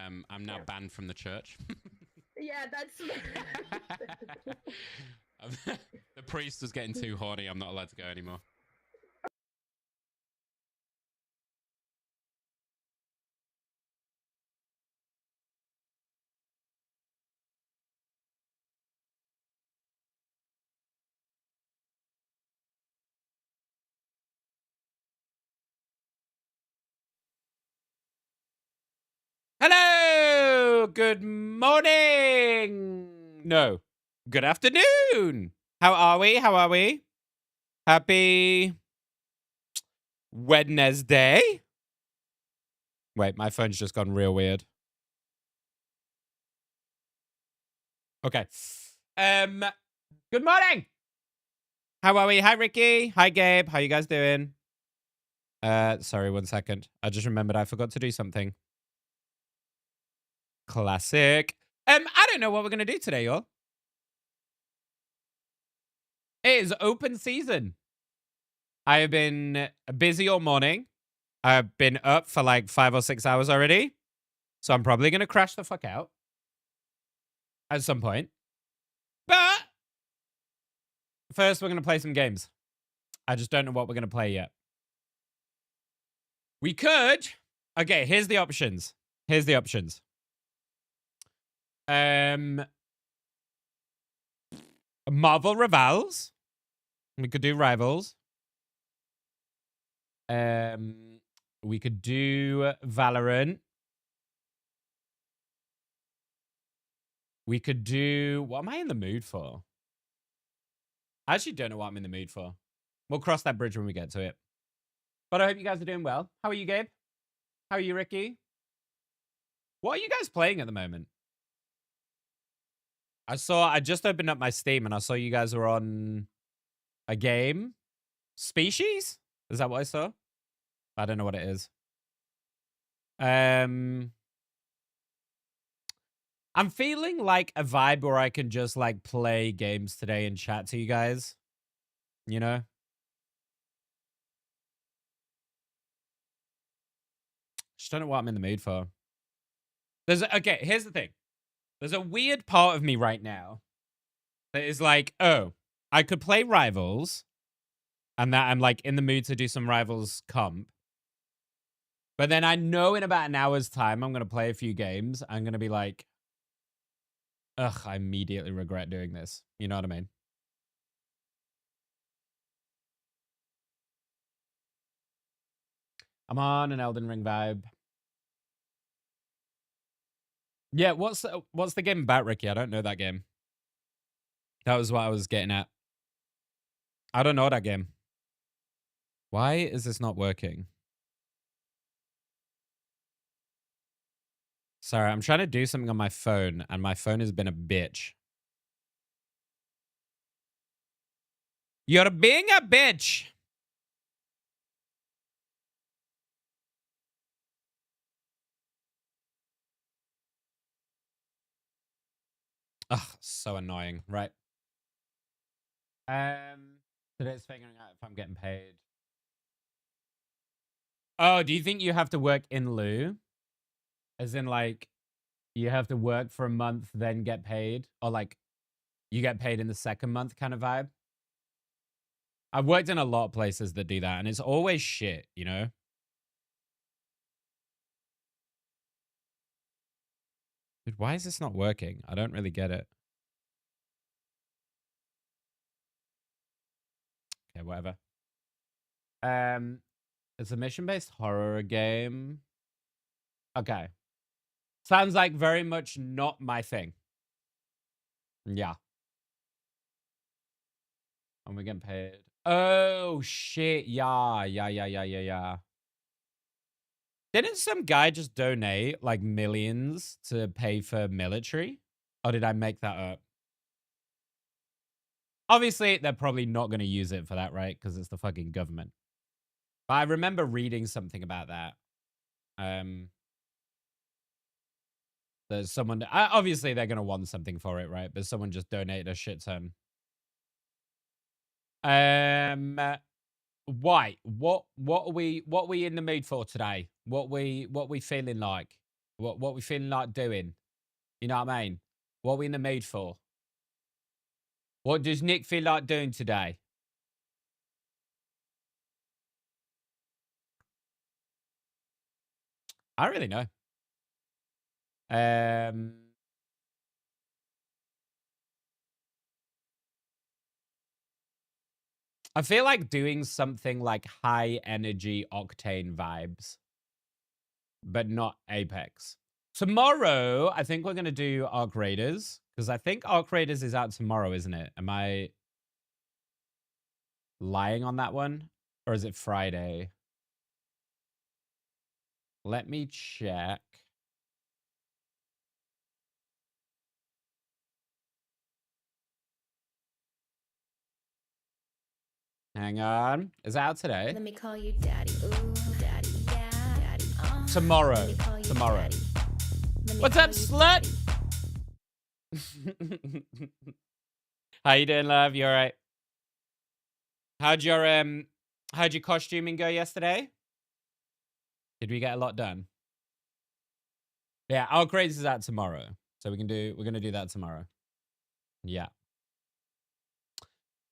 I'm now banned from the church. Yeah, that's. The priest was getting too horny. I'm not allowed to go anymore. Hello! Good morning! No. Good afternoon! How are we? How are we? Happy Wednesday? Wait, my phone's just gone real weird. Okay. Good morning! How are we? Hi, Ricky. Hi, Gabe. How you guys doing? Sorry, 1 second. I just remembered I forgot to do something. Classic. I don't know what we're gonna do today, y'all. It is open season. I have been busy all morning. I've been up for like 5 or 6 hours already. So I'm probably gonna crash the fuck out at some point. But first we're gonna play some games. I just don't know what we're gonna play yet. We could. Okay, here's the options. Here's the options. Marvel Rivals. We could do Rivals. We could do Valorant. We could do... What am I in the mood for? I actually don't know what I'm in the mood for. We'll cross that bridge when we get to it. But I hope you guys are doing well. How are you, Gabe? How are you, Ricky? What are you guys playing at the moment? I just opened up my Steam and I saw you guys were on a game. Species? Is that what I saw? I don't know what it is. I'm feeling like a vibe where I can just like play games today and chat to you guys. You know? Just don't know what I'm in the mood for. Okay, here's the thing. There's a weird part of me right now that is like, oh, I could play Rivals and that I'm like in the mood to do some Rivals comp. But then I know in about an hour's time, I'm going to play a few games. I'm going to be like, ugh, I immediately regret doing this. You know what I mean? I'm on an Elden Ring vibe. Yeah, what's the game about, Ricky? I don't know that game. That was what I was getting at. I don't know that game. Why is this not working? Sorry, I'm trying to do something on my phone, and my phone has been a bitch. You're being a bitch! Ugh, so annoying. Right. Today's figuring out if I'm getting paid. Oh, do you think you have to work in lieu? As in, like, you have to work for a month, then get paid? Or, like, you get paid in the second month kind of vibe? I've worked in a lot of places that do that, and it's always shit, you know? Dude, why is this not working? I don't really get it. Okay, whatever. It's a mission-based horror game. Okay. Sounds like very much not my thing. Yeah. And we're getting paid. Oh, shit. Yeah. Didn't some guy just donate, like, millions to pay for military? Or did I make that up? Obviously, they're probably not going to use it for that, right? Because it's the fucking government. But I remember reading something about that. There's someone... obviously, they're going to want something for it, right? But someone just donated a shit ton. Why? What are we in the mood for today? What we feeling like? What we feeling like doing? You know what I mean? What we in the mood for? What does Nick feel like doing today? I don't really know. I feel like doing something like high energy octane vibes, but not Apex. Tomorrow, I think we're going to do Arc Raiders, because I think Arc Raiders is out tomorrow, isn't it? Am I lying on that one? Or is it Friday? Let me check. Hang on. Is it out today? Let me call you daddy. Ooh, daddy, yeah, daddy. Tomorrow. Tomorrow. What's up, slut? How you doing, love? You all right? How'd your costuming go yesterday? Did we get a lot done? Yeah, our grades is out tomorrow. So we're gonna do that tomorrow. Yeah.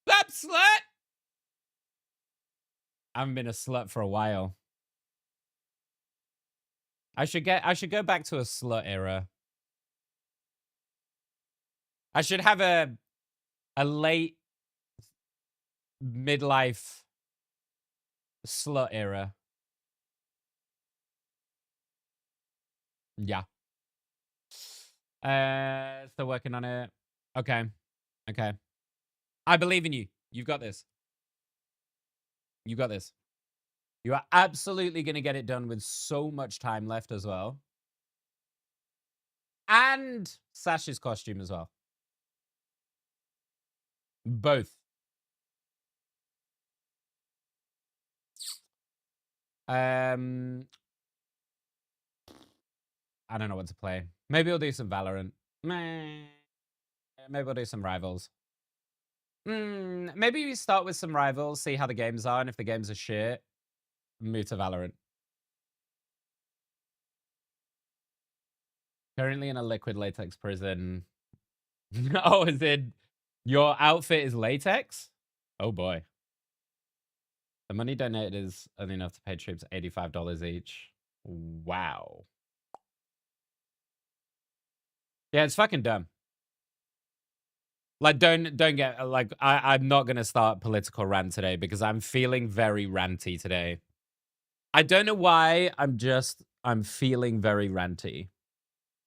That slut! I haven't been a slut for a while. I should go back to a slut era. I should have a late midlife slut era. Yeah. Still working on it. Okay. Okay. I believe in you. You've got this. You got this. You are absolutely going to get it done with so much time left as well. And Sash's costume as well. Both. I don't know what to play. Maybe I'll do some Valorant. Maybe I'll do some Rivals. Maybe we start with some Rivals, see how the games are, and if the games are shit, move to Valorant. Currently in a liquid latex prison. Oh, is it your outfit is latex? Oh boy. The money donated is only enough to pay troops $85 each. Wow. Yeah, it's fucking dumb. Like, don't get like I'm not gonna start political rant today because I'm feeling very ranty today. I don't know why. I'm feeling very ranty.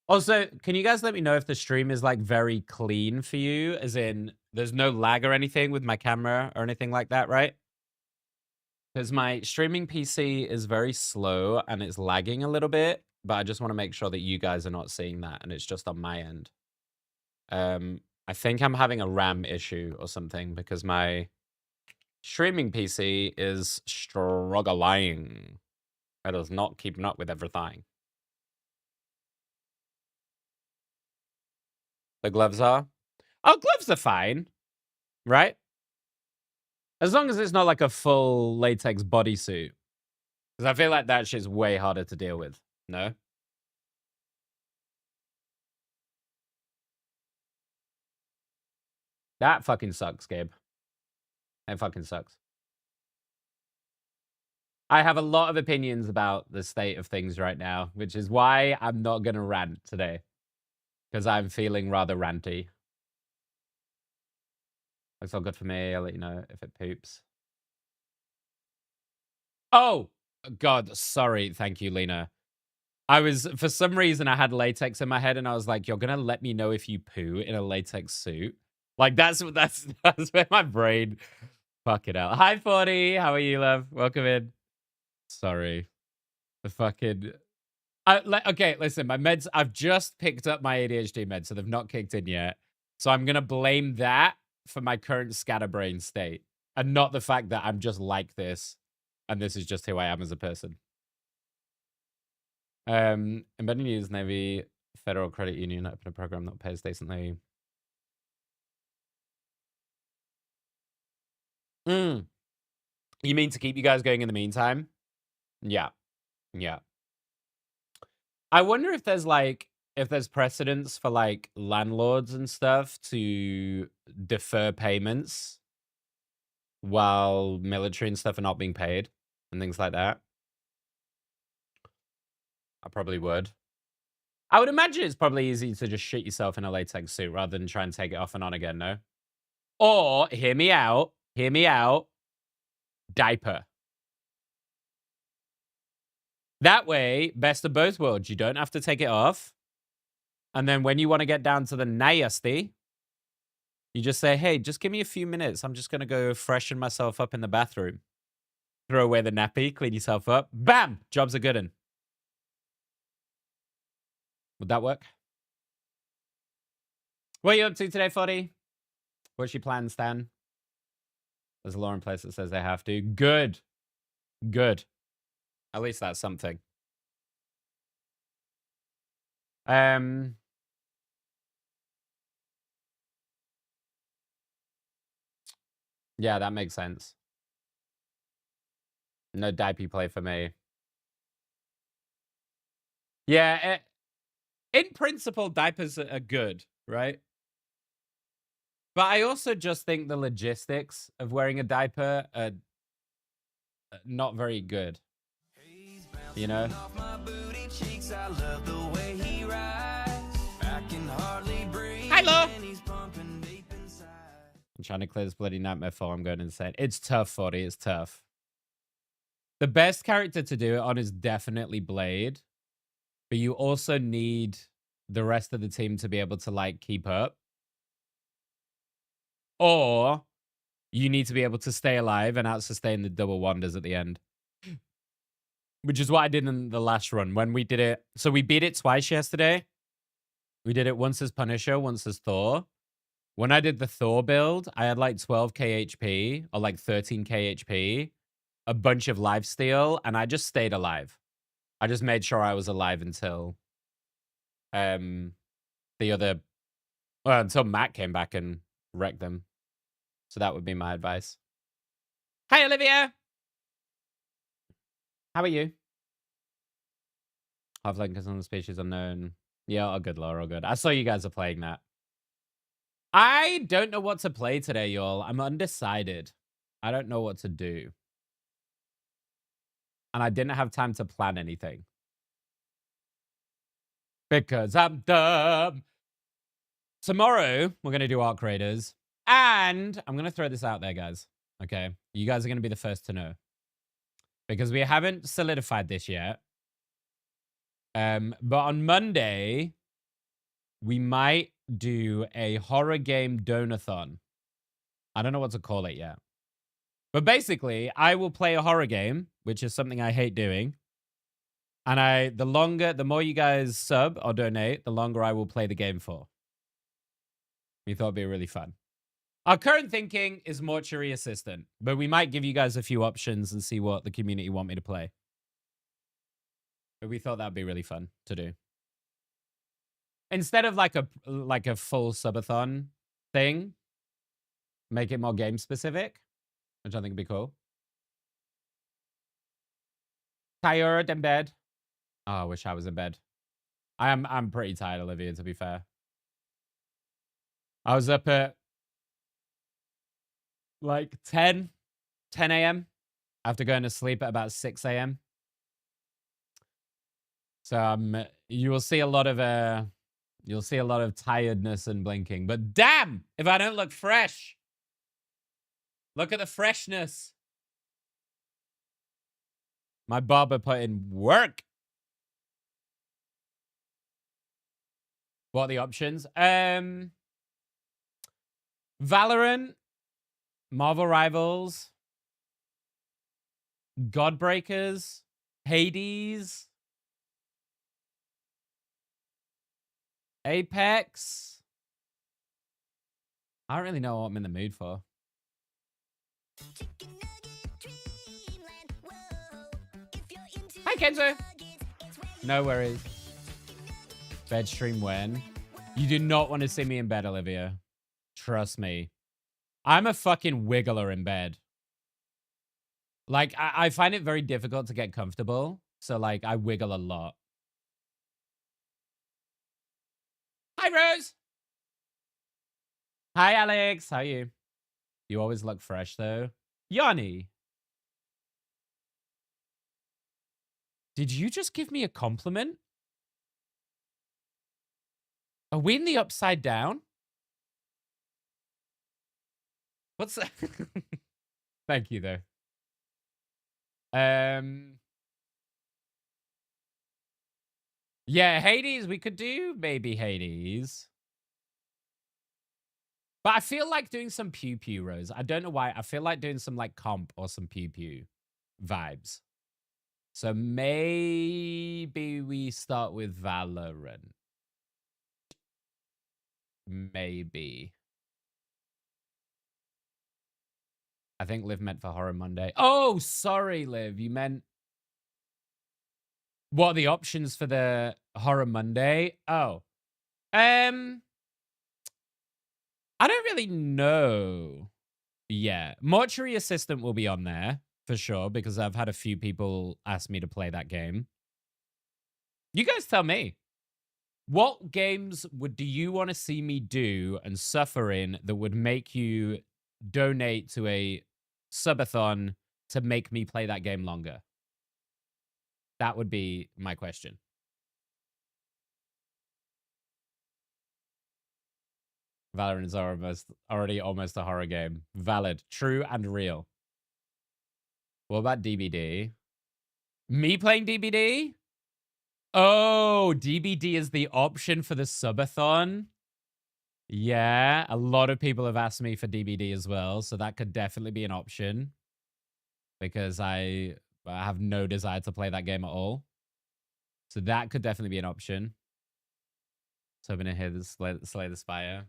Also, can you guys let me know if the stream is like very clean for you? As in, there's no lag or anything with my camera or anything like that, right? Because my streaming PC is very slow and it's lagging a little bit, but I just want to make sure that you guys are not seeing that and it's just on my end. I think I'm having a RAM issue or something because my streaming PC is struggling. It is not keeping up with everything. The gloves are? Oh, gloves are fine, right? As long as it's not like a full latex bodysuit. Because I feel like that shit's way harder to deal with. No? That fucking sucks, Gabe. It fucking sucks. I have a lot of opinions about the state of things right now, which is why I'm not going to rant today. Because I'm feeling rather ranty. Looks all good for me. I'll let you know if it poops. Oh, God. Sorry. Thank you, Lena. For some reason, I had latex in my head and I was like, you're going to let me know if you poo in a latex suit? Like, that's where my brain fuck it out. Hi, 40. How are you, love? Welcome in. Sorry. The fucking... okay, listen, my meds, I've just picked up my ADHD meds, so they've not kicked in yet. So I'm going to blame that for my current scatterbrain state and not the fact that I'm just like this and this is just who I am as a person. Embedded News Navy Federal Credit Union open a program that pays decently. You mean to keep you guys going in the meantime? Yeah. Yeah. I wonder if there's like if there's precedence for like landlords and stuff to defer payments while military and stuff are not being paid and things like that. I probably would. I would imagine it's probably easy to just shit yourself in a latex suit rather than try and take it off and on again, no? Or, hear me out, diaper. That way, best of both worlds. You don't have to take it off. And then when you want to get down to the nasty, you just say, hey, just give me a few minutes. I'm just going to go freshen myself up in the bathroom. Throw away the nappy, clean yourself up. Bam! Job's a good one. Would that work? What are you up to today, Foddy? What's your plan, Stan? There's a law in place that says they have to. Good. Good. At least that's something. Yeah, that makes sense. No diaper play for me. Yeah, in principle, diapers are good, right? But I also just think the logistics of wearing a diaper are not very good. You know? Hi, Lo! I'm trying to clear this bloody nightmare before I'm going insane. It's tough, 40. It's tough. The best character to do it on is definitely Blade. But you also need the rest of the team to be able to, like, keep up. Or you need to be able to stay alive and out-sustain the double wonders at the end. Which is what I did in the last run when we did it. So we beat it twice yesterday. We did it once as Punisher, once as Thor. When I did the Thor build, I had like 12k HP or like 13k HP, a bunch of lifesteal, and I just stayed alive. I just made sure I was alive until until Matt came back and wrecked them. So that would be my advice. Hi, Olivia. How are you? Half-Life is on the species unknown. Yeah, all good, Laura, all good. I saw you guys are playing that. I don't know what to play today, y'all. I'm undecided. I don't know what to do. And I didn't have time to plan anything. Because I'm dumb. Tomorrow, we're going to do Arc Raiders. And I'm going to throw this out there, guys. Okay? You guys are going to be the first to know. Because we haven't solidified this yet. But on Monday, we might do a horror game donathon. I don't know what to call it yet. But basically, I will play a horror game, which is something I hate doing. And the more you guys sub or donate, the longer I will play the game for. We thought it'd be really fun. Our current thinking is Mortuary Assistant, but we might give you guys a few options and see what the community want me to play. But we thought that'd be really fun to do. Instead of like a full subathon thing, make it more game specific, which I think would be cool. Tired in bed. Oh, I wish I was in bed. I'm pretty tired, Olivia, to be fair. I was up at like 10 a.m. after going to sleep at about 6 a.m. So you will see a lot of tiredness and blinking. But damn, if I don't look fresh. Look at the freshness. My barber put in work. What are the options? Valorant, Marvel Rivals, Godbreakers, Hades, Apex. I don't really know what I'm in the mood for. Hi, Kenzo. No worries. Bed stream when? You do not want to see me in bed, Olivia. Trust me. I'm a fucking wiggler in bed. Like, I find it very difficult to get comfortable. So, like, I wiggle a lot. Hi, Rose. Hi, Alex. How are you? You always look fresh, though. Yanni. Did you just give me a compliment? Are we in the upside down? What's that? Thank you, though. Yeah, Hades. We could do maybe Hades. But I feel like doing some pew pew, Rose. I don't know why. I feel like doing some like comp or some pew pew vibes. So maybe we start with Valorant. Maybe. I think Liv meant for Horror Monday. Oh, sorry, Liv. You meant... What are the options for the Horror Monday? Oh. I don't really know. Yeah. Mortuary Assistant will be on there for sure because I've had a few people ask me to play that game. You guys tell me. What games do you want to see me do and suffer in that would make you donate to a subathon to make me play that game longer? That would be my question. Valorant is already almost a horror game. Valid, true, and real. What about DBD? Me playing DBD? Oh, DBD is the option for the subathon. Yeah, a lot of people have asked me for DBD as well, so that could definitely be an option because I have no desire to play that game at all. So that could definitely be an option. So I'm gonna hit the Slay the Spire.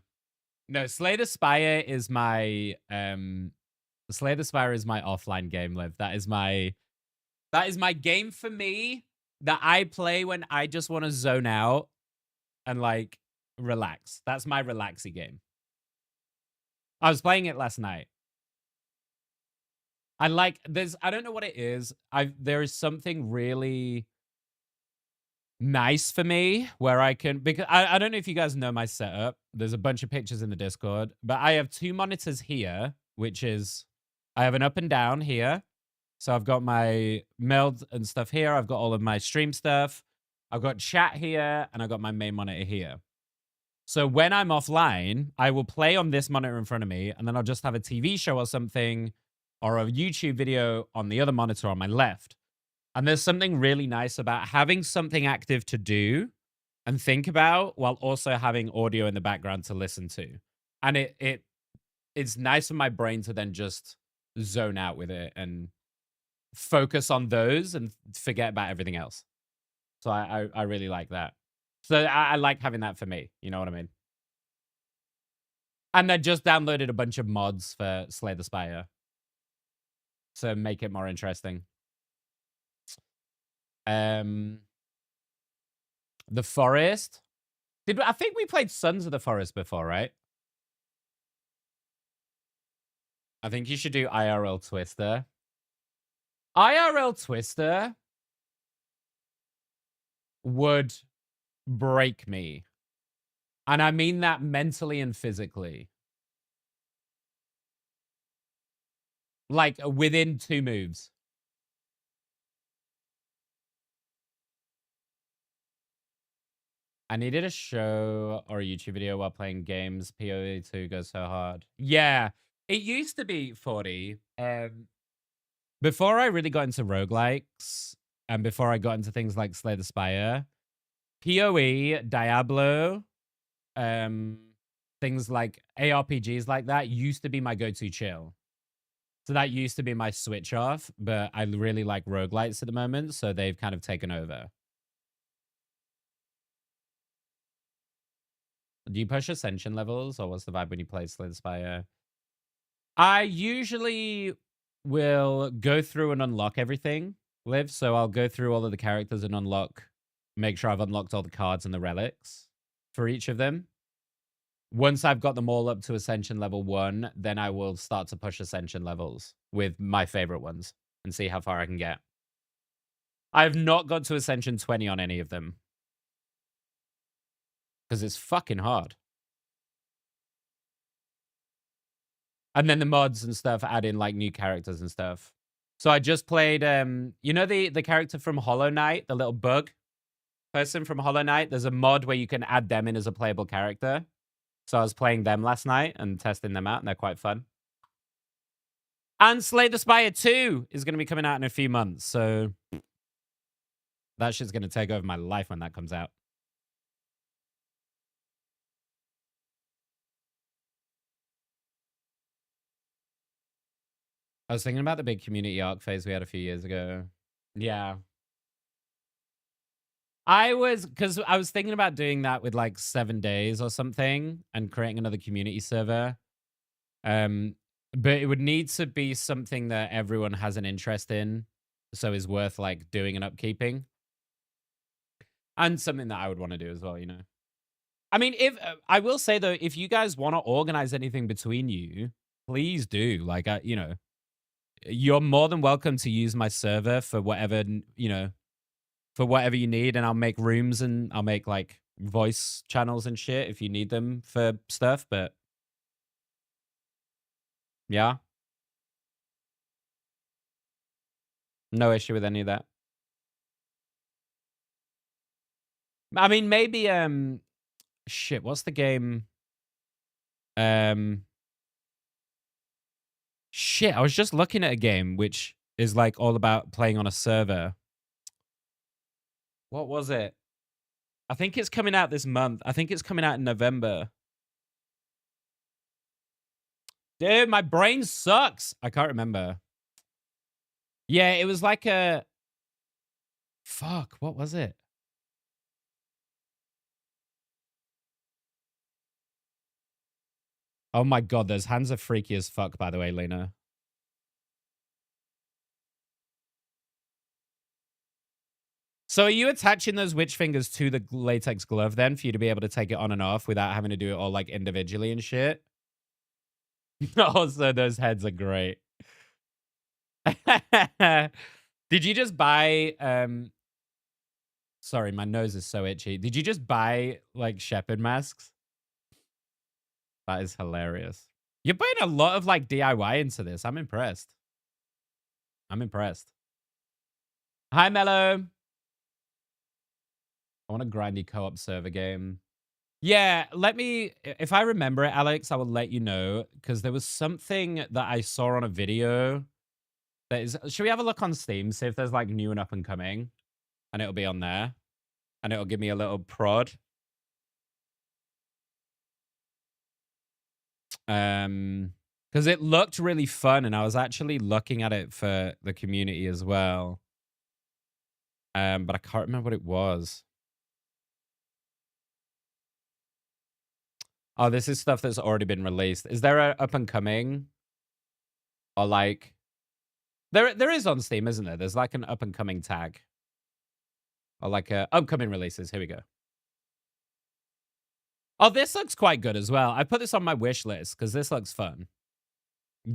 No, Slay the Spire is my Slay the Spire is my offline game, Liv. That is my game for me that I play when I just want to zone out and like relax. That's my relaxy game. I was playing it last night. I don't know what it is. There is something really nice for me where I can, because I don't know if you guys know my setup. There's a bunch of pictures in the Discord, but I have 2 monitors here, which is I have an up and down here. So I've got my meld and stuff here. I've got all of my stream stuff. I've got chat here and I've got my main monitor here. So when I'm offline, I will play on this monitor in front of me and then I'll just have a TV show or something or a YouTube video on the other monitor on my left. And there's something really nice about having something active to do and think about while also having audio in the background to listen to. And it's nice for my brain to then just zone out with it and focus on those and forget about everything else. So I really like that. So I like having that for me. You know what I mean? And I just downloaded a bunch of mods for Slay the Spire to make it more interesting. The Forest. I think we played Sons of the Forest before, right? I think you should do IRL Twister. IRL Twister would break me. And I mean that mentally and physically. Like within 2 moves. I needed a show or a YouTube video while playing games. PoE2 goes so hard. Yeah, it used to be 40. Before I really got into roguelikes and before I got into things like Slay the Spire, PoE, Diablo, things like ARPGs like that used to be my go-to chill. So that used to be my switch off, but I really like roguelites at the moment, so they've kind of taken over. Do you push ascension levels, or what's the vibe when you play Slay the Spire? I usually will go through and unlock everything, Liv. So I'll go through all of the characters and make sure I've unlocked all the cards and the relics for each of them. Once I've got them all up to Ascension level 1, then I will start to push Ascension levels with my favorite ones and see how far I can get. I have not got to Ascension 20 on any of them. because it's fucking hard. And then the mods and stuff add in like new characters and stuff. So I just played, you know the character from Hollow Knight, the little bug person from Hollow Knight? There's a mod where you can add them in as a playable character. So I was playing them last night and testing them out, and they're quite fun. And Slay the Spire 2 is going to be coming out in a few months, so that shit's going to take over my life when that comes out. I was thinking about the big community arc phase we had a few years ago. Yeah. Because I was thinking about doing that with like 7 days or something and creating another community server. But it would need to be something that everyone has an interest in, so is worth like doing and upkeeping. And something that I would want to do as well, you know. I mean, if I will say though, if you guys want to organize anything between you, please do. Like, you know, you're more than welcome to use my server for whatever, you know, for whatever you need, and I'll make rooms and I'll make like voice channels and shit if you need them for stuff. But yeah, no issue with any of that. I mean, maybe shit, what's the game? Shit, I was just looking at a game which is like all about playing on a server. What was it? I think it's coming out this month. I think it's coming out in November. Dude, my brain sucks. I can't remember. Yeah, it was like a... Fuck, what was it? Oh my god, those hands are freaky as fuck, by the way, Lena. So are you attaching those witch fingers to the latex glove then for you to be able to take it on and off without having to do it all like individually and shit? Also, those heads are great. Did you just buy sorry, my nose is so itchy. Did you just buy like shepherd masks? That is hilarious. You're putting a lot of like DIY into this. I'm impressed. I'm impressed. Hi, Mello. I want a grindy co-op server game. Yeah, let me, if I remember it, Alex, I will let you know, because there was something that I saw on a video that is, should we have a look on Steam, see if there's like new and up and coming, and it'll be on there, and it'll give me a little prod. Because it looked really fun, and I was actually looking at it for the community as well. But I can't remember what it was. Oh, this is stuff that's already been released. Is there a up and coming? Or like... There is on Steam, isn't there? There's like an up and coming tag. Or like a upcoming releases. Here we go. Oh, this looks quite good as well. I put this on my wish list because this looks fun.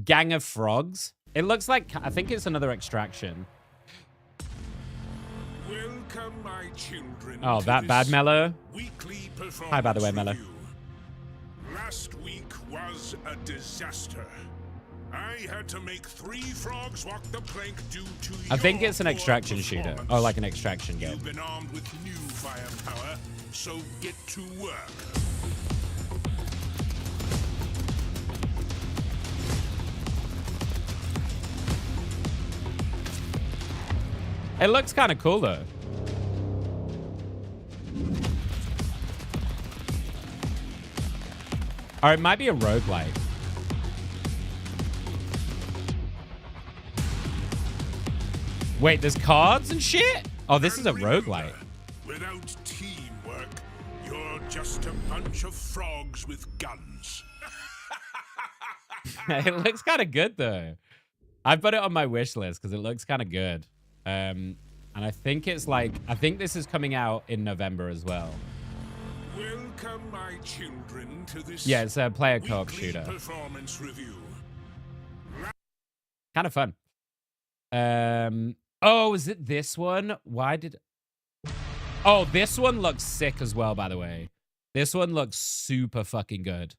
Gang of Frogs. It looks like, I think it's another Extraction. Welcome, my children. Oh, that bad, Mello? Hi, by the way, Mello. Last week was a disaster. I had to make 3 frogs walk the plank due to I think it's an Extraction shooter. Oh, like an Extraction game. You've been armed with new firepower, so get to work. It looks kind of cool, though. Or it might be a roguelike. Wait, there's cards and shit? Oh, this is a roguelike. Without teamwork, you're just a bunch of frogs with guns. It looks kind of good, though. I put it on my wish list because it looks kind of good. And I think it's like, I think this is coming out in November as well. Welcome, my children, to this Yeah, it's a player co-op shooter. Performance review. Kind of fun. Oh, is it this one? Why did... Oh, this one looks sick as well, by the way. This one looks super fucking good.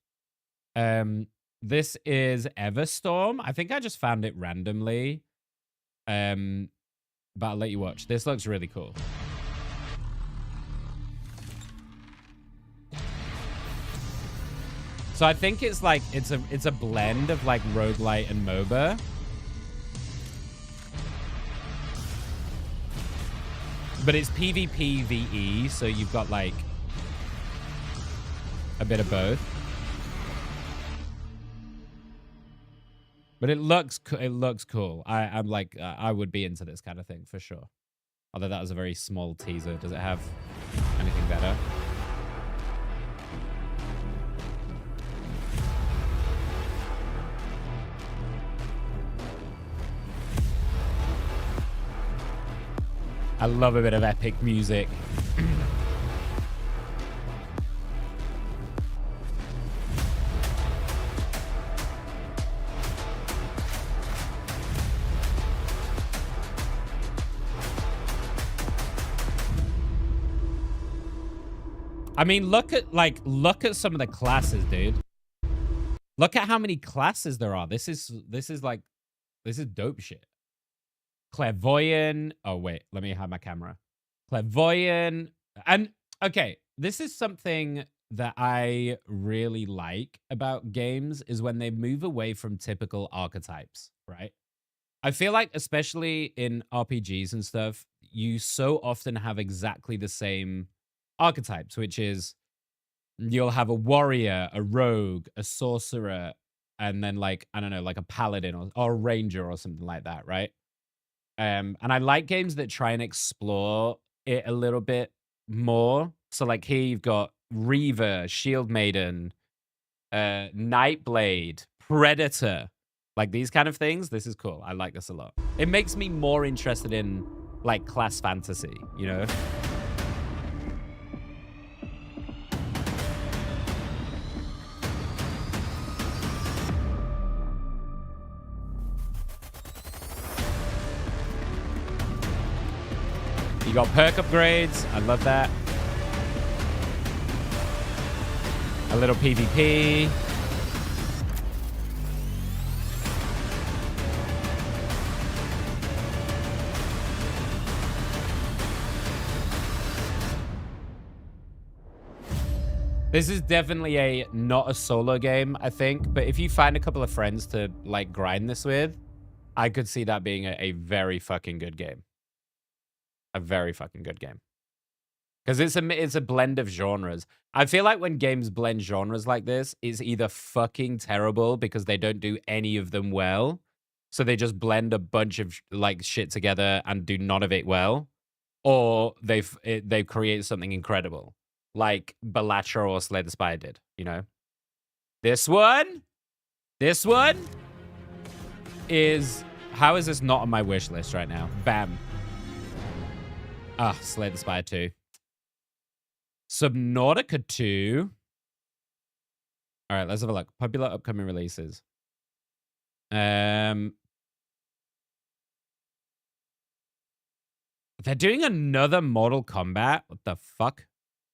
This is Everstorm. I think I just found it randomly. But I'll let you watch. This looks really cool. So I think it's like it's a blend of like roguelite and MOBA. But it's PvP VE, so you've got like a bit of both. But it looks cool. I'm like I would be into this kind of thing for sure. Although that was a very small teaser. Does it have anything better? I love a bit of epic music. I mean, look at some of the classes, dude. Look at how many classes there are. This is dope shit. Clairvoyant. Oh, wait. Let me hide my camera. Clairvoyant. And, okay, this is something that I really like about games is when they move away from typical archetypes, right? I feel like, especially in RPGs and stuff, you so often have exactly the same archetypes, which is you'll have a warrior, a rogue, a sorcerer, and then, like, I don't know, like a paladin or a ranger or something like that, right? And I like games that try and explore it a little bit more. So, like, here you've got Reaver, Shield Maiden, Nightblade, Predator. Like, these kind of things. This is cool. I like this a lot. It makes me more interested in, like, class fantasy, you know? You got perk upgrades. I love that. A little PvP. This is definitely not a solo game, I think. But if you find a couple of friends to, like, grind this with, I could see that being a very fucking good game. A very fucking good game. Because it's a blend of genres. I feel like when games blend genres like this, it's either fucking terrible because they don't do any of them well. So they just blend a bunch of, like, shit together and do none of it well. Or they've created something incredible. Like Balatro or Slay the Spire did, you know? This one is... How is this not on my wish list right now? Bam. Ah, Slay the Spire 2. Subnautica 2. All right, let's have a look. Popular upcoming releases. They're doing another Mortal Kombat. What the fuck?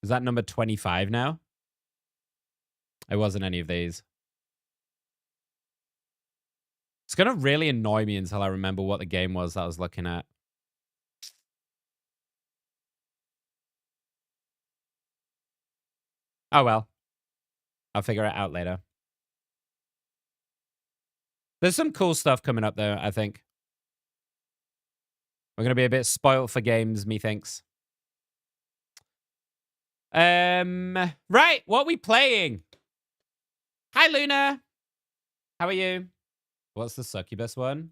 Is that number 25 now? It wasn't any of these. It's going to really annoy me until I remember what the game was that I was looking at. Oh, well. I'll figure it out later. There's some cool stuff coming up, though, I think. We're going to be a bit spoiled for games, methinks. Right. What are we playing? Hi, Luna. How are you? What's the succubus one?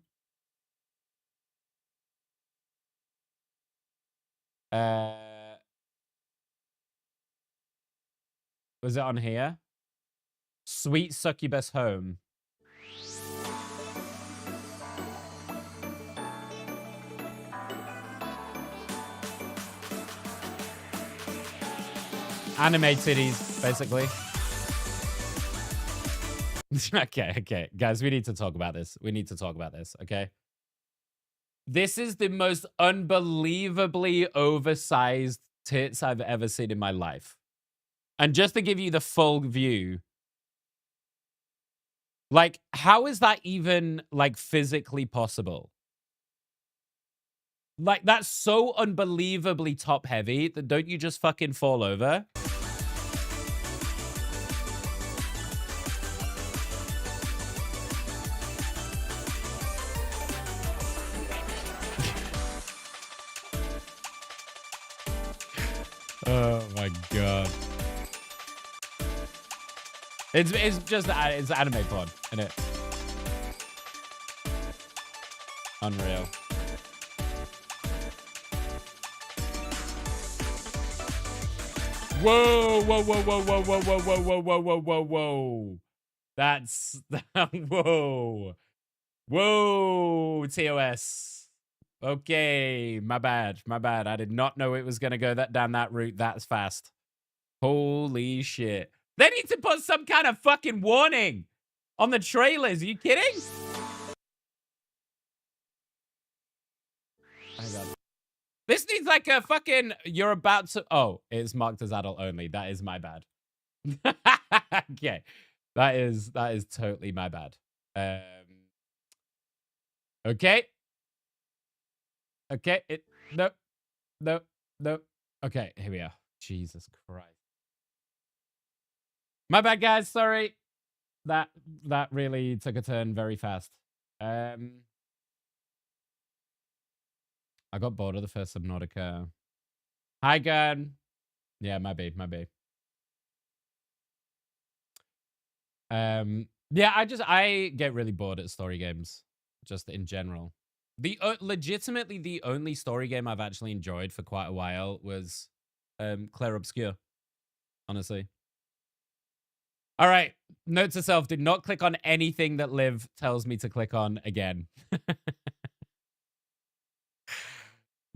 Was it on here? Sweet Succubus Home. Anime titties, basically. Okay. Guys, we need to talk about this. Okay? This is the most unbelievably oversized tits I've ever seen in my life. And just to give you the full view, like, how is that even, like, physically possible? Like, that's so unbelievably top-heavy that don't you just fucking fall over? Oh my god. It's just it's anime porn, isn't it? Unreal. Whoa, whoa, whoa, whoa, whoa, whoa, whoa, whoa, whoa, whoa, whoa, whoa, whoa. That's whoa. Whoa, TOS. Okay, my bad, my bad. I did not know it was gonna go down that route that fast. Holy shit. They need to put some kind of fucking warning on the trailers. Are you kidding? Oh god. This needs like a fucking, you're about to, oh, it's marked as adult only. That is my bad. Okay. That is totally my bad. Okay. Okay. Nope. Nope. Nope. Okay, here we are. Jesus Christ. My bad, guys. Sorry. That really took a turn very fast. I got bored of the first Subnautica. Hi, God. Yeah, my babe. Yeah, I get really bored at story games, just in general. The legitimately the only story game I've actually enjoyed for quite a while was Clair Obscur, honestly. All right, note to self, do not click on anything that Liv tells me to click on again.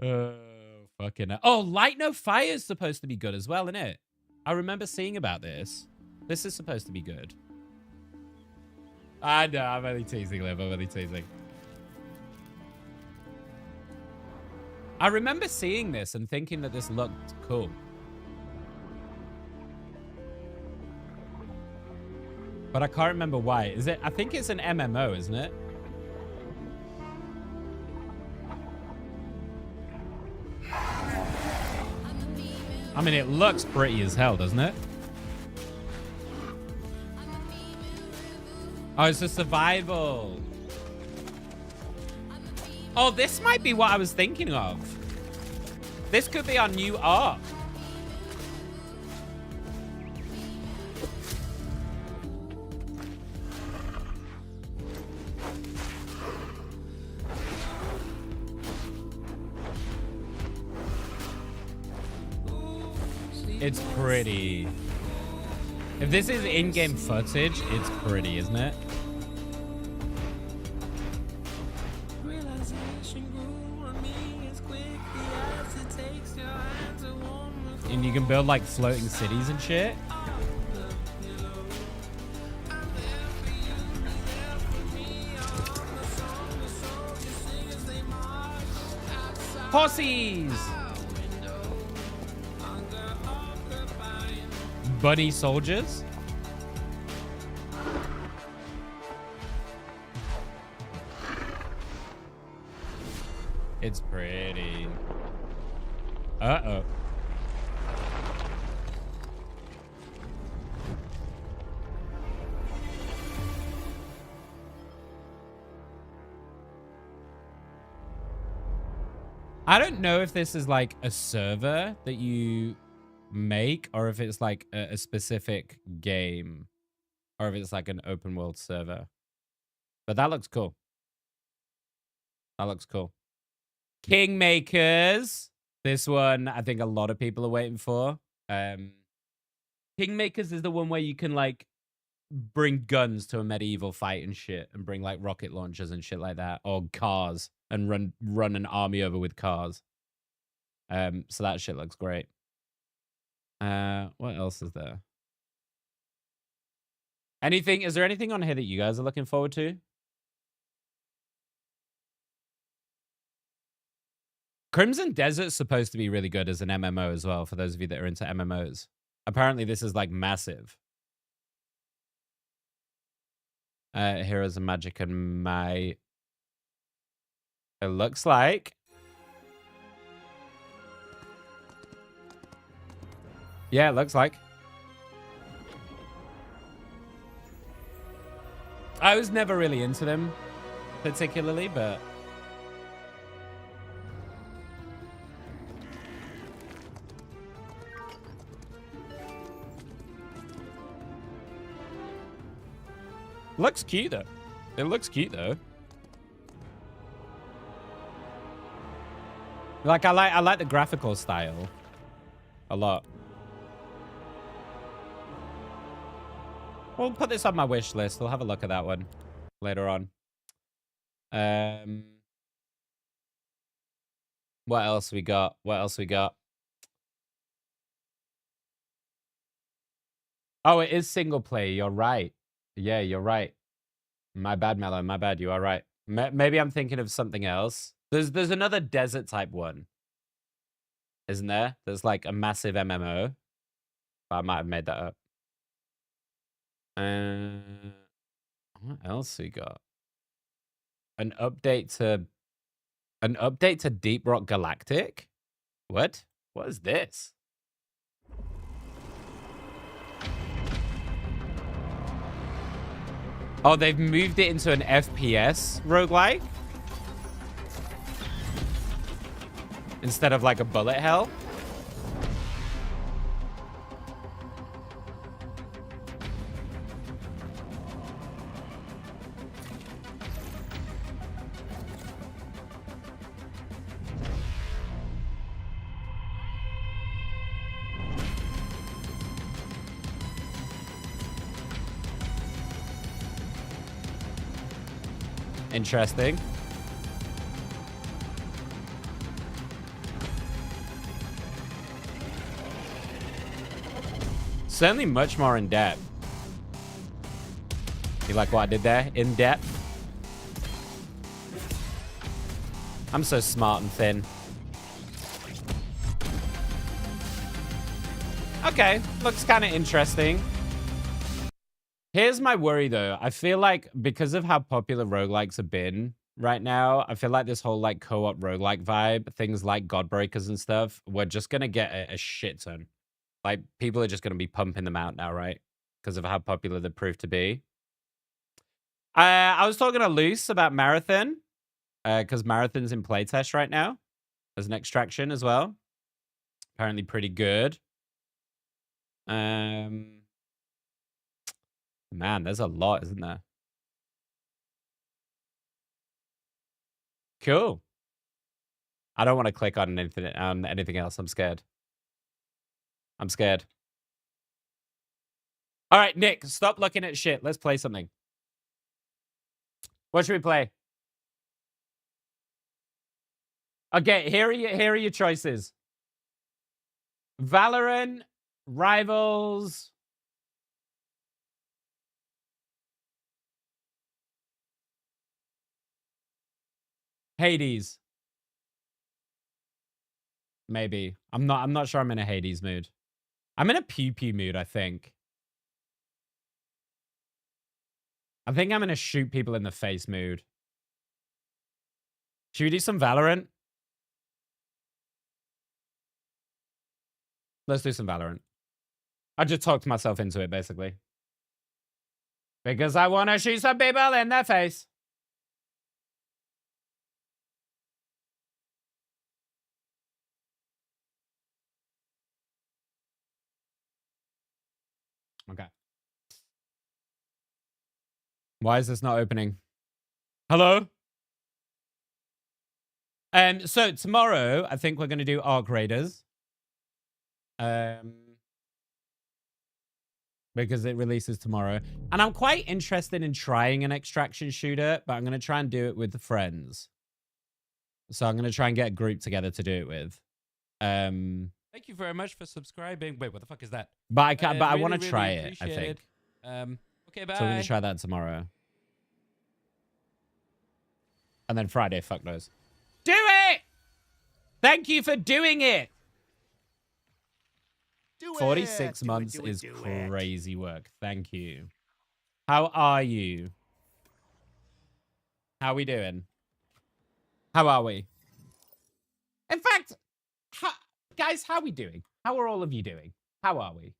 Oh, fucking hell. Oh, Light No Fire is supposed to be good as well, isn't it? I remember seeing about this. This is supposed to be good. I know, I'm only teasing, Liv. I'm only teasing. I remember seeing this and thinking that this looked cool. But I can't remember why. Is it? I think it's an MMO, isn't it? I mean, it looks pretty as hell, doesn't it? Oh, it's a survival. Oh, this might be what I was thinking of. This could be our new art. It's pretty. If this is in-game footage, it's pretty, isn't it? And you can build like floating cities and shit. Pussies! Bunny soldiers? It's pretty. Uh-oh. I don't know if this is like a server that you make or if it's like a specific game or if it's like an open world server. But that looks cool. That looks cool. Kingmakers. This one I think a lot of people are waiting for. Kingmakers is the one where you can like bring guns to a medieval fight and shit and bring like rocket launchers and shit like that or cars and run an army over with cars. So that shit looks great. What else is there? Is there anything on here that you guys are looking forward to? Crimson Desert's supposed to be really good as an MMO as well, for those of you that are into MMOs. Apparently this is like massive. Heroes of Magic and Might. It looks like. Yeah, it looks like. I was never really into them particularly, but looks cute though. It looks cute though. Like I like the graphical style a lot. We'll put this on my wish list. We'll have a look at that one later on. What else we got? What else we got? Oh, it is single player. You're right. Yeah, you're right. My bad, Mello. My bad. You are right. Maybe I'm thinking of something else. There's another desert type one, isn't there? There's like a massive MMO. But I might have made that up. What else we got? An update to Deep Rock Galactic? What? What is this? Oh, they've moved it into an FPS roguelike? Instead of like a bullet hell? Interesting. Certainly much more in depth. You like what I did there? In depth. I'm so smart and thin. Okay, looks kind of interesting. Here's my worry, though. I feel like because of how popular roguelikes have been right now, I feel like this whole like co-op roguelike vibe, things like Godbreakers and stuff, we're just going to get a shit ton. Like, people are just going to be pumping them out now, right? Because of how popular they proved to be. I was talking to Luce about Marathon, because Marathon's in playtest right now as an extraction as well. Apparently pretty good. Man, there's a lot, isn't there? Cool. I don't want to click on anything else. I'm scared. I'm scared. All right, Nick, stop looking at shit. Let's play something. What should we play? Okay, here are your choices. Valorant, Rivals, Hades. Maybe. I'm not sure I'm in a Hades mood. I'm in a pew pew mood, I think. I think I'm in a shoot people in the face mood. Should we do some Valorant? Let's do some Valorant. I just talked myself into it, basically. Because I want to shoot some people in the face. Okay. Why is this not opening? Hello? So tomorrow, I think we're going to do Arc Raiders. Because it releases tomorrow. And I'm quite interested in trying an extraction shooter, but I'm going to try and do it with friends. So I'm going to try and get a group together to do it with. Thank you very much for subscribing. Wait, what the fuck is that? But I can't. But I Really, want to really try it, I appreciate think. Okay, bye. So we're going to try that tomorrow. And then Friday, fuck knows. Do it! Thank you for doing it! Do it. 46 Do it, months do it, is do it. crazy work. Thank you. How are you? How we doing? How are we? In fact, guys, how are we doing? How are all of you doing? How are we?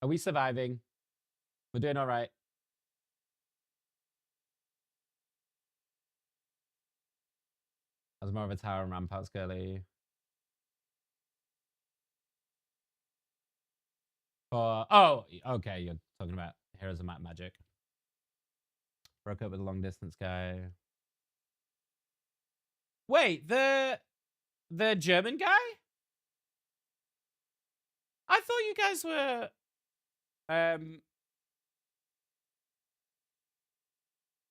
Are we surviving? We're doing all right. I was more of a tower and ramparts girly. Oh, okay, you're talking about Heroes of Might and Magic. Broke up with a long distance guy. Wait, the German guy? I thought you guys were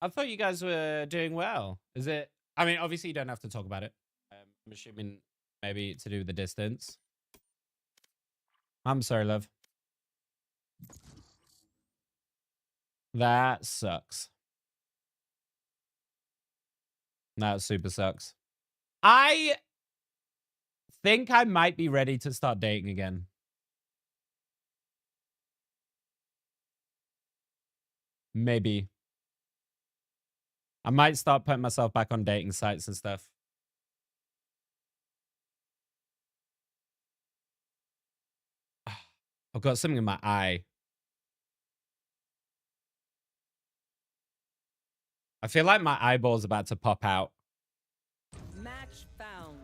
I thought you guys were doing well. Is it? I mean, obviously you don't have to talk about it. I'm assuming maybe to do with the distance. I'm sorry, love. That sucks. That super sucks. I think I might be ready to start dating again. Maybe. I might start putting myself back on dating sites and stuff. I've got something in my eye. I feel like my eyeball's about to pop out. Match found.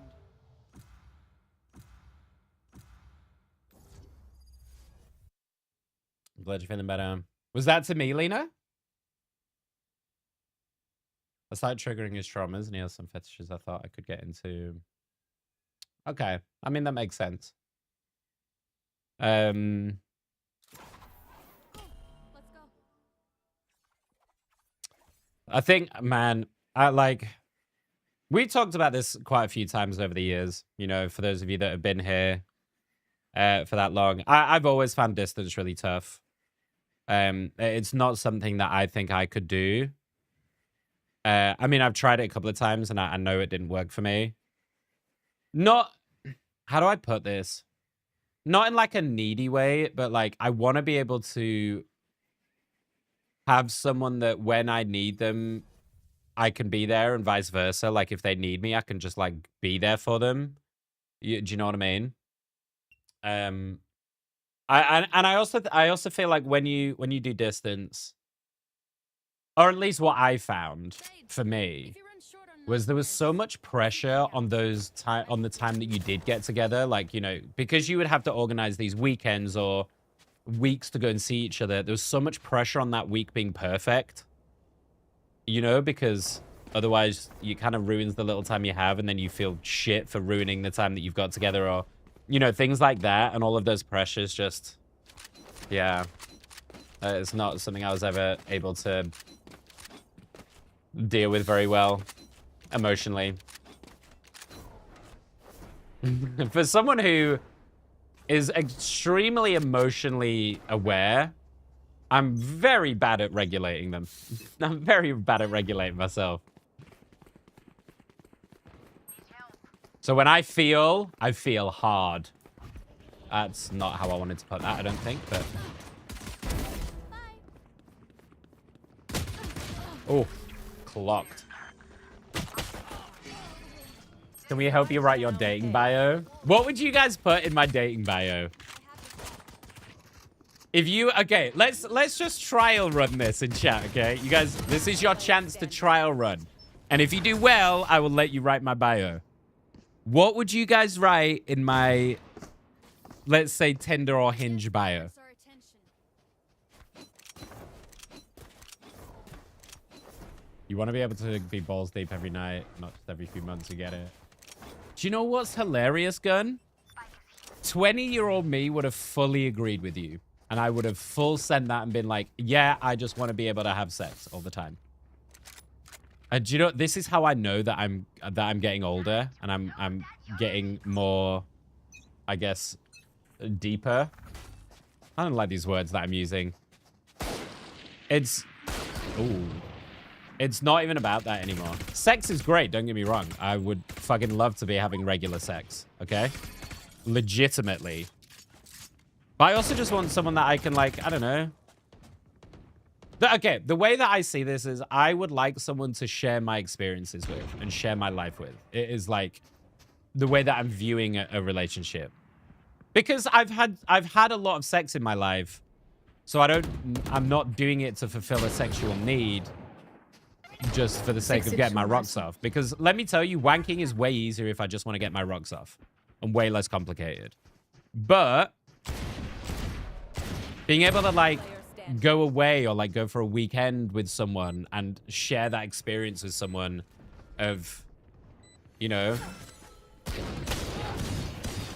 I'm glad you're feeling better. Was that to me, Lena? I started triggering his traumas and he has some fetishes I thought I could get into. Okay. I mean, that makes sense. Let's go. I think, man, we talked about this quite a few times over the years, you know, for those of you that have been here for that long. I've always found distance really tough. It's not something that I think I could do. I mean, I've tried it a couple of times and I know it didn't work for me. Not, how do I put this? Not in like a needy way, but like I want to be able to have someone that when I need them, I can be there and vice versa. Like if they need me, I can just like be there for them. Do you know what I mean? I also feel like when you do distance, or at least what I found for me was there was so much pressure on the time that you did get together, like, you know, because you would have to organize these weekends or weeks to go and see each other. There was so much pressure on that week being perfect, you know, because otherwise you kind of ruins the little time you have and then you feel shit for ruining the time that you've got together, or, you know, things like that. And all of those pressures just, yeah, it's not something I was ever able to deal with very well emotionally. For someone who is extremely emotionally aware, I'm very bad at regulating them. I'm very bad at regulating myself. So when I feel hard. That's not how I wanted to put that, I don't think, but... Oh, clocked. Can we help you write your dating bio? What would you guys put in my dating bio? If you, okay, let's just trial run this in chat, okay? You guys, this is your chance to trial run. And if you do well, I will let you write my bio. What would you guys write in my, let's say, Tinder or Hinge bio? You want to be able to be balls deep every night, not just every few months, you get it. Do you know what's hilarious, Gun? 20-year-old me would have fully agreed with you. And I would have full sent that and been like, yeah, I just want to be able to have sex all the time. And do you know, this is how I know that I'm getting older and I'm getting more, I guess, deeper. I don't like these words that I'm using. It's, ooh. It's not even about that anymore. Sex is great, don't get me wrong. I would fucking love to be having regular sex, okay? Legitimately. But I also just want someone that I can, like, I don't know. Okay, the way that I see this is I would like someone to share my experiences with and share my life with. It is like the way that I'm viewing a relationship. Because I've had a lot of sex in my life, so I'm not doing it to fulfill a sexual need just for the sake of getting my rocks off. Because let me tell you, wanking is way easier if I just want to get my rocks off and way less complicated. But being able to, like, go away or, like, go for a weekend with someone and share that experience with someone of, you know,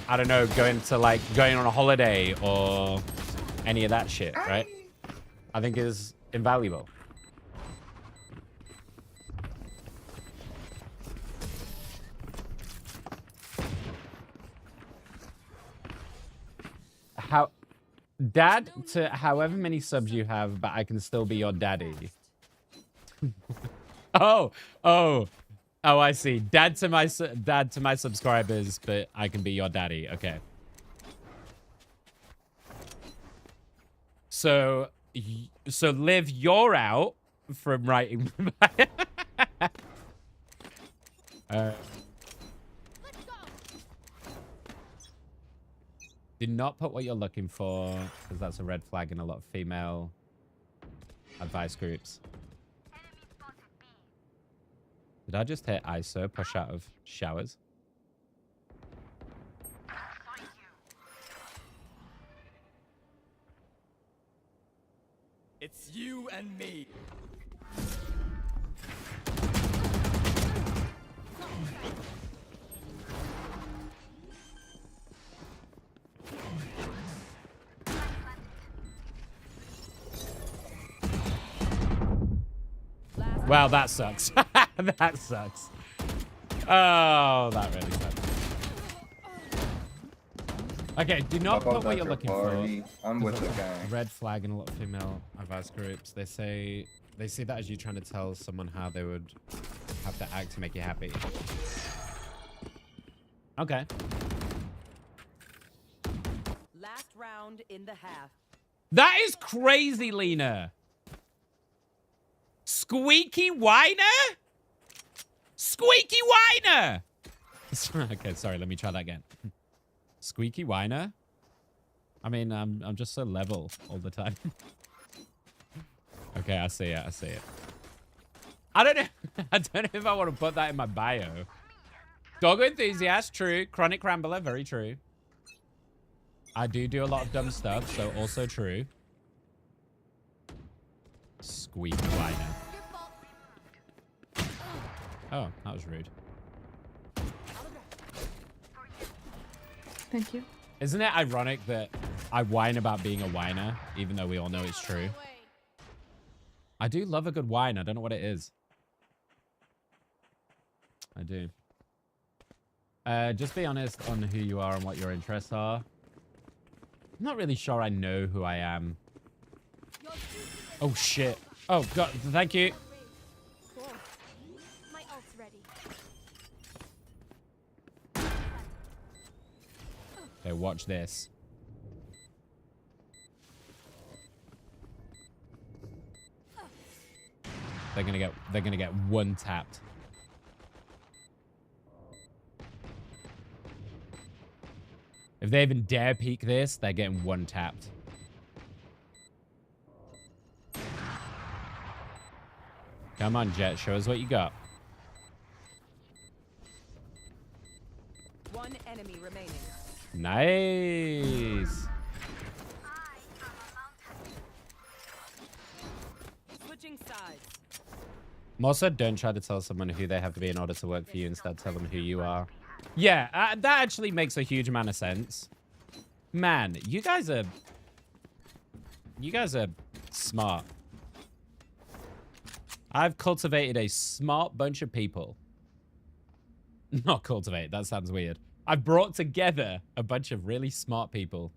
I don't know, going on a holiday or any of that shit, right? I think is invaluable. Dad to however many subs you have, but I can still be your daddy. Oh, I see. Dad to my subscribers, but I can be your daddy. Okay. So Liv, you're out from writing. Do not put what you're looking for, because that's a red flag in a lot of female advice groups. Did I just hit ISO, push out of showers? It's you and me. Wow, that sucks. That sucks. Oh, that really sucks. Okay, do not put what you're looking for. I'm with the guy. Red flag in a lot of female advice groups. They see that as you trying to tell someone how they would have to act to make you happy. Okay. Last round in the half. That is crazy, Lena. Squeaky whiner? Squeaky whiner! Okay, sorry, let me try that again. Squeaky whiner? I mean, I'm just so level all the time. Okay, I see it, I see it. I don't know. I don't know if I want to put that in my bio. Doggo enthusiast, true. Chronic rambler, very true. I do a lot of dumb stuff, so also true. Squeaky whiner. Oh, that was rude. Thank you. Isn't it ironic that I whine about being a whiner, even though we all know it's true? I do love a good whine. I don't know what it is. I do. Just be honest on who you are and what your interests are. I'm not really sure I know who I am. Oh, shit. Oh, God. Thank you. Cool. My ult's ready. Okay, watch this. They're gonna get one tapped. If they even dare peek this, they're getting one tapped. Come on, Jet, show us what you got. One enemy remaining. Nice. Switching sides. Also, don't try to tell someone who they have to be in order to work for you. Instead, tell them who you are. Yeah, that actually makes a huge amount of sense. Man, you guys are smart. I've cultivated a smart bunch of people. Not cultivate, that sounds weird. I've brought together a bunch of really smart people.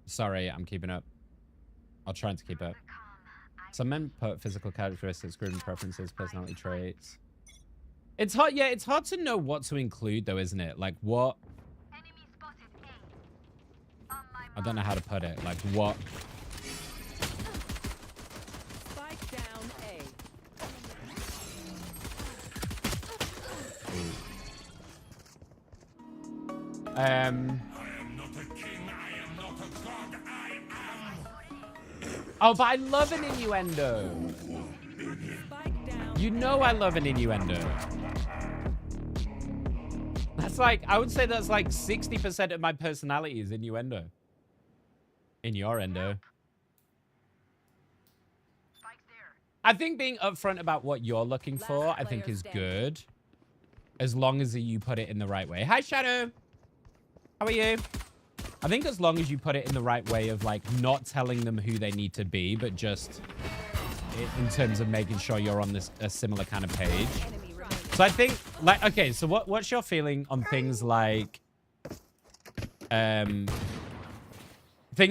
Sorry, I'm keeping up. I'll try to keep up. Some men put physical characteristics, grooming preferences, personality traits. It's hard, yeah, it's hard to know what to include though, isn't it? Like what? I don't know how to put it. Like what? Spike down A. I am not a king, I am not a god, I am. Oh, but I love an innuendo. Spike down. You know I love an innuendo. That's like, I would say that's like 60% of my personality is innuendo. In your endo. I think being upfront about what you're looking for, I think is good. As long as you put it in the right way. Hi, Shadow. How are you? I think as long as you put it in the right way of like not telling them who they need to be, but just in terms of making sure you're on this a similar kind of page. Enemy remaining. So I think like, okay, so what's your feeling on things like, things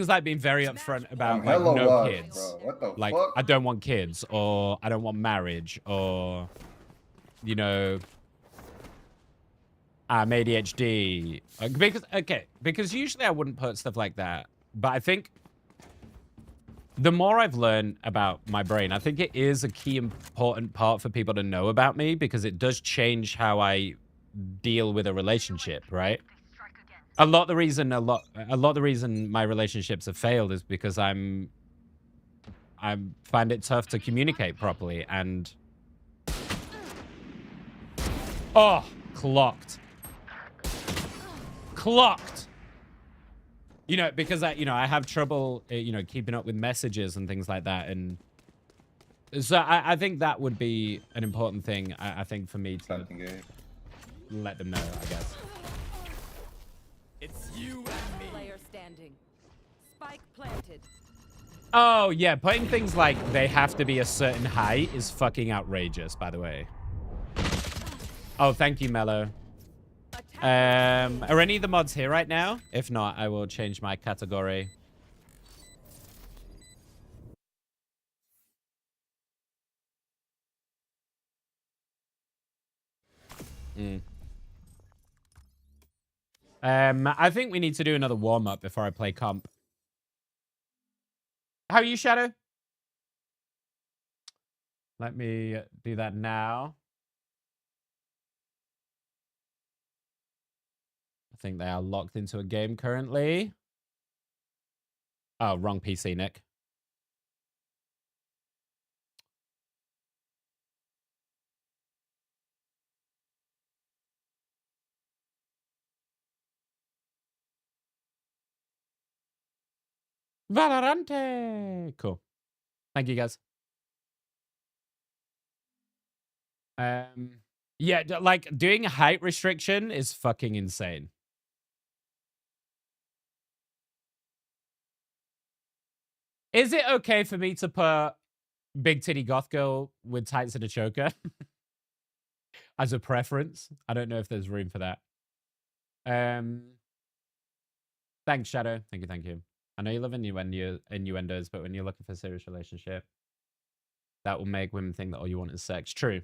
like being very upfront about like Hello, no love, kids. bro. What the Like, fuck? I don't want kids, or I don't want marriage, or, you know, I'm ADHD. Because usually I wouldn't put stuff like that. But I think the more I've learned about my brain, I think it is a key important part for people to know about me, because it does change how I deal with a relationship, right? A lot of the reason my relationships have failed is because I find it tough to communicate properly, and oh, clocked. You know, because I have trouble keeping up with messages and things like that, and so I think that would be an important thing. I think for me to Something good. let them know, I guess. It's you and me. Player standing. Spike planted. Oh, yeah, putting things like they have to be a certain height is fucking outrageous, by the way. Oh, thank you, Mello. Are any of the mods here right now? If not, I will change my category. I think we need to do another warm-up before I play comp. How are you, Shadow? Let me do that now. I think they are locked into a game currently. Oh, wrong PC, Nick. Valorante. Cool. Thank you, guys. Yeah, like doing a height restriction is fucking insane. Is it okay for me to put big titty goth girl with tights and a choker as a preference? I don't know if there's room for that. Thanks, Shadow. Thank you. I know you love innuendos, but when you're looking for a serious relationship, that will make women think that all you want is sex. True.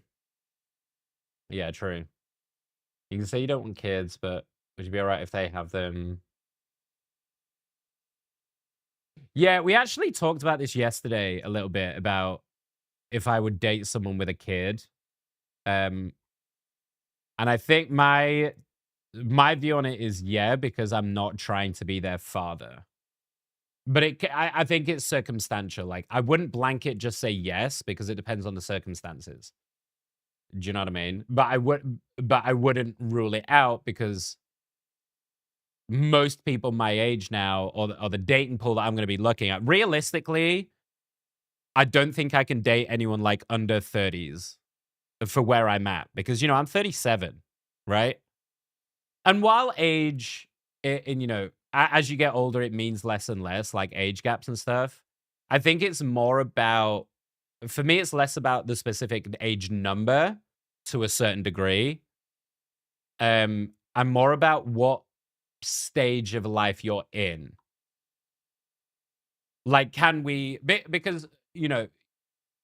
Yeah, true. You can say you don't want kids, but would you be alright if they have them? Yeah, we actually talked about this yesterday a little bit about if I would date someone with a kid. And I think my view on it is yeah, because I'm not trying to be their father. But I think it's circumstantial. Like, I wouldn't blanket just say yes, because it depends on the circumstances. Do you know what I mean? But I wouldn't rule it out, because most people my age now, or the dating pool that I'm going to be looking at, realistically, I don't think I can date anyone like under 30s for where I'm at, because I'm 37, right? And while age, as you get older, it means less and less, like age gaps and stuff. I think it's more about, for me, it's less about the specific age number to a certain degree. I'm more about what stage of life you're in. Like, can we, because,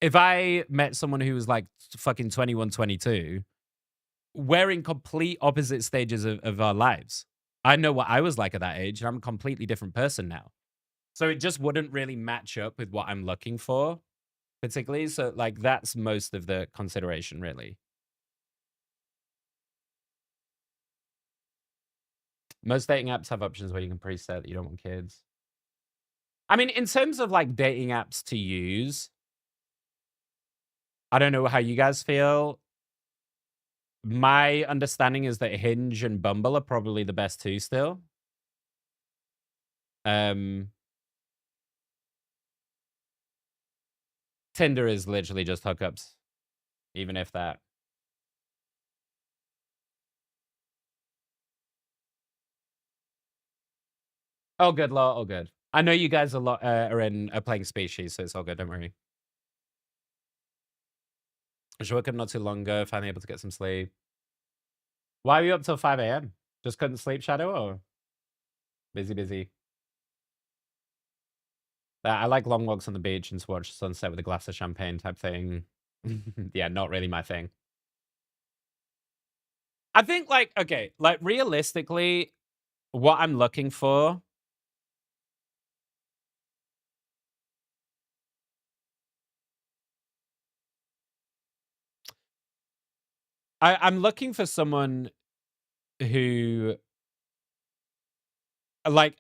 if I met someone who was like fucking 21, 22, we're in complete opposite stages of our lives. I know what I was like at that age, and I'm a completely different person now. So it just wouldn't really match up with what I'm looking for, particularly. So, like, that's most of the consideration, really. Most dating apps have options where you can preset that you don't want kids. I mean, in terms of like dating apps to use, I don't know how you guys feel. My understanding is that Hinge and Bumble are probably the best two still. Um, Tinder is literally just hookups, even if that. Oh, good, law. Oh, good. I know you guys are playing Species, so it's all good. Don't worry. I was woke up not too long ago, finally able to get some sleep. Why are you up till 5 a.m.? Just couldn't sleep, Shadow, or busy? I like long walks on the beach and to watch the sunset with a glass of champagne type thing. Yeah, not really my thing. I think, like, okay, like, realistically, what I'm looking for I'm looking for someone who, like,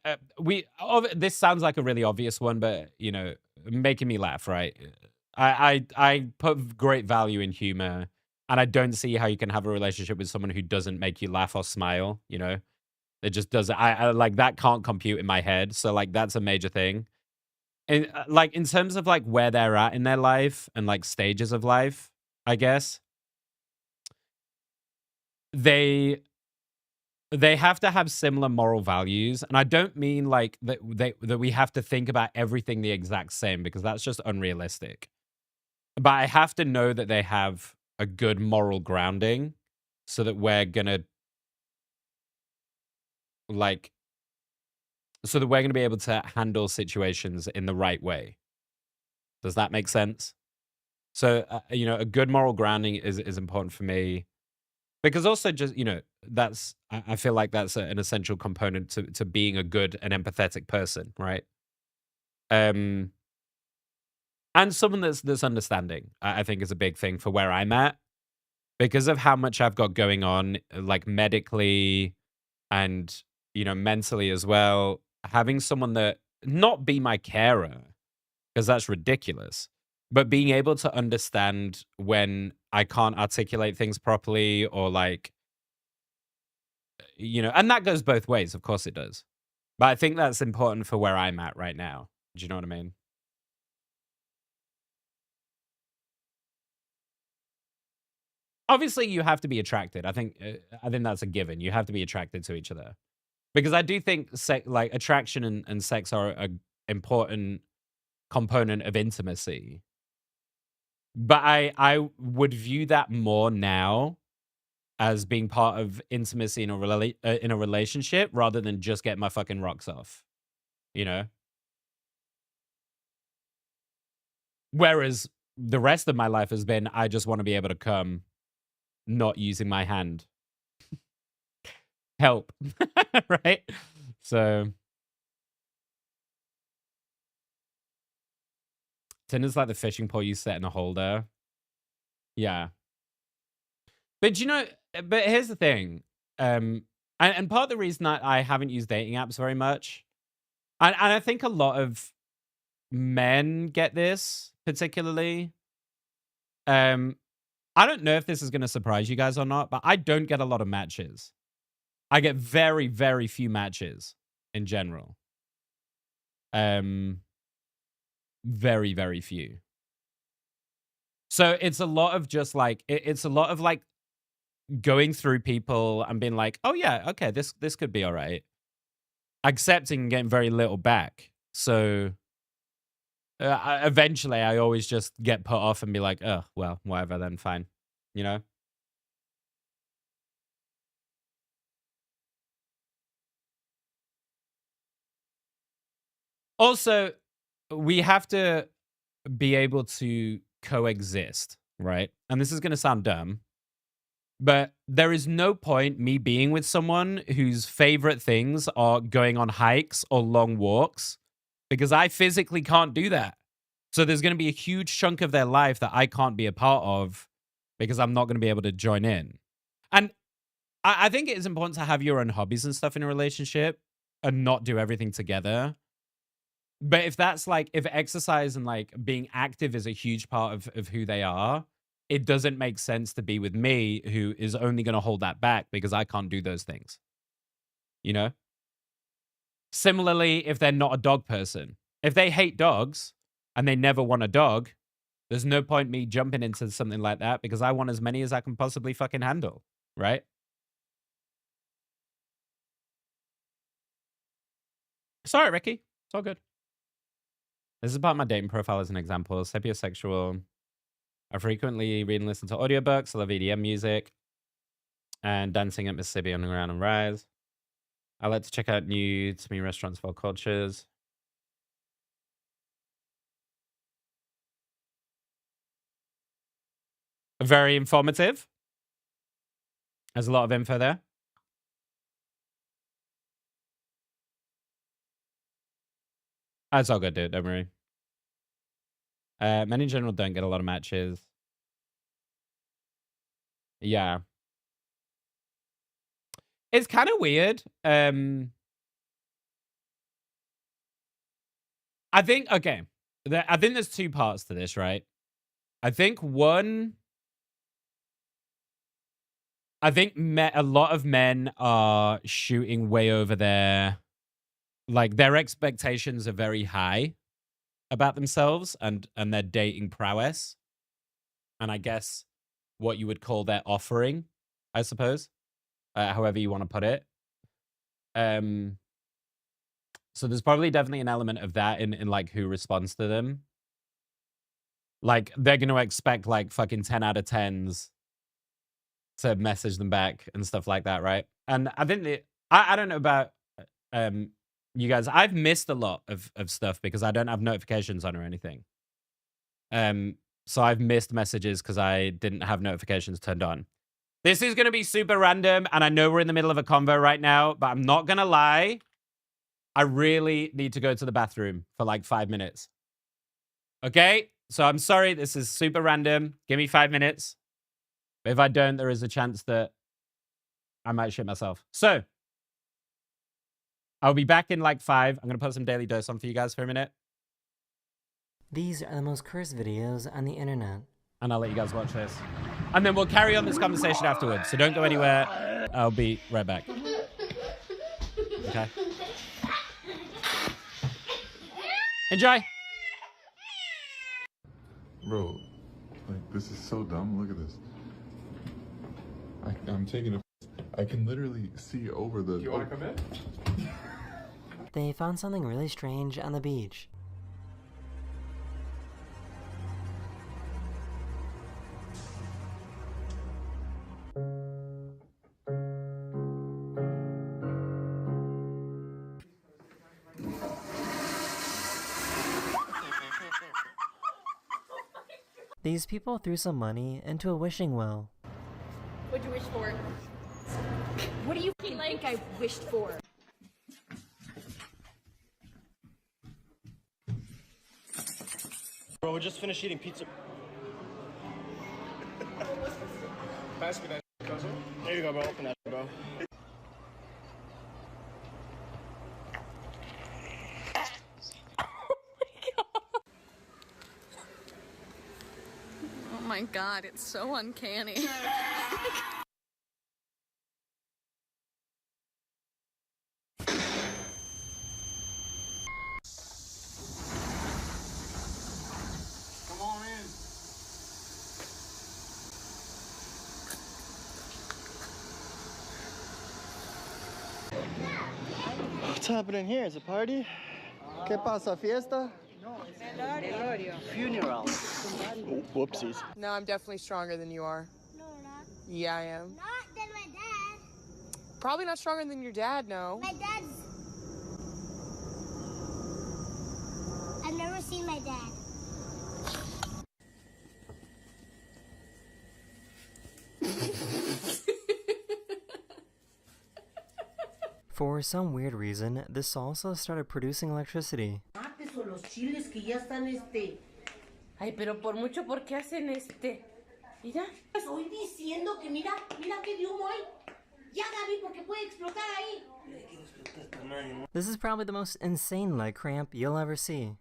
this sounds like a really obvious one, but, you know, making me laugh, right? I put great value in humor, and I don't see how you can have a relationship with someone who doesn't make you laugh or smile, you know? It just doesn't. I like, that can't compute in my head. So, like, that's a major thing. And like, in terms of like where they're at in their life and like stages of life, I guess they they have to have similar moral values. And I don't mean like that we have to think about everything the exact same, because that's just unrealistic. But I have to know that they have a good moral grounding, so that we're gonna like so that we're gonna be able to handle situations in the right way. Does that make sense? So, you know, a good moral grounding is important for me, because also, just, you know, I feel like that's an essential component to being a good and empathetic person, right? Um, and someone that's understanding, I think, is a big thing for where I'm at, because of how much I've got going on, like medically and, you know, mentally as well. Having someone that not be my carer, because that's ridiculous. But being able to understand when I can't articulate things properly, or like, you know, and that goes both ways. Of course it does. But I think that's important for where I'm at right now. Do you know what I mean? Obviously, you have to be attracted. I think that's a given. You have to be attracted to each other, because I do think like attraction and sex are a important component of intimacy. But I would view that more now as being part of intimacy in a relationship, rather than just get my fucking rocks off, you know? Whereas the rest of my life has been, I just want to be able to come not using my hand. Help. Right? So Tinder's like the fishing pole you set in a holder. Yeah. But you know, but here's the thing. And part of the reason that I haven't used dating apps very much, and I think a lot of men get this particularly. Um, I don't know if this is going to surprise you guys or not, but I don't get a lot of matches. I get very, very few matches in general. Um, Very, very few. So it's a lot of just like it's a lot of like going through people and being like, oh yeah, okay, this could be all right. Accepting and getting very little back. So eventually, I always just get put off and be like, oh well, whatever, then fine, you know. Also, we have to be able to coexist, right? And this is going to sound dumb, but there is no point me being with someone whose favorite things are going on hikes or long walks, because I physically can't do that. So there's going to be a huge chunk of their life that I can't be a part of because I'm not going to be able to join in. And I think it is important to have your own hobbies and stuff in a relationship and not do everything together. But if that's like, if exercise and like being active is a huge part of who they are, it doesn't make sense to be with me who is only going to hold that back because I can't do those things. You know? Similarly, if they're not a dog person, if they hate dogs and they never want a dog, there's no point me jumping into something like that because I want as many as I can possibly fucking handle, right? Sorry, Ricky. It's all good. This is about my dating profile as an example. Sapiosexual. I frequently read and listen to audiobooks. I love EDM music and dancing at Mississippi Underground and Rise. I like to check out new to me restaurants for all cultures. Very informative. There's a lot of info there. That's all good, dude. Don't worry. Men in general don't get a lot of matches. Yeah. It's kind of weird. I think, okay. I think there's two parts to this, right? I think one, a lot of men are shooting way over their, like their expectations are very high about themselves and their dating prowess. And I guess what you would call their offering, I suppose, however you want to put it. So there's probably definitely an element of that in like who responds to them. Like they're going to expect like fucking 10 out of 10s to message them back and stuff like that, right? And I think I don't know about you guys. I've missed a lot of stuff because I don't have notifications on or anything. So I've missed messages because I didn't have notifications turned on. This is going to be super random, and I know we're in the middle of a convo right now, but I'm not going to lie. I really need to go to the bathroom for like 5 minutes. Okay? So I'm sorry, this is super random. Give me 5 minutes. But if I don't, there is a chance that I might shit myself. So I'll be back in like 5. I'm going to put some Daily Dose on for you guys for a minute. These are the most cursed videos on the internet. And I'll let you guys watch this. And then we'll carry on this conversation afterwards. So don't go anywhere. I'll be right back. Okay? Enjoy. Bro, like, this is so dumb. Look at this. I'm taking a... I can literally see over the... You want to come in? They found something really strange on the beach. These people threw some money into a wishing well. What'd you wish for? What do you think I wished for? Bro, we just finished eating pizza. Pass me that, cousin. There you go, bro. Open that, bro. Oh my god, it's so uncanny. Come on in. What's happening here? Is a party? ¿Qué pasa? ¿Fiesta? Funeral. Whoopsies. No, I'm definitely stronger than you are. No, not. Yeah, I am. Not than my dad. Probably not stronger than your dad, no. My dad's... I've never seen my dad. For some weird reason, this salsa started producing electricity. Ay, pero por mucho, ¿por qué hacen Mira. Estoy diciendo que mira qué de humo hay. Ya, Gaby, porque puede explotar ahí. This is probably the most insane leg cramp you'll ever see.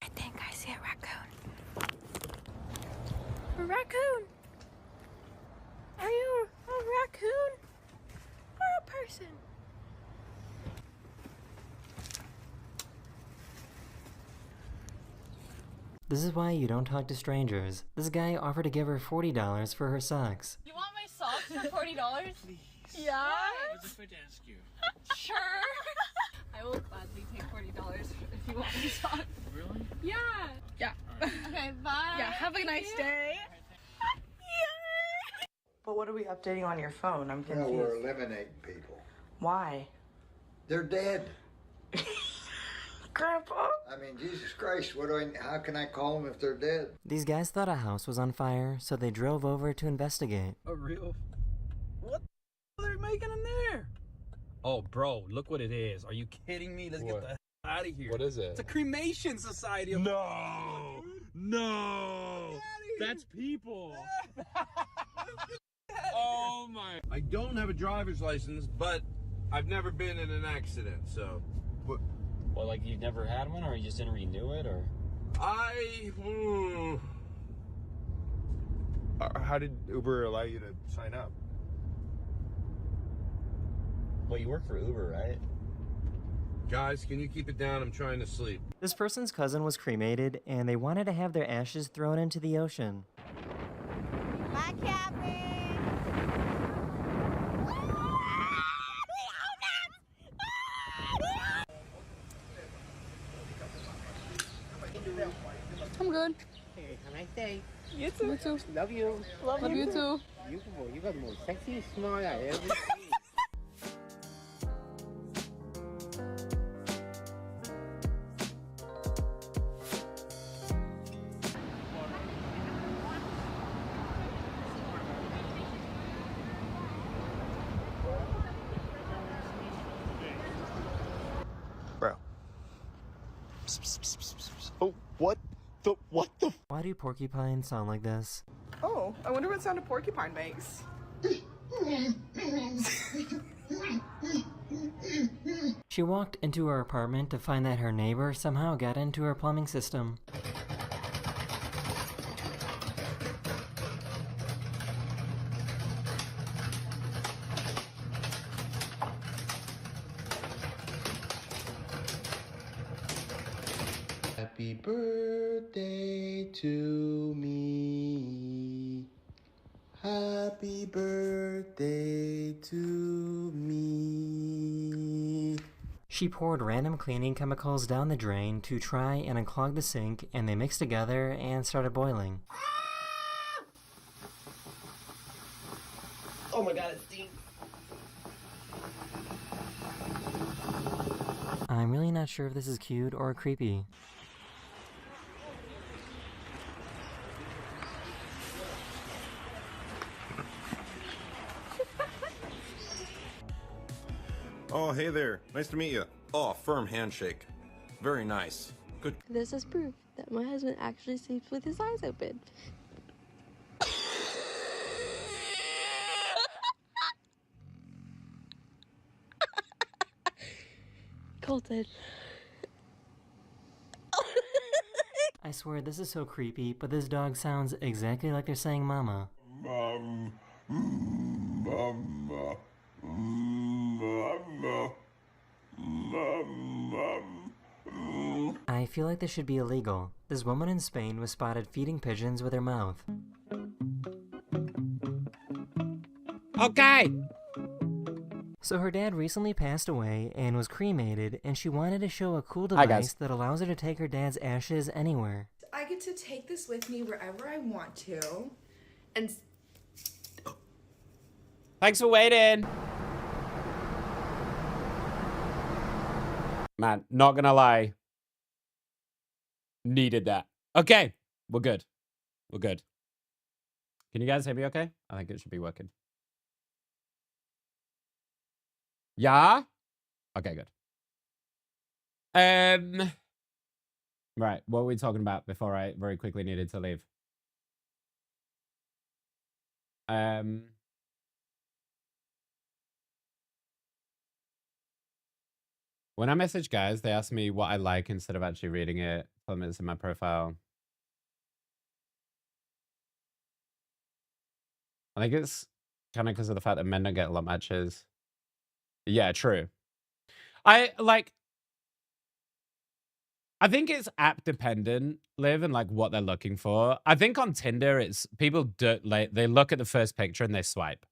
I think I see a raccoon. A raccoon? Are you a raccoon or a person? This is why you don't talk to strangers. This guy offered to give her $40 for her socks. You want my socks for $40? Please. Yeah? I just wanted to ask you. Sure. I will gladly take $40 if you want my socks. Really? Yeah. Yeah. Okay, bye. Yeah, have a nice day. But what are we updating on your phone? I'm confused. Well, we're eliminating people. Why? They're dead. Grandpa? I mean, Jesus Christ, how can I call them if they're dead? These guys thought a house was on fire, so they drove over to investigate. A real... What the are they making in there? Oh, bro, look what it is. Are you kidding me? Let's get the hell out of here. What is it? It's a cremation society. No! No! That's people! Oh my... I don't have a driver's license, but I've never been in an accident, so... Well, like you've never had one, or you just didn't renew it, or? How did Uber allow you to sign up? Well, you work for Uber, right? Guys, can you keep it down? I'm trying to sleep. This person's cousin was cremated, and they wanted to have their ashes thrown into the ocean. Bye, Cappy. I'm good. Hey, have a nice day. You too. You too. Love you. Love you too. You got the most sexy smile I ever seen. Bro. Oh, what the? Why do porcupines sound like this? Oh, I wonder what sound a porcupine makes. She walked into her apartment to find that her neighbor somehow got into her plumbing system. Happy birthday to me. Happy birthday to me. She poured random cleaning chemicals down the drain to try and unclog the sink, and they mixed together and started boiling. Oh my god, it stinks. I'm really not sure if this is cute or creepy. Oh, hey there. Nice to meet you. Oh, firm handshake. Very nice. Good. This is proof that my husband actually sleeps with his eyes open. Colton. I swear this is so creepy, but this dog sounds exactly like they're saying mama. Mama. Mama. I feel like this should be illegal. This woman in Spain was spotted feeding pigeons with her mouth. Okay! So her dad recently passed away and was cremated, and she wanted to show a cool device that allows her to take her dad's ashes anywhere. I get to take this with me wherever I want to. And Thanks for waiting. Man, not gonna lie. Needed that. Okay, we're good. We're good. Can you guys hear me okay? I think it should be working. Yeah? Okay, good. Right, what were we talking about before I very quickly needed to leave? When I message guys, they ask me what I like instead of actually reading it. Tell them it's in my profile. I think it's kind of because of the fact that men don't get a lot of matches. Yeah, true. I think it's app dependent, Liv, and like what they're looking for. I think on Tinder, it's people do like they look at the first picture and they swipe.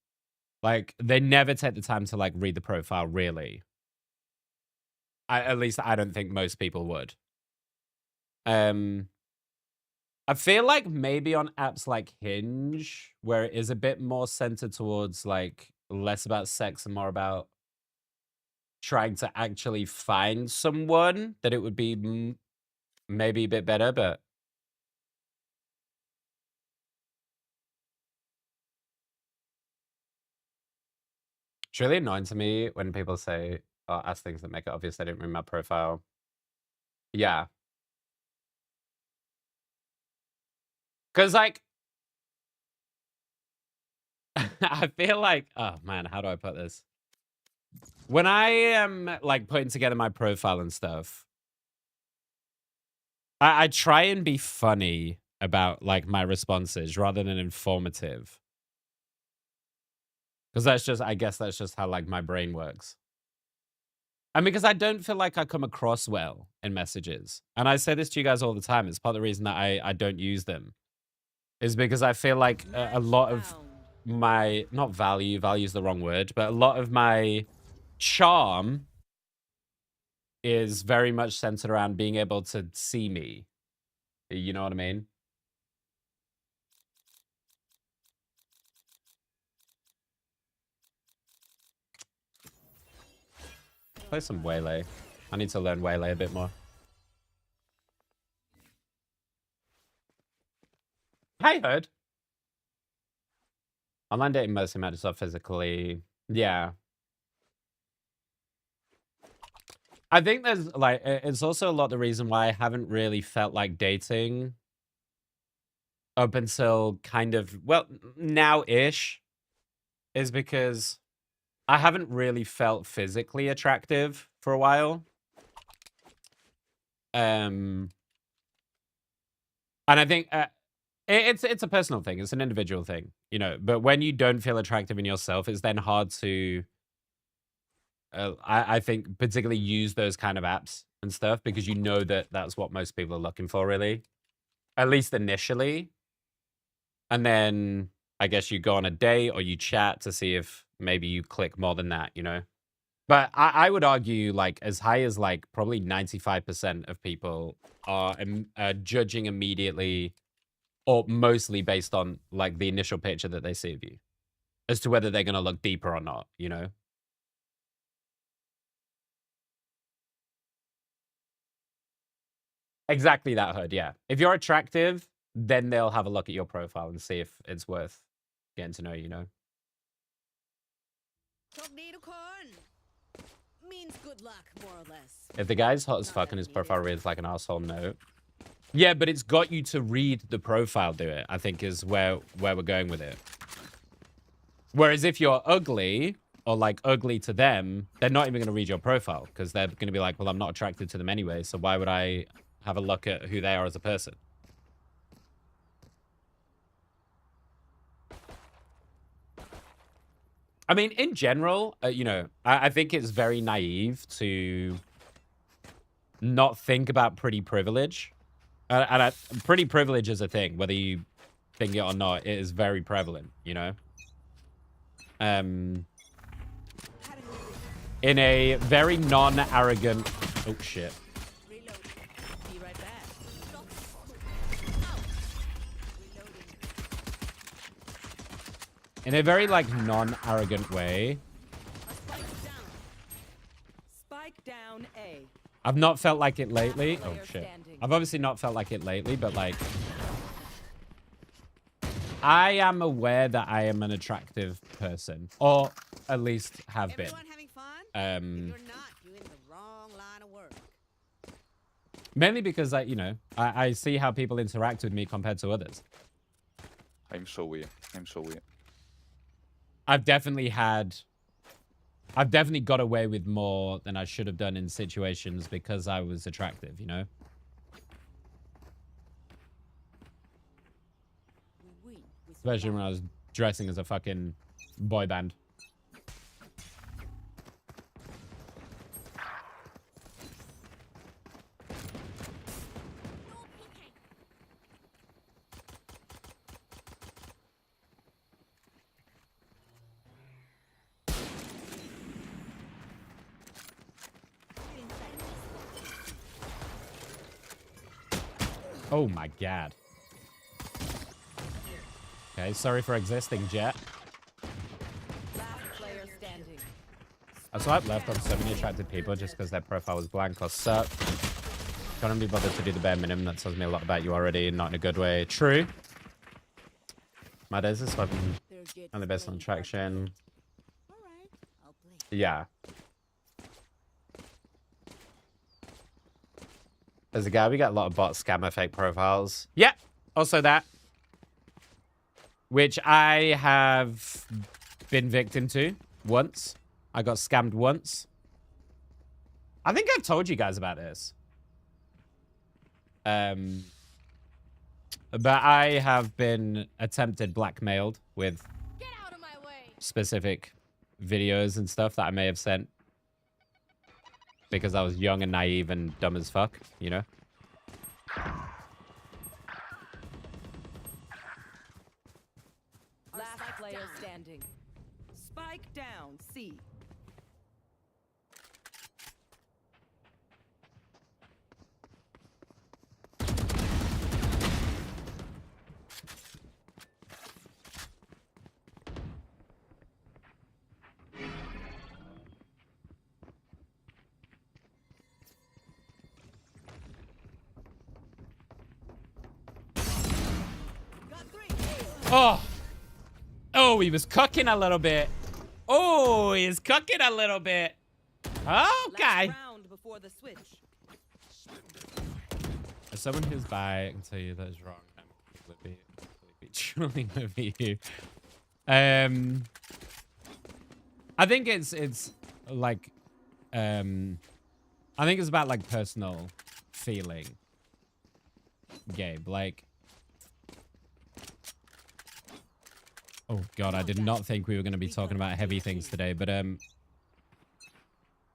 Like they never take the time to like read the profile really. At least I don't think most people would. I feel like maybe on apps like Hinge, where it is a bit more centered towards like less about sex and more about trying to actually find someone, that it would be maybe a bit better, but it's really annoying to me when people say or ask things that make it obvious they didn't read my profile. Yeah. Because like, I feel like, oh man, how do I put this? When I am like putting together my profile and stuff, I try and be funny about like my responses rather than informative. Because that's just, I guess that's just how like my brain works. And because I don't feel like I come across well in messages. And I say this to you guys all the time. It's part of the reason that I don't use them. Is because I feel like a lot of my, not value is the wrong word, but a lot of my charm is very much centered around being able to see me. You know what I mean? Play some Waylay. I need to learn Waylay a bit more. Hi, Hood. Online dating mostly matters off physically. Yeah. I think there's like, it's also a lot the reason why I haven't really felt like dating up until kind of, well, now-ish, is because I haven't really felt physically attractive for a while. And I think it's a personal thing. It's an individual thing, you know. But when you don't feel attractive in yourself, it's then hard to, I think, particularly use those kind of apps and stuff because you know that that's what most people are looking for, really. At least initially. And then I guess you go on a date or you chat to see if maybe you click more than that, you know? But I would argue like as high as like probably 95% of people are judging immediately or mostly based on like the initial picture that they see of you as to whether they're going to look deeper or not, you know? Exactly that, Hood, yeah. If you're attractive, then they'll have a look at your profile and see if it's worth getting to know, you know? Means good luck, more or less. If the guy's hot as fuck and his profile reads like an asshole, no. Yeah, but it's got you to read the profile, do it, I think is where we're going with it. Whereas if you're ugly, or like ugly to them, they're not even going to read your profile because they're going to be like, well, I'm not attracted to them anyway, so why would I have a look at who they are as a person? I mean, in general, you know, I think it's very naive to not think about pretty privilege. And pretty privilege is a thing, whether you think it or not, it is very prevalent, you know? In a very non-arrogant... Oh, shit. In a very, like, non-arrogant way. Spike down A. I've not felt like it lately. Oh, shit. I've obviously not felt like it lately, but like... I am aware that I am an attractive person. Or at least have been. Mainly because, like, you know, I see how people interact with me compared to others. I'm so weird. I'm so weird. I've definitely got away with more than I should have done in situations because I was attractive, you know? Especially when I was dressing as a fucking boy band. Oh my god. Okay, sorry for existing, Jet. I swipe left on so many attractive people just because their profile was blank or suck. Couldn't be bothered to do the bare minimum. That tells me a lot about you already, not in a good way. True. My days is swiping only based on attraction. Yeah. As a guy, we got a lot of bot scammer fake profiles. Yeah, also that. Which I have been victim to once. I got scammed once. I think I've told you guys about this. But I have been attempted blackmailed with specific videos and stuff that I may have sent. Because I was young and naive and dumb as fuck, you know? Last player standing. Spike down, C. Oh. Oh, he was cooking a little bit. Oh, he's cooking a little bit. Okay. As someone who's bi, I can tell you that is wrong. I'm completely truly with you. I think it's like I think it's about like personal feeling, Gabe. Like, oh god, I did not think we were going to be talking about heavy things today, but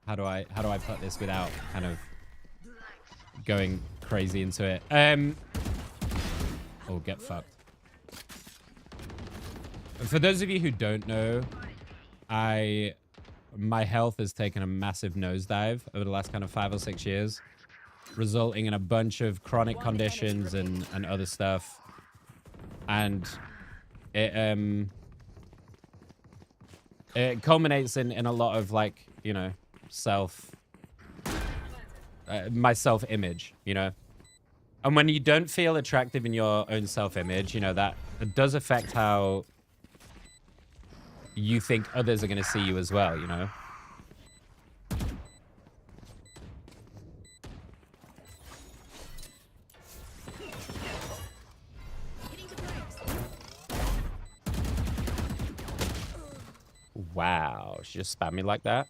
how do I put this without kind of going crazy into it? Oh, get fucked. For those of you who don't know, my health has taken a massive nosedive over the last kind of 5 or 6 years, resulting in a bunch of chronic conditions and other stuff. And it culminates in a lot of, like, you know, my self-image, you know. And when you don't feel attractive in your own self-image, you know, that it does affect how you think others are going to see you as well, you know. Wow, she just spammed me like that.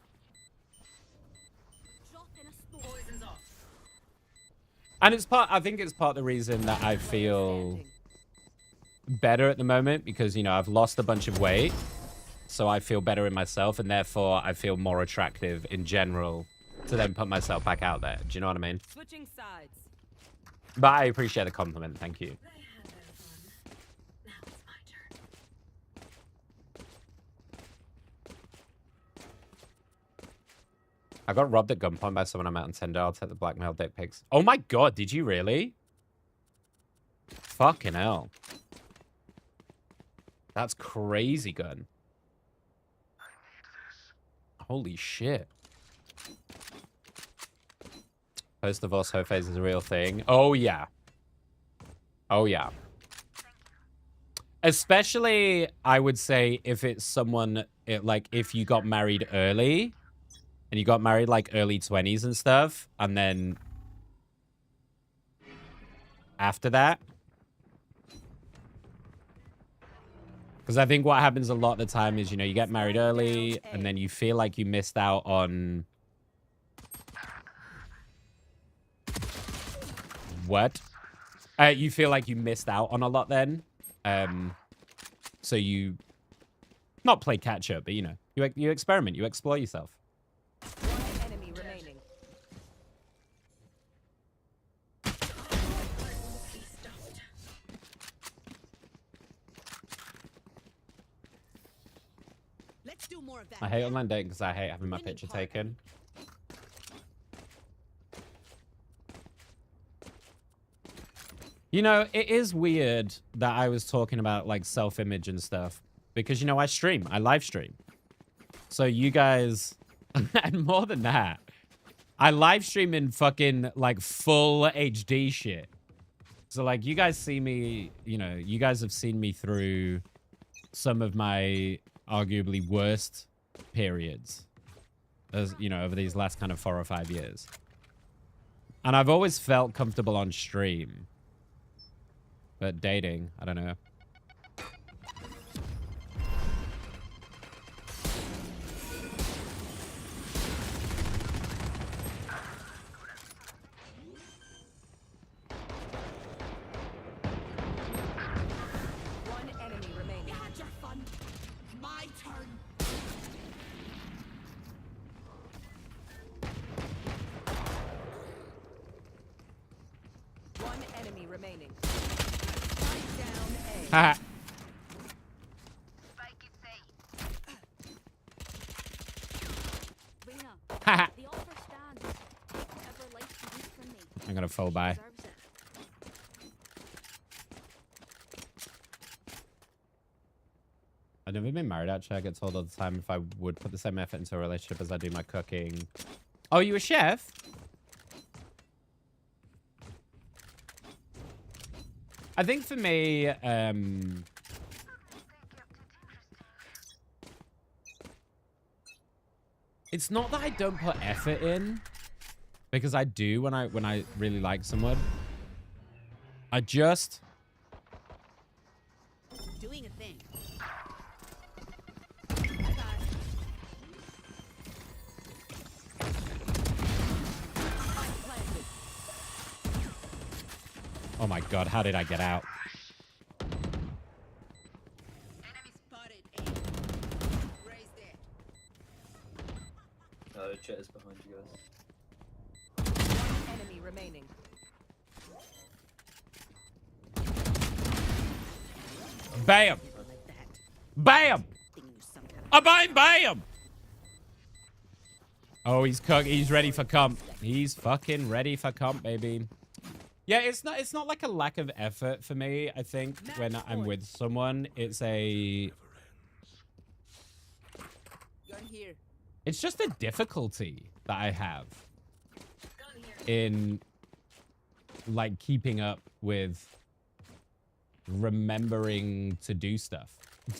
And I think it's part of the reason that I feel better at the moment, because, you know, I've lost a bunch of weight, so I feel better in myself, and therefore I feel more attractive in general to then put myself back out there. Do you know what I mean? Switching sides. But I appreciate the compliment. Thank you. I got robbed at gunpoint by someone I met on Tinder. I'll take the blackmail dick pics. Oh my god, did you really? Fucking hell. That's crazy, gun. Holy shit. Post-divorce hoe phase is a real thing. Oh, yeah. Oh, yeah. Especially, I would say, if it's someone, like, if you got married early, and you got married, like, early 20s and stuff, and then after that. Because I think what happens a lot of the time is, you know, you get married early, and then you feel like you missed out on... What? You feel like you missed out on a lot then. So you... Not play catch-up, but, you know, you experiment, you explore yourself. One enemy remaining. Let's do more of that. I hate online dating because I hate having my picture taken. You know, it is weird that I was talking about, like, self-image and stuff. Because, you know, I stream. I live stream. So you guys... and more than that, I live stream in fucking, like, full HD shit. So, like, you guys see me... You know, you guys have seen me through some of my arguably worst periods. As, you know, over these last kind of 4 or 5 years. And I've always felt comfortable on stream. But dating, I don't know. One enemy remaining. You had your fun. My turn. One enemy remaining. Strike down A. Haha. Haha. I'm gonna fall by. I've never been married, actually. I get told all the time if I would put the same effort into a relationship as I do my cooking. Oh, you a chef? I think for me, it's not that I don't put effort in, because I do when I really like someone. I just... Doing a thing. Oh my god, how did I get out? Enemy spotted. Raised it. Chat is behind you guys. One enemy remaining. Bam! Bam! Bam! Bam! Oh, he's cooked. He's ready for comp. He's fucking ready for comp, baby. Yeah, it's not like a lack of effort for me. I think when I'm with someone, it's a... It's just a difficulty that I have in, like, keeping up with remembering to do stuff.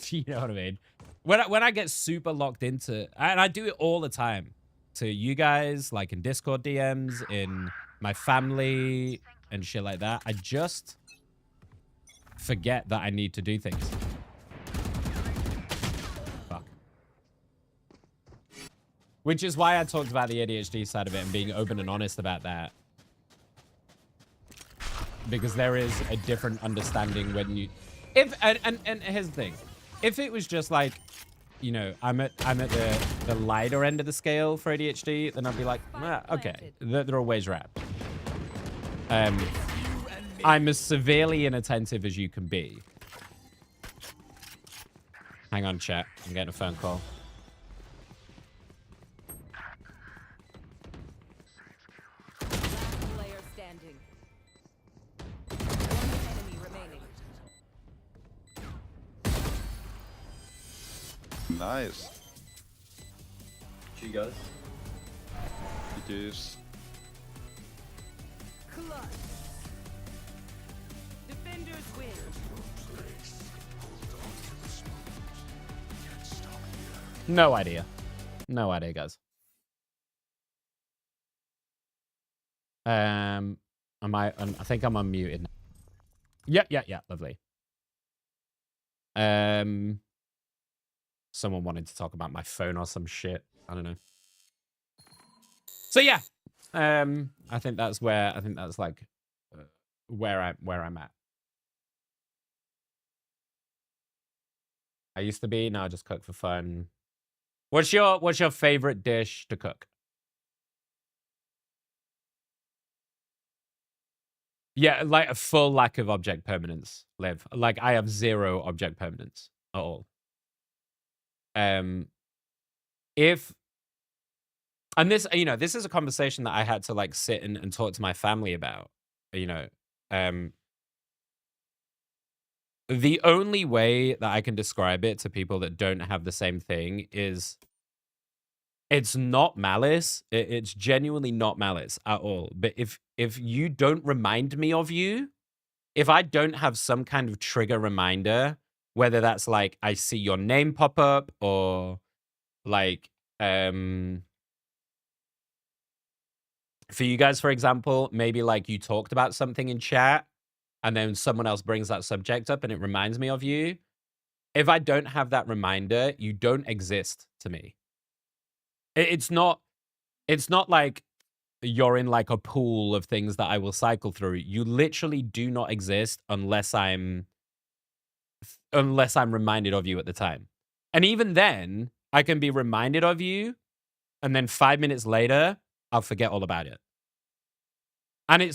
You know what I mean? When I get super locked into... And I do it all the time. To you guys, like in Discord DMs, in my family... and shit like that. I just forget that I need to do things. Fuck. Which is why I talked about the ADHD side of it and being open and honest about that. Because there is a different understanding when you... And here's the thing. If it was just like, you know, I'm at the lighter end of the scale for ADHD, then I'd be like, okay, they're always wrapped. I'm as severely inattentive as you can be. Hang on, chat. I'm getting a phone call. Last player standing. One enemy remaining. Nice. You guys. It is. Clutch. Defenders win. No idea. No idea, guys. Am I? I think I'm unmuted. Yeah. Lovely. Someone wanted to talk about my phone or some shit. I don't know. So yeah, I think that's like where I'm at. I used to be. Now I just cook for fun. What's your favorite dish to cook? Yeah, like a full lack of object permanence, Liv. Like I have 0 object permanence at all. If and this, you know, this is a conversation that I had to like sit and talk to my family about, you know. The only way that I can describe it to people that don't have the same thing is it's not malice. It's genuinely not malice at all. But if you don't remind me of you, if I don't have some kind of trigger reminder, whether that's like I see your name pop up or like for you guys, for example, maybe like you talked about something in chat and then someone else brings that subject up and it reminds me of you. If I don't have that reminder, you don't exist to me. It's not like you're in like a pool of things that I will cycle through. You literally do not exist unless I'm reminded of you at the time. And even then, I can be reminded of you and then 5 minutes later, I'll forget all about it. And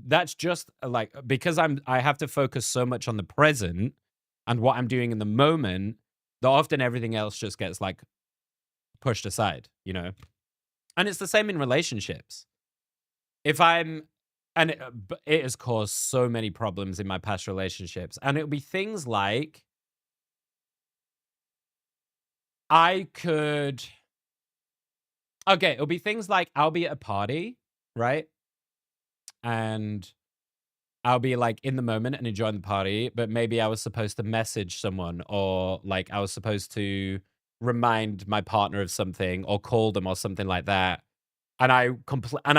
that's just like because I have to focus so much on the present and what I'm doing in the moment that often everything else just gets like pushed aside, you know? And it's the same in relationships. If I'm, and it has caused so many problems in my past relationships. And it'll be things like it'll be things like I'll be at a party, right? And I'll be like in the moment and enjoying the party, but maybe I was supposed to message someone or like I was supposed to remind my partner of something or call them or something like that. And I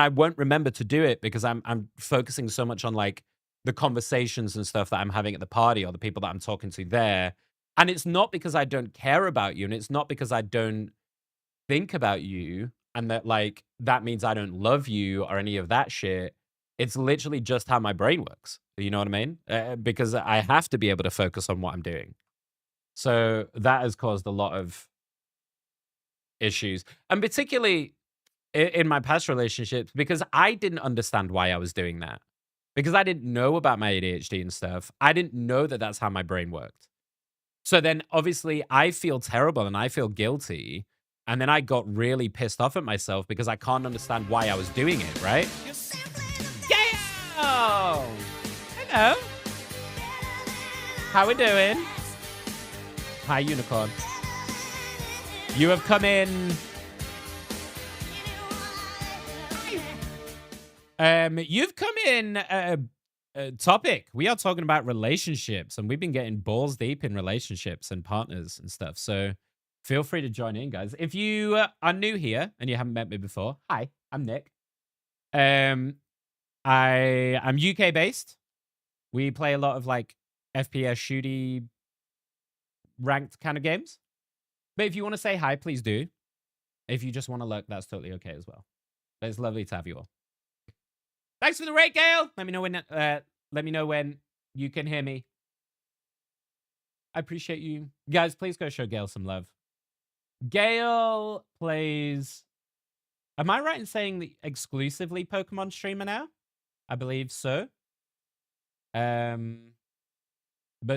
won't remember to do it because I'm focusing so much on like the conversations and stuff that I'm having at the party or the people that I'm talking to there. And it's not because I don't care about you and it's not because I don't think about you and that like that means I don't love you or any of that shit. It's literally just how my brain works. You know what I mean? Because I have to be able to focus on what I'm doing. So that has caused a lot of issues. And particularly in my past relationships, because I didn't understand why I was doing that. Because I didn't know about my ADHD and stuff. I didn't know that that's how my brain worked. So then obviously I feel terrible and I feel guilty. And then I got really pissed off at myself because I can't understand why I was doing it, right? Oh, hello. How we doing? Hi, Unicorn. You have come in. You've come in a topic. We are talking about relationships, and we've been getting balls deep in relationships and partners and stuff. So feel free to join in, guys. If you are new here and you haven't met me before, hi, I'm Nick. I'm UK based. We play a lot of like FPS shooty ranked kind of games. But if you want to say hi, please do. If you just want to lurk, that's totally okay as well. But it's lovely to have you all. Thanks for the rate, Gail. Let me know when you can hear me. I appreciate you. Guys, please go show Gail some love. Gail plays, am I right in saying the exclusively Pokemon streamer now? I believe so. But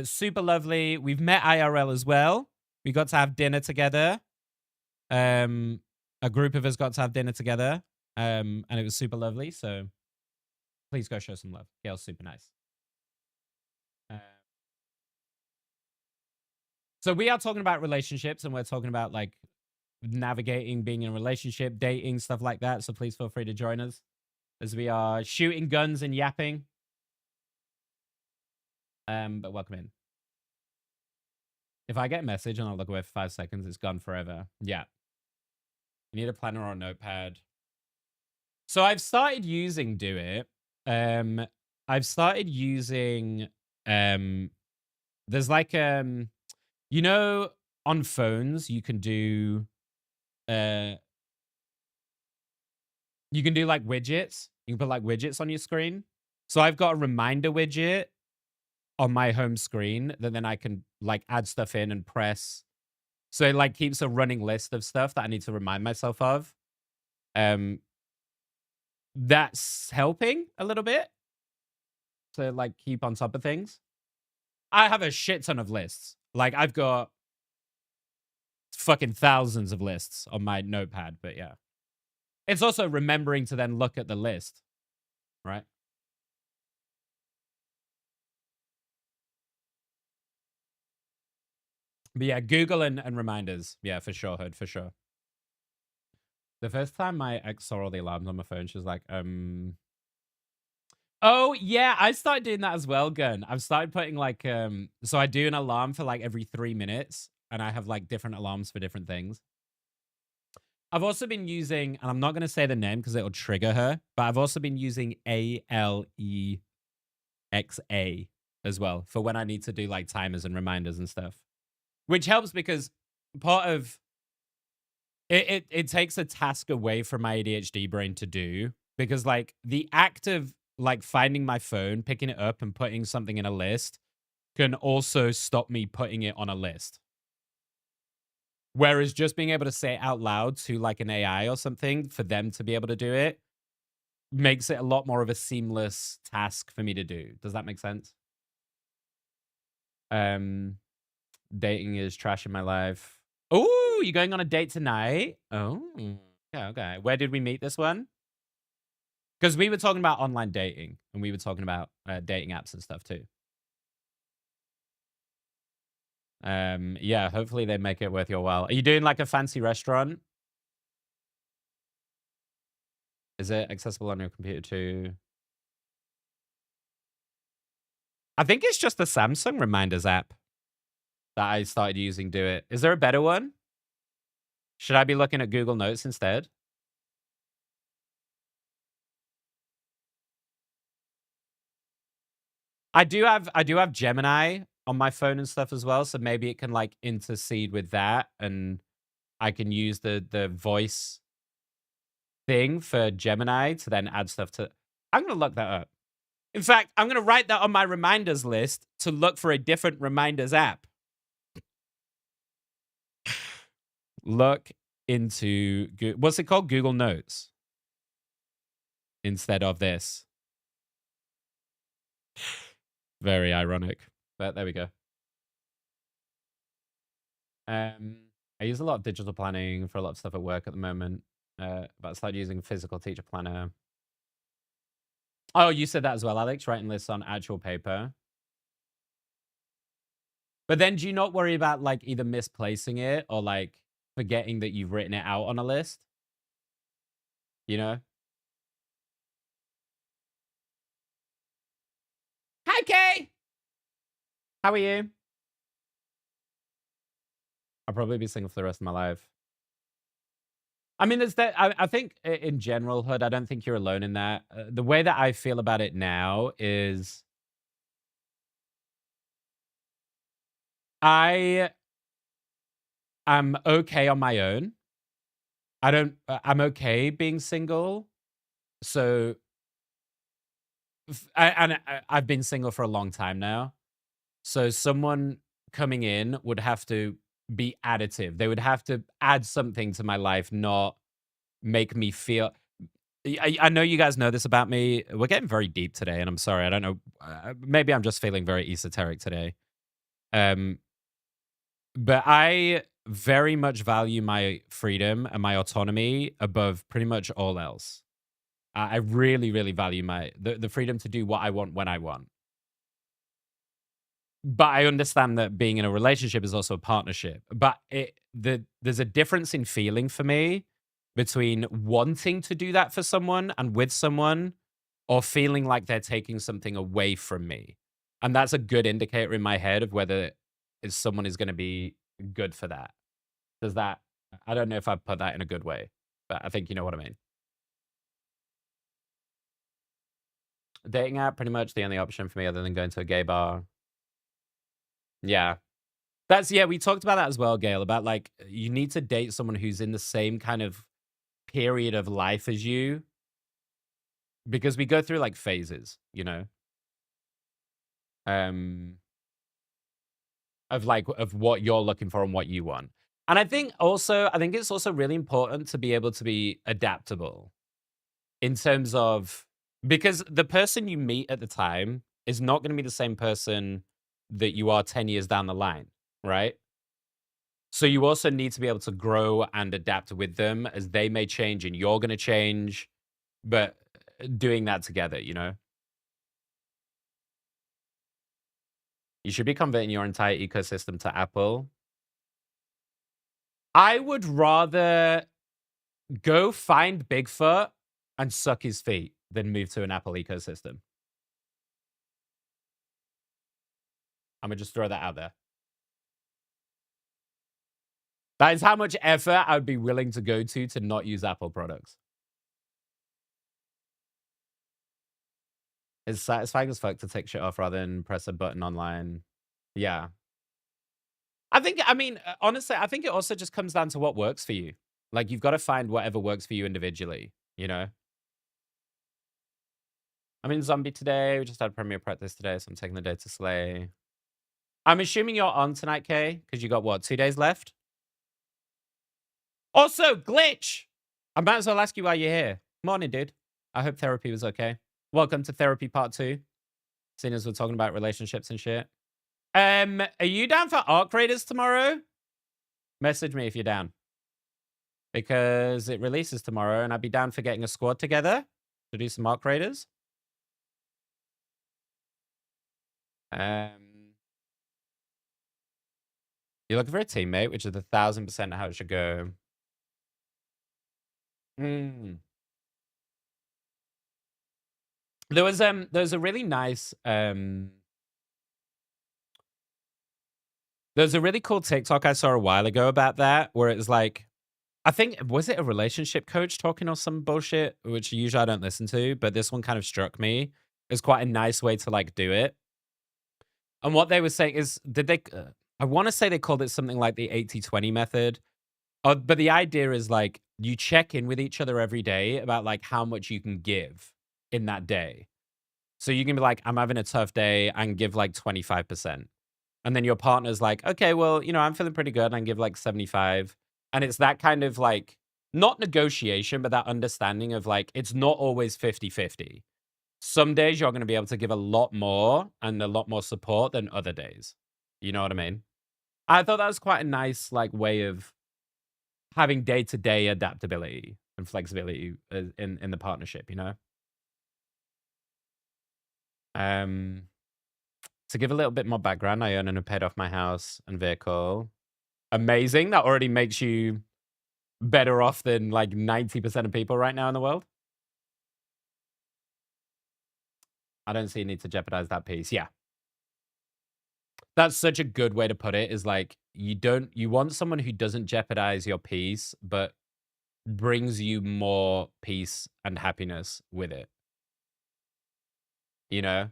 super lovely. We've met IRL as well. We got to have dinner together. A group of us got to have dinner together. And it was super lovely. So please go show some love. Gail's super nice. So we are talking about relationships and we're talking about like navigating, being in a relationship, dating, stuff like that. So please feel free to join us. as we are shooting guns and yapping. But welcome in. If I get a message and I look away for 5 seconds, it's gone forever. Yeah. You need a planner or a notepad. So I've started using Do It. I've started using there's like you know, on phones you can do like widgets. You can put like widgets on your screen. So I've got a reminder widget on my home screen that then I can like add stuff in and press. So it like keeps a running list of stuff that I need to remind myself of. That's helping a little bit to like keep on top of things. I have a shit ton of lists. Like I've got fucking thousands of lists on my notepad, but yeah. It's also remembering to then look at the list, right? But yeah, Google and reminders. Yeah, for sure, Hood, for sure. The first time my ex saw all the alarms on my phone, she was like, oh, yeah, I started doing that as well, Gun. I've started putting like, so I do an alarm for like every 3 minutes, and I have like different alarms for different things. I've also been using, and I'm not going to say the name because it'll trigger her, but I've also been using ALEXA as well for when I need to do like timers and reminders and stuff. Which helps because part of it takes a task away from my ADHD brain to do, because like the act of like finding my phone, picking it up and putting something in a list can also stop me putting it on a list. Whereas just being able to say it out loud to like an AI or something for them to be able to do it makes it a lot more of a seamless task for me to do. Does that make sense? Dating is trash in my life. Oh, you going on a date tonight? Oh, okay. Where did we meet this one? Because we were talking about online dating, and we were talking about dating apps and stuff too. Yeah, hopefully they make it worth your while. Are you doing like a fancy restaurant? Is it accessible on your computer too? I think it's just the Samsung Reminders app that I started using. Do It. Is there a better one? Should I be looking at Google Notes instead? I do have Gemini on my phone and stuff as well, so maybe it can like intercede with that, and I can use the voice thing for Gemini to then add stuff to. I'm gonna look that up. In fact, I'm gonna write that on my reminders list to look for a different reminders app. Look into what's it called? Google Notes instead of this. Very ironic, but there we go. I use a lot of digital planning for a lot of stuff at work at the moment, but I started using physical teacher planner. Oh, you said that as well, Alex, writing lists on actual paper. But then do you not worry about like either misplacing it or like forgetting that you've written it out on a list? You know? Hi, Kay! How are you? I'll probably be single for the rest of my life. I mean, I think in general, Hood, I don't think you're alone in that. The way that I feel about it now is I am okay on my own. I'm okay being single. So, I've been single for a long time now. So someone coming in would have to be additive. They would have to add something to my life, not make me feel. I know you guys know this about me. We're getting very deep today, and I'm sorry. I don't know. Maybe I'm just feeling very esoteric today. But I very much value my freedom and my autonomy above pretty much all else. I really, really value the freedom to do what I want when I want. But I understand that being in a relationship is also a partnership. But there's a difference in feeling for me between wanting to do that for someone and with someone, or feeling like they're taking something away from me. And that's a good indicator in my head of whether someone is going to be good for that. Does that, I don't know if I put that in a good way, but I think you know what I mean. Dating app, pretty much the only option for me other than going to a gay bar. Yeah. Yeah, we talked about that as well, Gail, about like, you need to date someone who's in the same kind of period of life as you, because we go through like phases, you know, of what you're looking for and what you want. And I think it's also really important to be able to be adaptable in terms of, because the person you meet at the time is not going to be the same person that you are 10 years down the line, right? So you also need to be able to grow and adapt with them as they may change and you're going to change, but doing that together, you know? You should be converting your entire ecosystem to Apple. I would rather go find Bigfoot and suck his feet than move to an Apple ecosystem. I'm going to just throw that out there. That is how much effort I would be willing to go to not use Apple products. It's satisfying as fuck to take shit off rather than press a button online. Yeah. Honestly, I think it also just comes down to what works for you. Like, you've got to find whatever works for you individually, you know? I'm in Zombie today. We just had premiere practice today, so I'm taking the day to slay. I'm assuming you're on tonight, Kay, because you got, what, 2 days left? Also, Glitch! I might as well ask you why you're here. Morning, dude. I hope therapy was okay. Welcome to therapy part 2. Seeing as we're talking about relationships and shit. Are you down for Arc Raiders tomorrow? Message me if you're down. Because it releases tomorrow, and I'd be down for getting a squad together to do some Arc Raiders. You're looking for a teammate, which is 1,000% how it should go. There was a really nice there's a really cool TikTok I saw a while ago about that, where it was like, I think, was it a relationship coach talking or some bullshit, which usually I don't listen to, but this one kind of struck me as quite a nice way to like do it. And what they were saying is, I want to say they called it something like the 80-20 method. But the idea is like, you check in with each other every day about like how much you can give in that day. So you can be like, I'm having a tough day and give like 25%. And then your partner's like, okay, well, you know, I'm feeling pretty good and I give like 75. And it's that kind of like, not negotiation, but that understanding of like, it's not always 50-50. Some days you're going to be able to give a lot more and a lot more support than other days. You know what I mean? I thought that was quite a nice like way of having day-to-day adaptability and flexibility in the partnership, you know? To give a little bit more background, I own and have paid off my house and vehicle. Amazing. That already makes you better off than like 90% of people right now in the world. I don't see a need to jeopardize that piece. Yeah. That's such a good way to put it, is like, you want someone who doesn't jeopardize your peace, but brings you more peace and happiness with it. You know?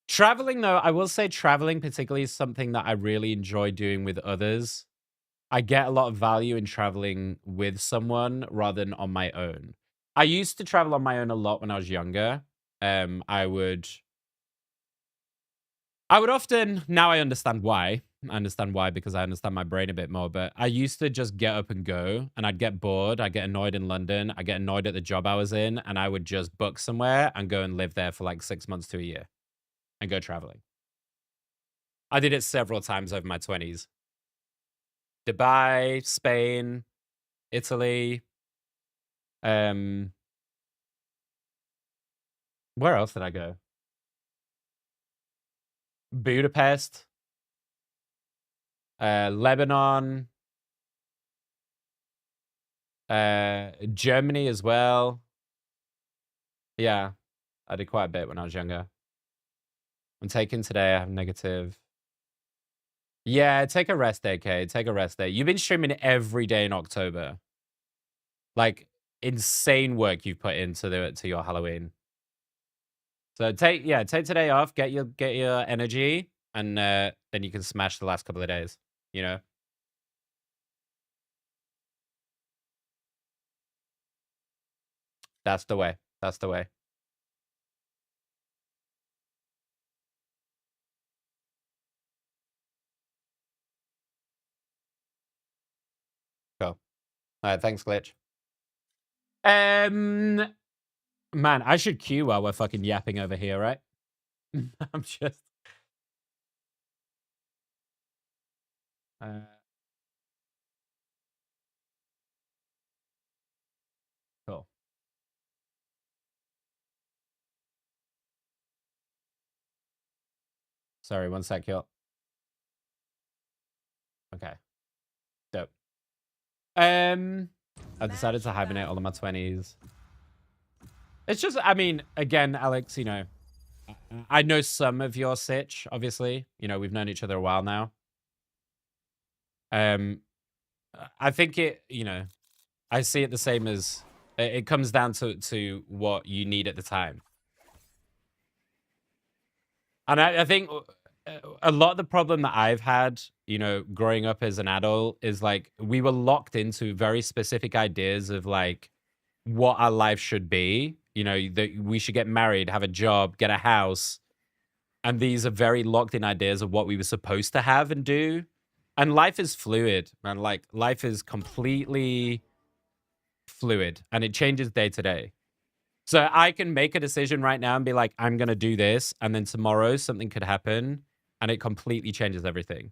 Traveling, though, I will say traveling particularly is something that I really enjoy doing with others. I get a lot of value in traveling with someone rather than on my own. I used to travel on my own a lot when I was younger. I would often, now I understand why. I understand why because I understand my brain a bit more, but I used to just get up and go, and I'd get bored. I'd get annoyed in London. I'd get annoyed at the job I was in, and I would just book somewhere and go and live there for like 6 months to a year and go traveling. I did it several times over my 20s. Dubai, Spain, Italy. Where else did I go? Budapest, Lebanon, Germany as well. Yeah, I did quite a bit when I was younger. I'm taking today. I have negative. Yeah, take a rest day, Kay. Take a rest day. You've been streaming every day in October. Like, insane work you've put into your Halloween. So take today off, get your energy, and then you can smash the last couple of days, you know? That's the way. That's the way. Cool. All right, thanks, Glitch. Man, I should queue while we're fucking yapping over here, right? I'm just... Cool. Sorry, one sec, yo. Okay. Dope. I decided to hibernate all of my 20s. It's just, I mean, again, Alex, you know, I know some of your sitch, obviously. You know, we've known each other a while now. I think it, you know, I see it the same as, it comes down to what you need at the time. And I think a lot of the problem that I've had, you know, growing up as an adult is like, we were locked into very specific ideas of like what our life should be. You know, that we should get married, have a job, get a house. And these are very locked in ideas of what we were supposed to have and do. And life is fluid, man. Like, life is completely fluid and it changes day to day. So I can make a decision right now and be like, I'm going to do this. And then tomorrow something could happen and it completely changes everything.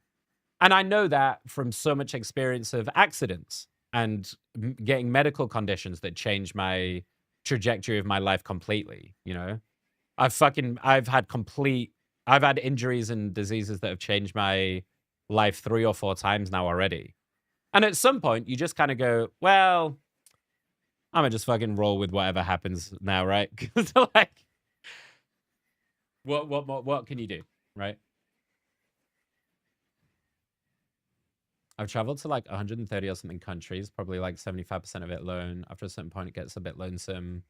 And I know that from so much experience of accidents and getting medical conditions that change my trajectory of my life completely, you know? I've had injuries and diseases that have changed my life 3 or 4 times now already. And at some point, you just kind of go, well, I'm gonna just fucking roll with whatever happens now, right? Because like, what can you do, right? I've traveled to like 130 or something countries, probably like 75% of it alone. After a certain point, it gets a bit lonesome.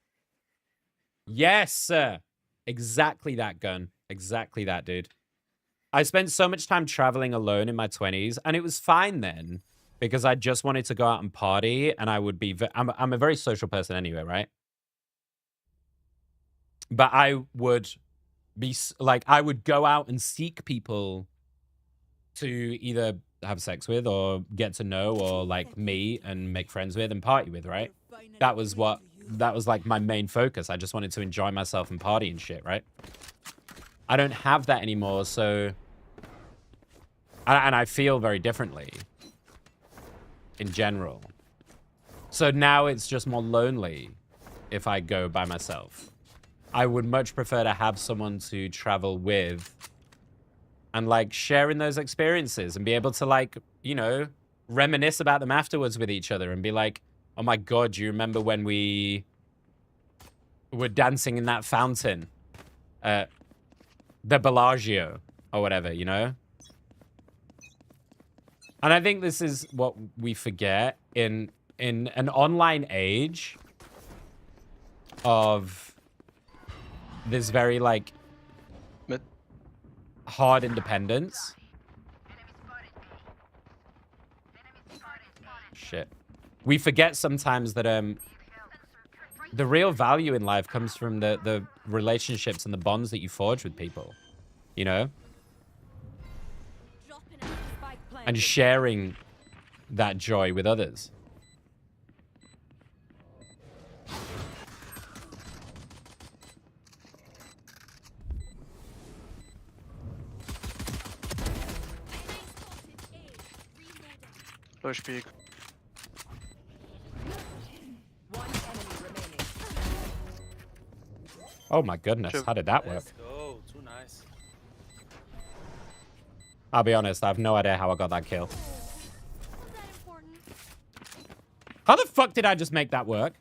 Yes, sir. Exactly that, Gun. Exactly that, dude. I spent so much time traveling alone in my 20s, and it was fine then because I just wanted to go out and party, and I would be... I'm a very social person anyway, right? But I would be... Like, I would go out and seek people to either have sex with or get to know or, like, meet and make friends with and party with, right? That was like my main focus. I just wanted to enjoy myself and party and shit, right? I don't have that anymore, so... And I feel very differently in general. So now it's just more lonely if I go by myself. I would much prefer to have someone to travel with and like sharing those experiences and be able to like, you know, reminisce about them afterwards with each other and be like, oh my God, do you remember when we were dancing in that fountain at the Bellagio or whatever, you know? And I think this is what we forget in an online age of this very like hard independence. Shit. We forget sometimes that the real value in life comes from the relationships and the bonds that you forge with people, you know? And sharing that joy with others. Push peak. Oh my goodness, how did that work? Let's go, too nice. I'll be honest, I have no idea how I got that kill. How the fuck did I just make that work?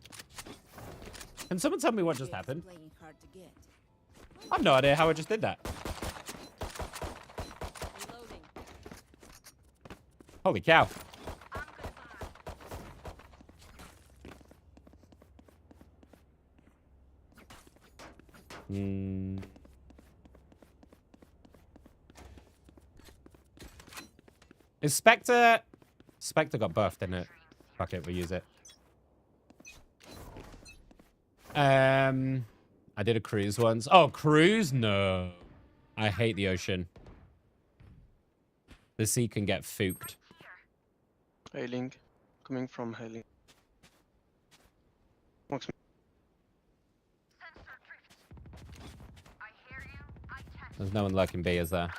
Can someone tell me what just happened? I have no idea how I just did that. Holy cow. Is Spectre... Spectre got buffed, didn't it? Fuck it, we'll use it. I did a cruise once. Oh, cruise? No. I hate the ocean. The sea can get fooked. Hailing. Coming from hailing. There's no one lurking B, is there?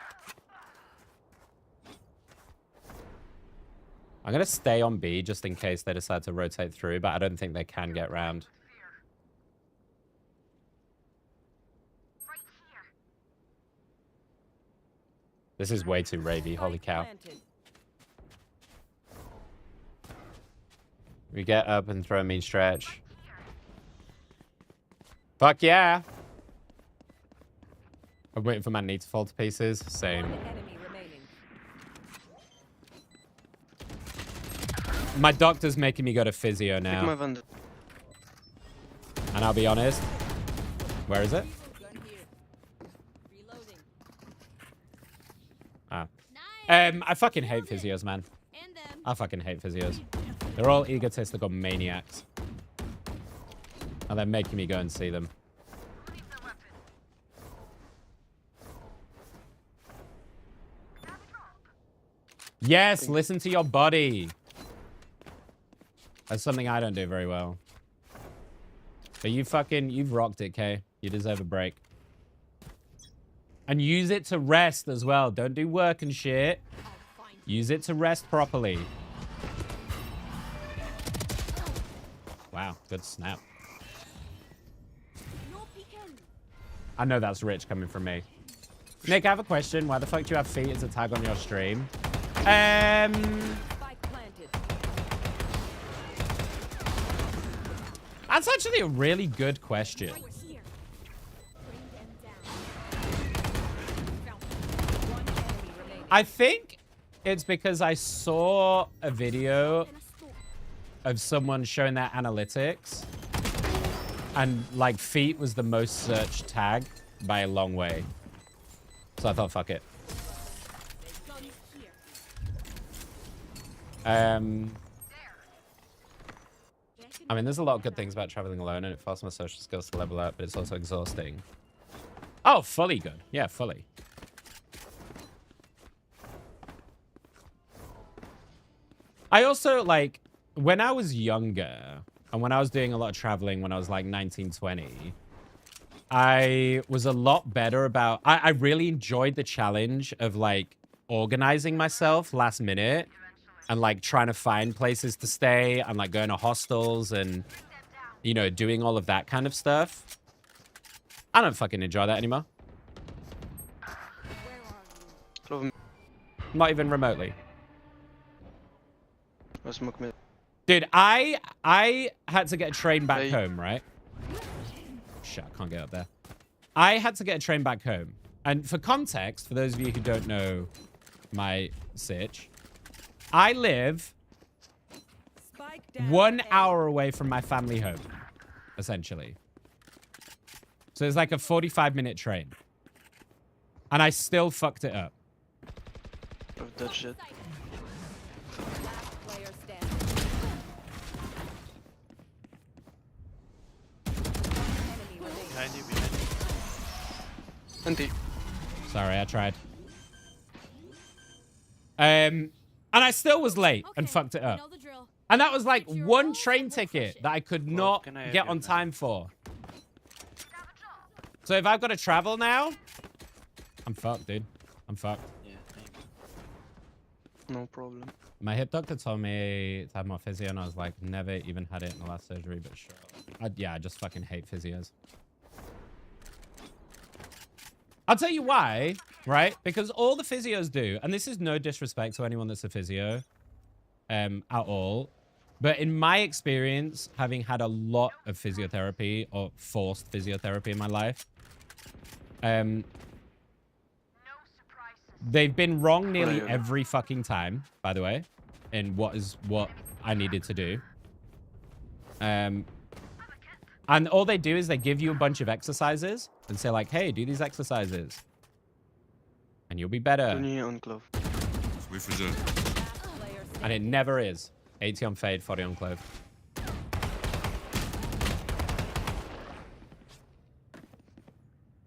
I'm going to stay on B just in case they decide to rotate through, but I don't think they can get round. This is way too ravey, holy cow. We get up and throw a mean stretch. Fuck yeah! I'm waiting for my knee to fall to pieces. Same. My doctor's making me go to physio now. And I'll be honest. Where is it? Ah. I fucking hate physios, man. I fucking hate physios. They're all egotistical maniacs. And they're making me go and see them. Yes, listen to your body. That's something I don't do very well. But you've rocked it, Kay. You deserve a break. And use it to rest as well. Don't do work and shit. Use it to rest properly. Wow, good snap. I know that's rich coming from me. Nick, I have a question. Why the fuck do you have feet as a tag on your stream? That's actually a really good question. I think it's because I saw a video of someone showing their analytics and like feet was the most searched tag by a long way. So I thought, fuck it. I mean, there's a lot of good things about traveling alone, and it forces my social skills to level up, but it's also exhausting. Oh, fully good. Yeah, fully. I also, like, when I was younger, and when I was doing a lot of traveling when I was, like, 19, 20, I was a lot better about... I really enjoyed the challenge of, like, organizing myself last minute and, like, trying to find places to stay and, like, going to hostels and, you know, doing all of that kind of stuff. I don't fucking enjoy that anymore. Not even remotely. Dude, I had to get a train back home, right? Shit, I can't get up there. I had to get a train back home. And for context, for those of you who don't know my sitch, I live 1 hour away from my family home, essentially. So it's like a 45-minute train. And I still fucked it up. That shit. Behind you. Anti. Sorry, I tried. And I still was late and fucked it up. And that was like one train ticket that I could not get on time for. So if I've got to travel now, I'm fucked, dude. I'm fucked. Yeah, no problem. My hip doctor told me to have more physio, and I was like, never even had it in the last surgery, but sure. Yeah, I just fucking hate physios. I'll tell you why, right? Because all the physios do, and this is no disrespect to anyone that's a physio at all, but in my experience, having had a lot of physiotherapy or forced physiotherapy in my life, they've been wrong nearly every fucking time, by the way, in what I needed to do. And all they do is they give you a bunch of exercises and say like, hey, do these exercises and you'll be better. And it never is. 80 on fade, 40 on clove.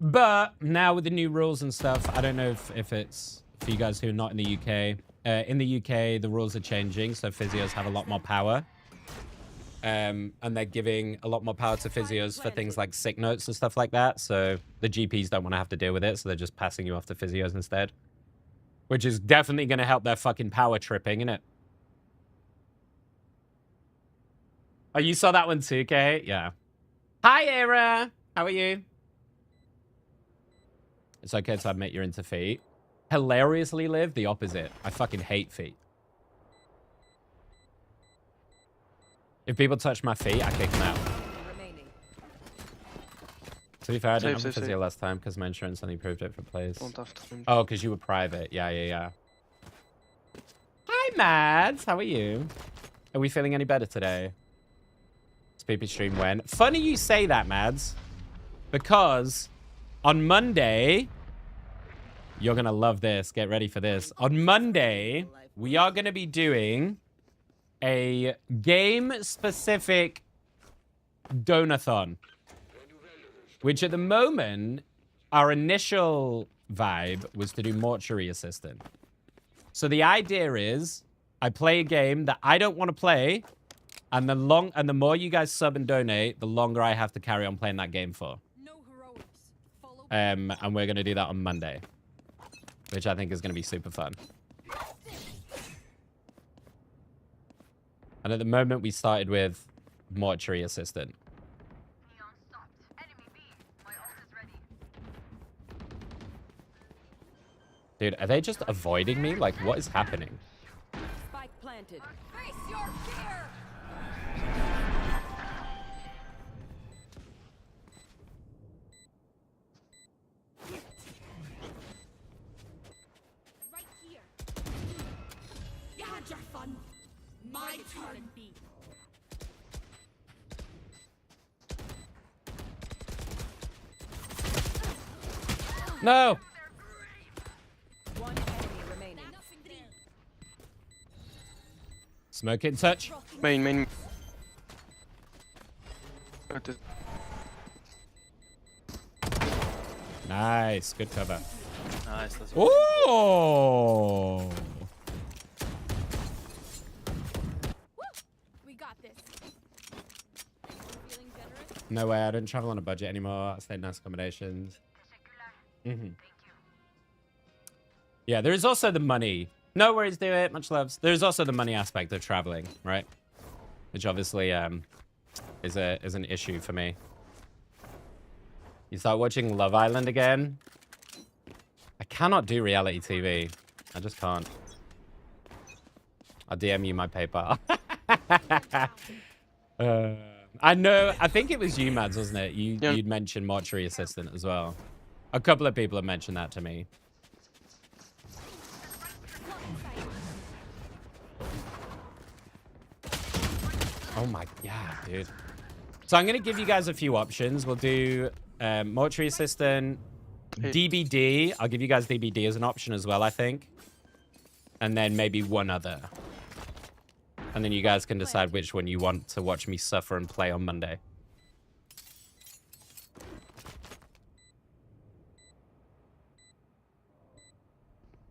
But now with the new rules and stuff, I don't know if it's for you guys who are not in the UK. In the UK, the rules are changing, so physios have a lot more power. And they're giving a lot more power to physios for things like sick notes and stuff like that. So the GPs don't want to have to deal with it, so they're just passing you off to physios instead. Which is definitely going to help their fucking power tripping, innit? Oh, you saw that one too, Kate? Yeah. Hi, Era. How are you? It's okay to admit you're into feet. Hilariously, Liv, the opposite. I fucking hate feet. If people touch my feet, I kick them out. To be fair, I didn't have a physio last time because my insurance only approved it for players. Oh, because you were private. Yeah. Hi, Mads. How are you? Are we feeling any better today? PP stream when? Funny you say that, Mads. Because on Monday, you're going to love this. Get ready for this. On Monday, we are going to be doing a game-specific donathon. Which at the moment, our initial vibe was to do mortuary assistant. So the idea is, I play a game that I don't want to play, and the more you guys sub and donate, the longer I have to carry on playing that game for. And we're going to do that on Monday, which I think is going to be super fun. And at the moment, we started with mortuary assistant. Dude, are they just avoiding me? Like, what is happening? Spike planted. Face your fear. Right here. You had your fun. My turn. No! One enemy remaining. Smoke it and touch. Main. Nice. Good cover. Nice. Oh! We got this. Feeling generous? No way. I don't travel on a budget anymore. I stay in nice accommodations. Yeah, there is also the money. No worries, do it. Much loves. There's also the money aspect of traveling, right? Which obviously is an issue for me. You start watching Love Island again. I cannot do reality TV. I just can't. I'll DM you my PayPal. I know. I think it was you, Mads, wasn't it? You'd mentioned mortuary assistant as well. A couple of people have mentioned that to me. Oh my god, dude. So I'm going to give you guys a few options. We'll do mortuary assistant, DBD. I'll give you guys DBD as an option as well, I think. And then maybe one other. And then you guys can decide which one you want to watch me suffer and play on Monday.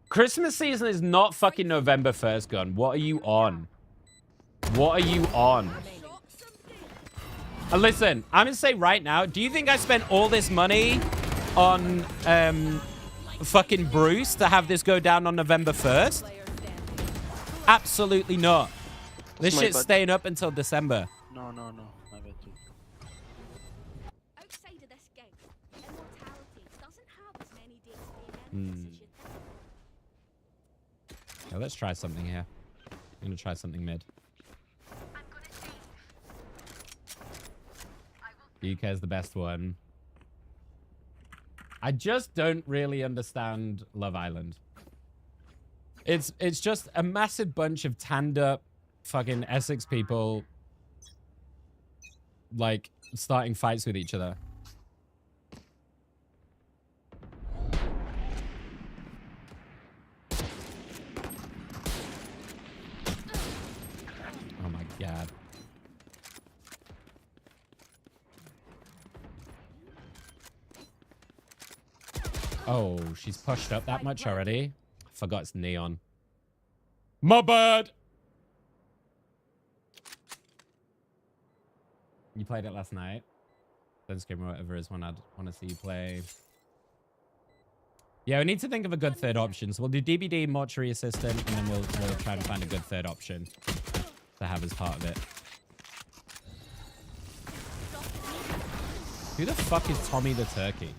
Christmas season is not fucking November 1st, Gun. What are you on? What are you on? Listen, I'm gonna say right now, do you think I spent all this money on fucking Bruce to have this go down on November 1st? Absolutely not. This shit's staying up until December. No. My bad too. Outside of this game, immortality doesn't have as many Yeah, let's try something here. I'm gonna try something mid. UK is the best one. I just don't really understand Love Island. It's just a massive bunch of tanned up fucking Essex people like starting fights with each other. Oh my god. Oh, she's pushed up that much already? I forgot it's neon. My bad! You played it last night? Then scream or whatever is one I'd want to see you play. Yeah, we need to think of a good third option. So we'll do DBD, Mortuary Assistant, and then we'll try and find a good third option to have as part of it. Who the fuck is Tommy the Turkey?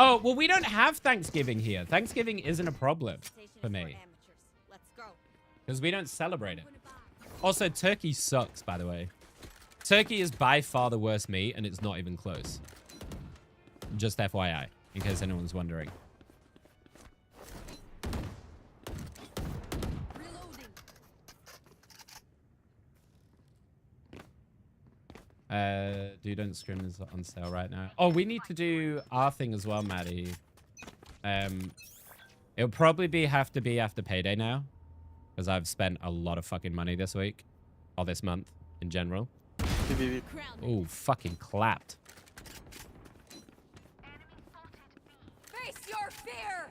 Oh, well, we don't have Thanksgiving here. Thanksgiving isn't a problem for me. Because we don't celebrate it. Also, turkey sucks, by the way. Turkey is by far the worst meat, and it's not even close. Just FYI, in case anyone's wondering. Dude, Don't Scream is on sale right now. Oh, we need to do our thing as well, Maddie. It'll probably have to be after payday now. Because I've spent a lot of fucking money this week. Or this month, in general. Oh, fucking clapped. Face your fear!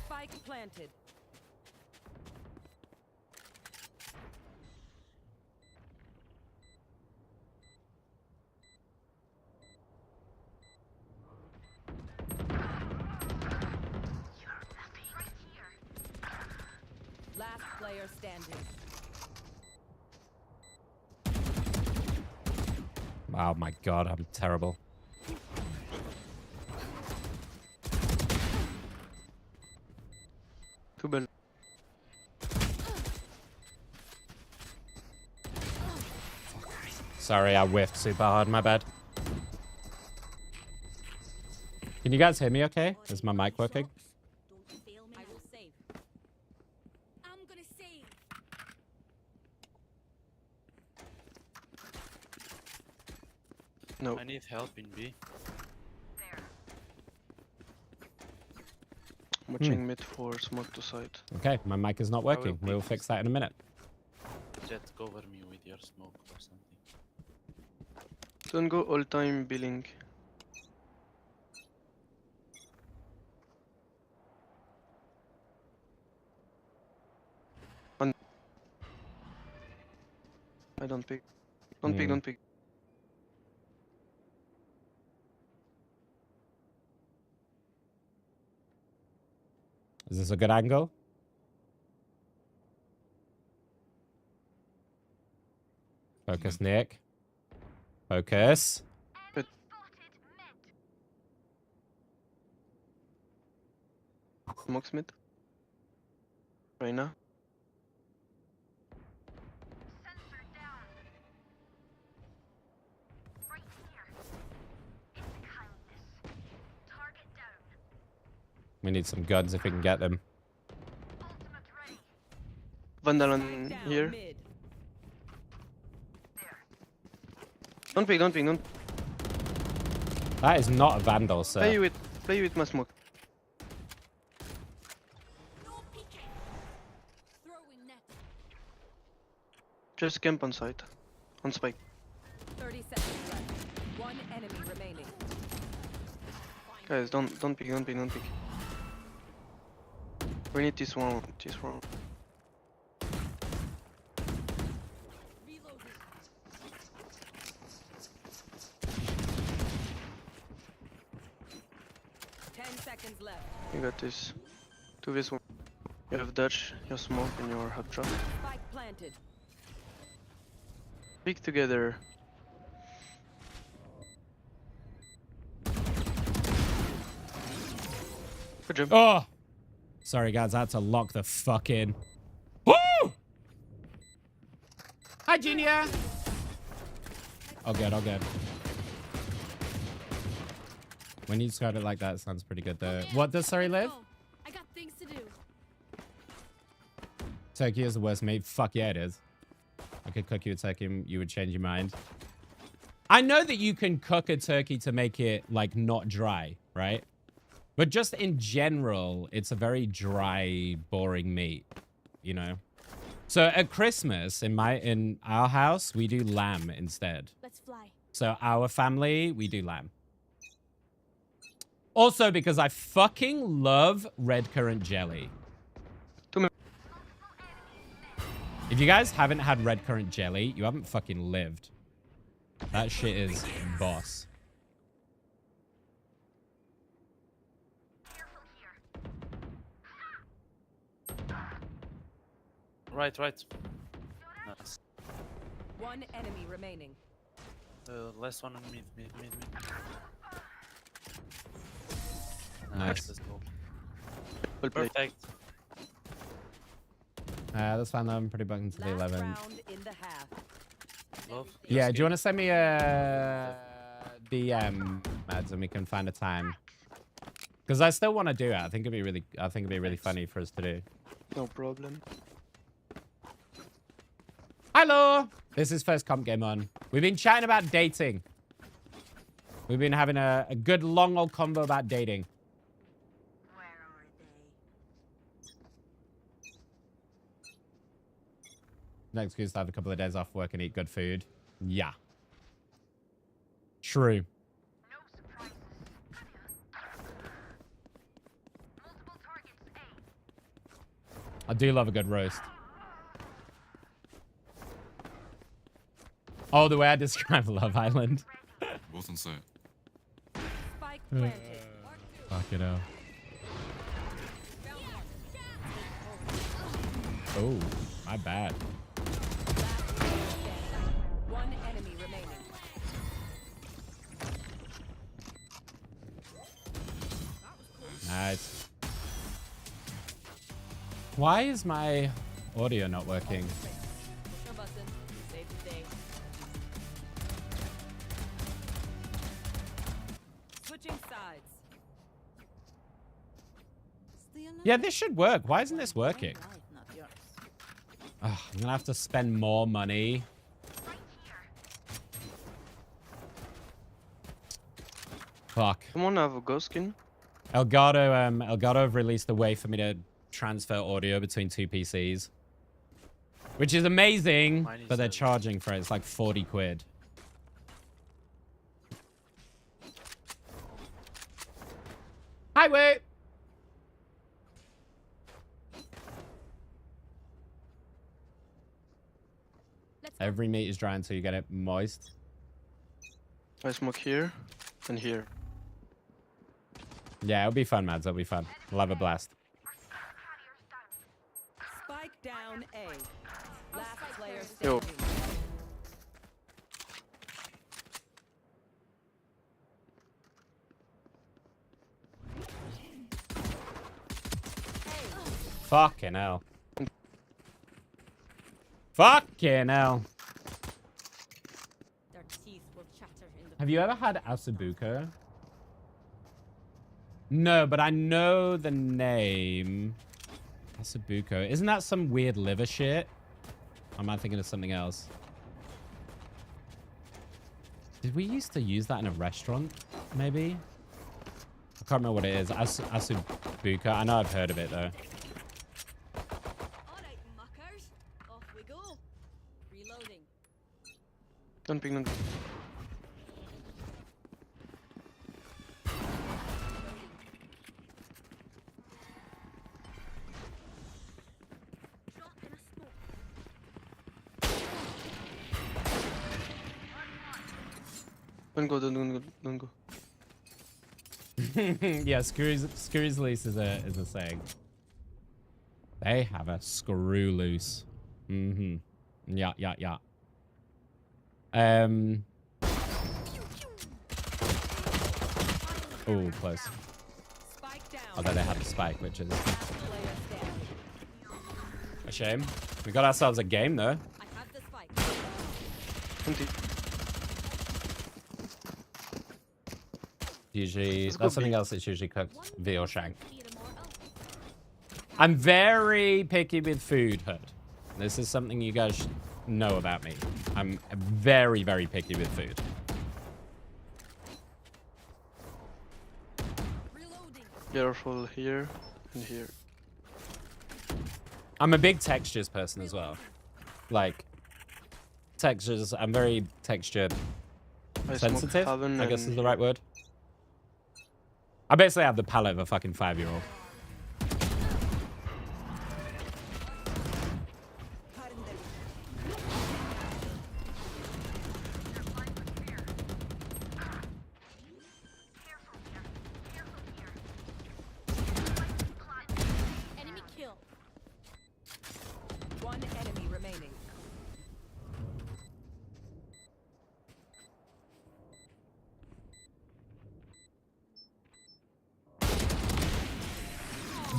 Spike planted. Last player standing. Oh my god, I'm terrible. Too bad. Sorry, I whiffed super hard. My bad. Can you guys hear me okay? Is my mic working? I will save. I'm gonna save. No. I need help in B. I'm watching mid for smoke to side. Okay, my mic is not working. We'll fix that in a minute. Jet, cover me with your smoke or something. Don't go all time billing. I don't pick. Don't pick, don't pick. Is this a good angle? Focus, Nick. Focus. Smokes mid. Right now. We need some guns if we can get them. Vandal on here. Don't pick, don't pick, don't. That is not a Vandal, sir. Play with my smoke. Just camp on site. On spike. 30 seconds left. One enemy remaining. Guys, don't pick, don't pick, don't pick. We need this one, this one. Seconds left. You got this. 2v1. You have Dutch, your smoke, and your hot drop. Spike planted. Peek together. Good job. Oh! Sorry, guys. I had to lock the fuck in. Woo! Hi, Junior. Oh, good. Oh, good. When you describe it like that, it sounds pretty good, though. What does Surrey live? I got things to do. Turkey is the worst meat. Fuck yeah, it is. I could cook you a turkey and you would change your mind. I know that you can cook a turkey to make it, like, not dry, right? But just in general, it's a very dry, boring meat, you know? So at Christmas, in our house, we do lamb instead. Let's fly. So our family, we do lamb. Also, because I fucking love red currant jelly. If you guys haven't had red currant jelly, you haven't fucking lived. That shit is boss. Right. Nice. One enemy remaining. Last one on mid. Nice. Let's go. Well played. Perfect. That's fine though. I'm pretty bugged into the 11th. Round in the half. Love. Yeah, do you want to send me a DM, Mads, and we can find a time? Because I still want to do it. I think it'd be really funny for us to do. No problem. Hello! This is first comp game on. We've been chatting about dating. We've been having a good long old convo about dating. Where are they? No excuse to have a couple of days off work and eat good food. Yeah. True. I do love a good roast. Oh, the way I describe Love Island. Both on site. Spike planted. Fuck it up. Oh, my bad. One enemy remaining. Nice. Why is my audio not working? Push a button. Save the day. Switching sides. Yeah, this should work. Why isn't this working? Ugh, I'm gonna have to spend more money. Fuck. Someone have a ghost skin? Elgato have released a way for me to transfer audio between two PCs. Which is amazing, but they're charging for it. It's like 40 quid. Hi, wait. Every meat is dry until you get it moist. I smoke here and here. Yeah, it'll be fun, Mads. It'll be fun. We'll have a blast. Spike down A. Last player Yo. standing. Fucking hell. Fucking hell. Their teeth will chatter in the Have you ever had asabuco? No, but I know the name. Asabuco. Isn't that some weird liver shit? Or am I thinking of something else? Did we used to use that in a restaurant, maybe? I can't remember what it is. Asabuco. I know I've heard of it, though. Alright, muckers. Off we go. Reloading. Don't ping, don't ping. Don't go. Yeah, Screws Lease is a saying. They have a screw loose. Mm-hmm. Yeah, yeah, yeah. Oh, close. Although they had a spike, which is a shame. We got ourselves a game, though. Usually, that's something else that's usually cooked. Veal shank. I'm very picky with food, Hood. This is something you guys know about me. I'm very, very picky with food. Careful here and here. I'm a big textures person as well. Like, textures, I'm very texture sensitive, I guess is the right word. I basically have the palate of a fucking 5-year-old. Enemy kill. One enemy remaining.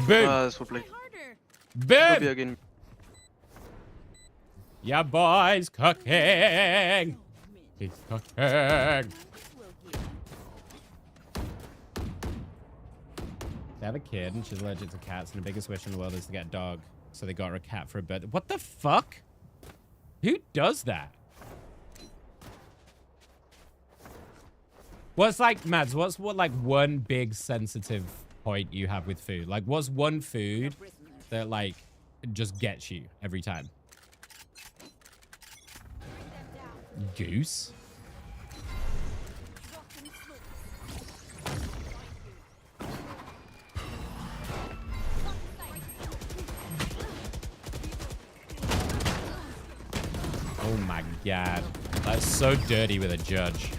Boom! Boom! Again. Yeah, boys, cooking! He's cooking! They have a kid and she's allergic to cats and the biggest wish in the world is to get a dog. So they got her a cat for a birthday. What the fuck? Who does that? What's like, Mads, what's like one big sensitive point you have with food? Like, what's one food that like just gets you every time? Goose? Oh my god. That's so dirty with a judge.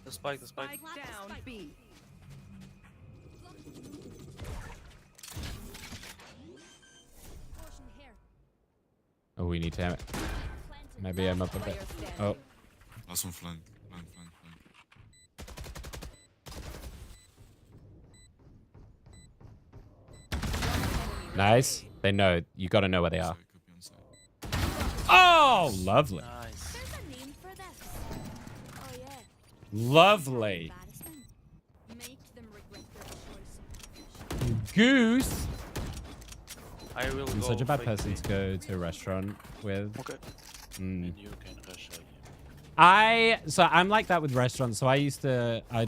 The spike, the spike. Down B. Oh, we need to have it. Maybe I'm up a bit. Oh. Last one flank. Flank. Nice. They know. You gotta know where they are. Oh, lovely. Nice. Lovely. Goose. I will I'm go such a bad fake person B. to go to a restaurant with. Okay. And you can rush again. So I'm like that with restaurants. So I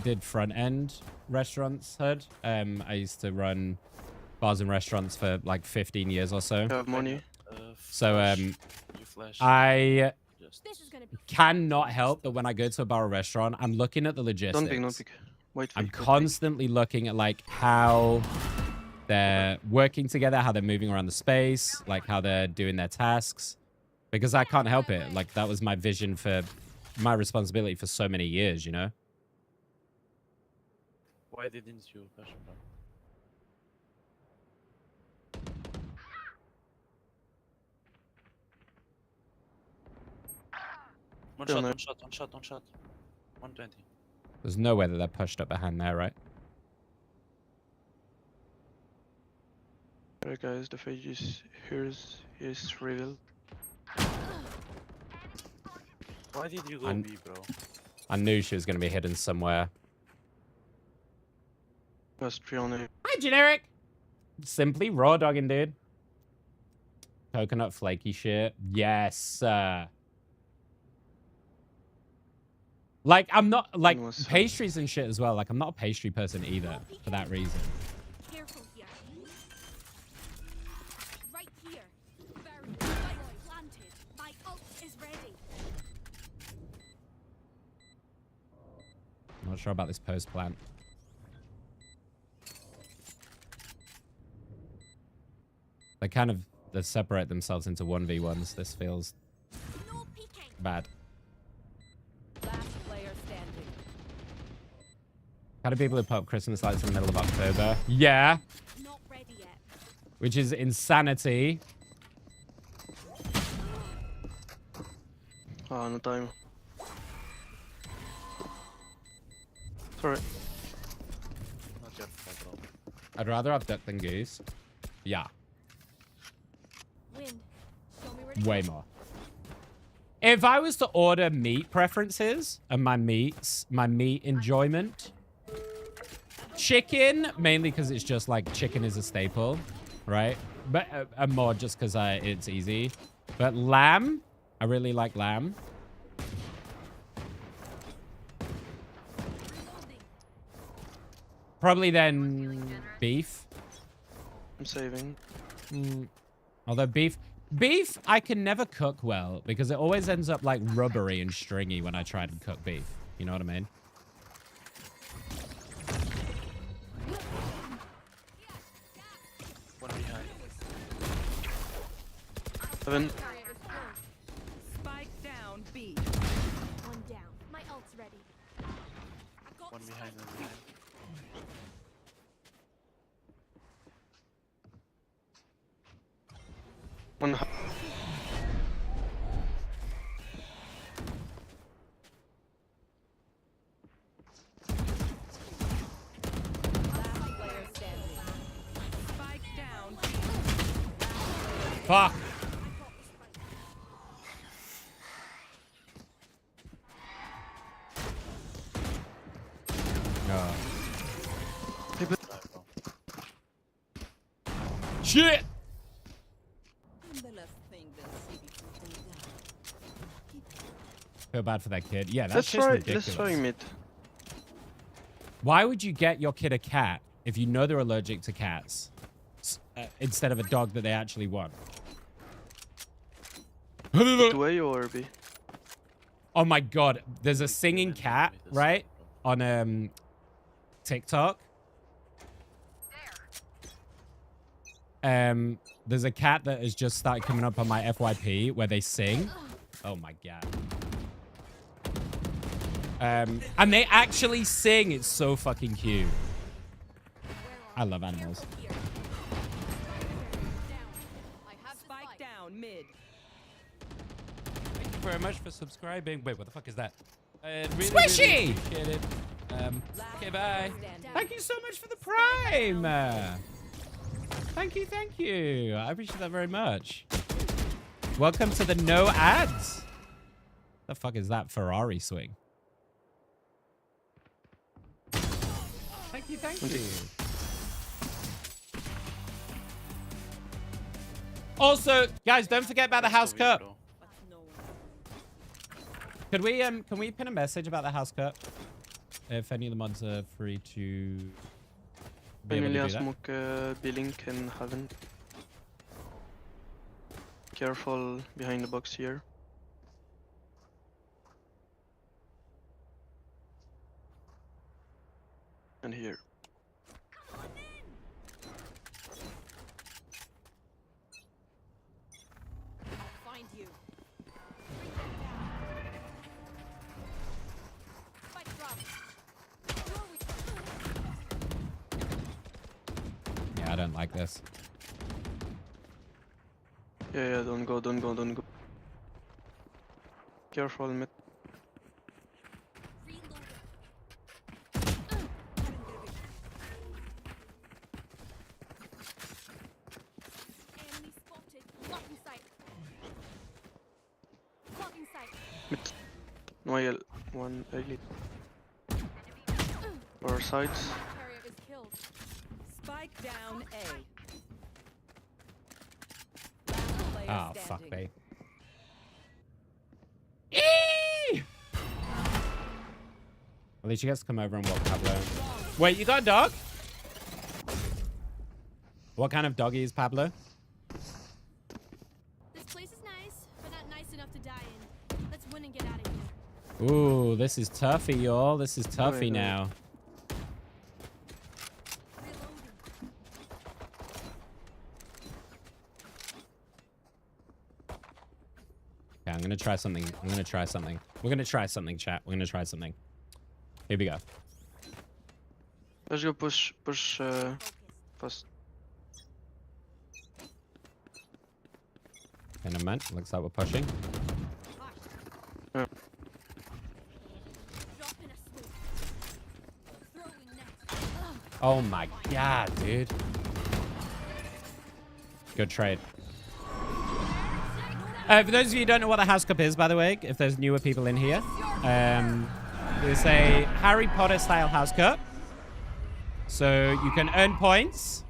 did front end restaurants, Hood. I used to run bars and restaurants for like 15 years or so. You have money. So You flash. I cannot help that when I go to a bar or restaurant, I'm looking at the logistics. Don't pick. Wait. I'm constantly looking at like how they're working together, how they're moving around the space, like how they're doing their tasks. Because I can't help it. Like that was my vision for my responsibility for so many years, you know? Why didn't you flash bro? One shot. 120. There's no way that they're pushed up behind there, right? Alright guys, the phase is here's revealed. Why did you go B, bro? I knew she was going to be hidden somewhere. That's 3 on A. Hi, generic. Simply raw dogging, dude. Coconut flaky shit. Yes. Like, I'm not, like, pastries and shit as well. Like, I'm not a pastry person either for that reason. Careful here. Right here. Very planted. My ult is ready. I'm not sure about this post plant. They separate themselves into 1v1s. This feels bad. Last player standing. How do people who put up Christmas lights in the middle of October? Yeah. Not ready yet. which is insanity. Oh, no time. Sorry. Not your fault, bro. I'd rather have duck than goose. Yeah. Wind. Show me where to Way more. If I was to order meat preferences and my meat enjoyment, chicken, mainly because it's just like chicken is a staple, right? But more just because it's easy. But lamb, I really like lamb. Probably then beef. I'm saving. Although beef, I can never cook well because it always ends up like rubbery and stringy when I try to cook beef. You know what I mean? One behind. 7. Spike down B. One down. My ult's ready. One behind, one behind. One. Fuck. No. Shit. Feel bad for that kid. Yeah, that's just ridiculous. Let's try mid. Why would you get your kid a cat if you know they're allergic to cats instead of a dog that they actually want? 2A or B? Oh my god, there's a singing cat, right? On TikTok. There's a cat that has just started coming up on my FYP where they sing. Oh my god. And they actually sing. It's so fucking cute. I love animals. Spike down mid. Thank you very much for subscribing. Wait, what the fuck is that? Really, Squishy! really appreciate it. Okay, bye. Thank you so much for the prime. Thank you. I appreciate that very much. Welcome to the no ads. The fuck is that Ferrari swing? Thank you. Also, guys, don't forget about the house cup. Can we pin a message about the house cup? If any of the mods are free to be able to do that. Smoke B-Link in heaven. Careful behind the box here. And here. I'll find you. Yeah, I don't like this. Yeah, don't go. Careful, mid. Noel, one ugly. Or sides. Spike down A. Oh, fuck me. At least you guys come over and walk Pablo. Wait, you got a dog? What kind of doggy is Pablo? This place is nice, but not nice enough to die in. Let's win and get out of here. Ooh, this is toughy, y'all. This is toughy now. Okay, I'm gonna try something. We're gonna try something, chat. We're gonna try something. Here we go. Let's go push fast. Okay, never mind. Looks like we're pushing. Oh my god, dude. Good trade. For those of you who don't know what the House Cup is, by the way, if there's newer people in here, it's a Harry Potter style House Cup. So you can earn points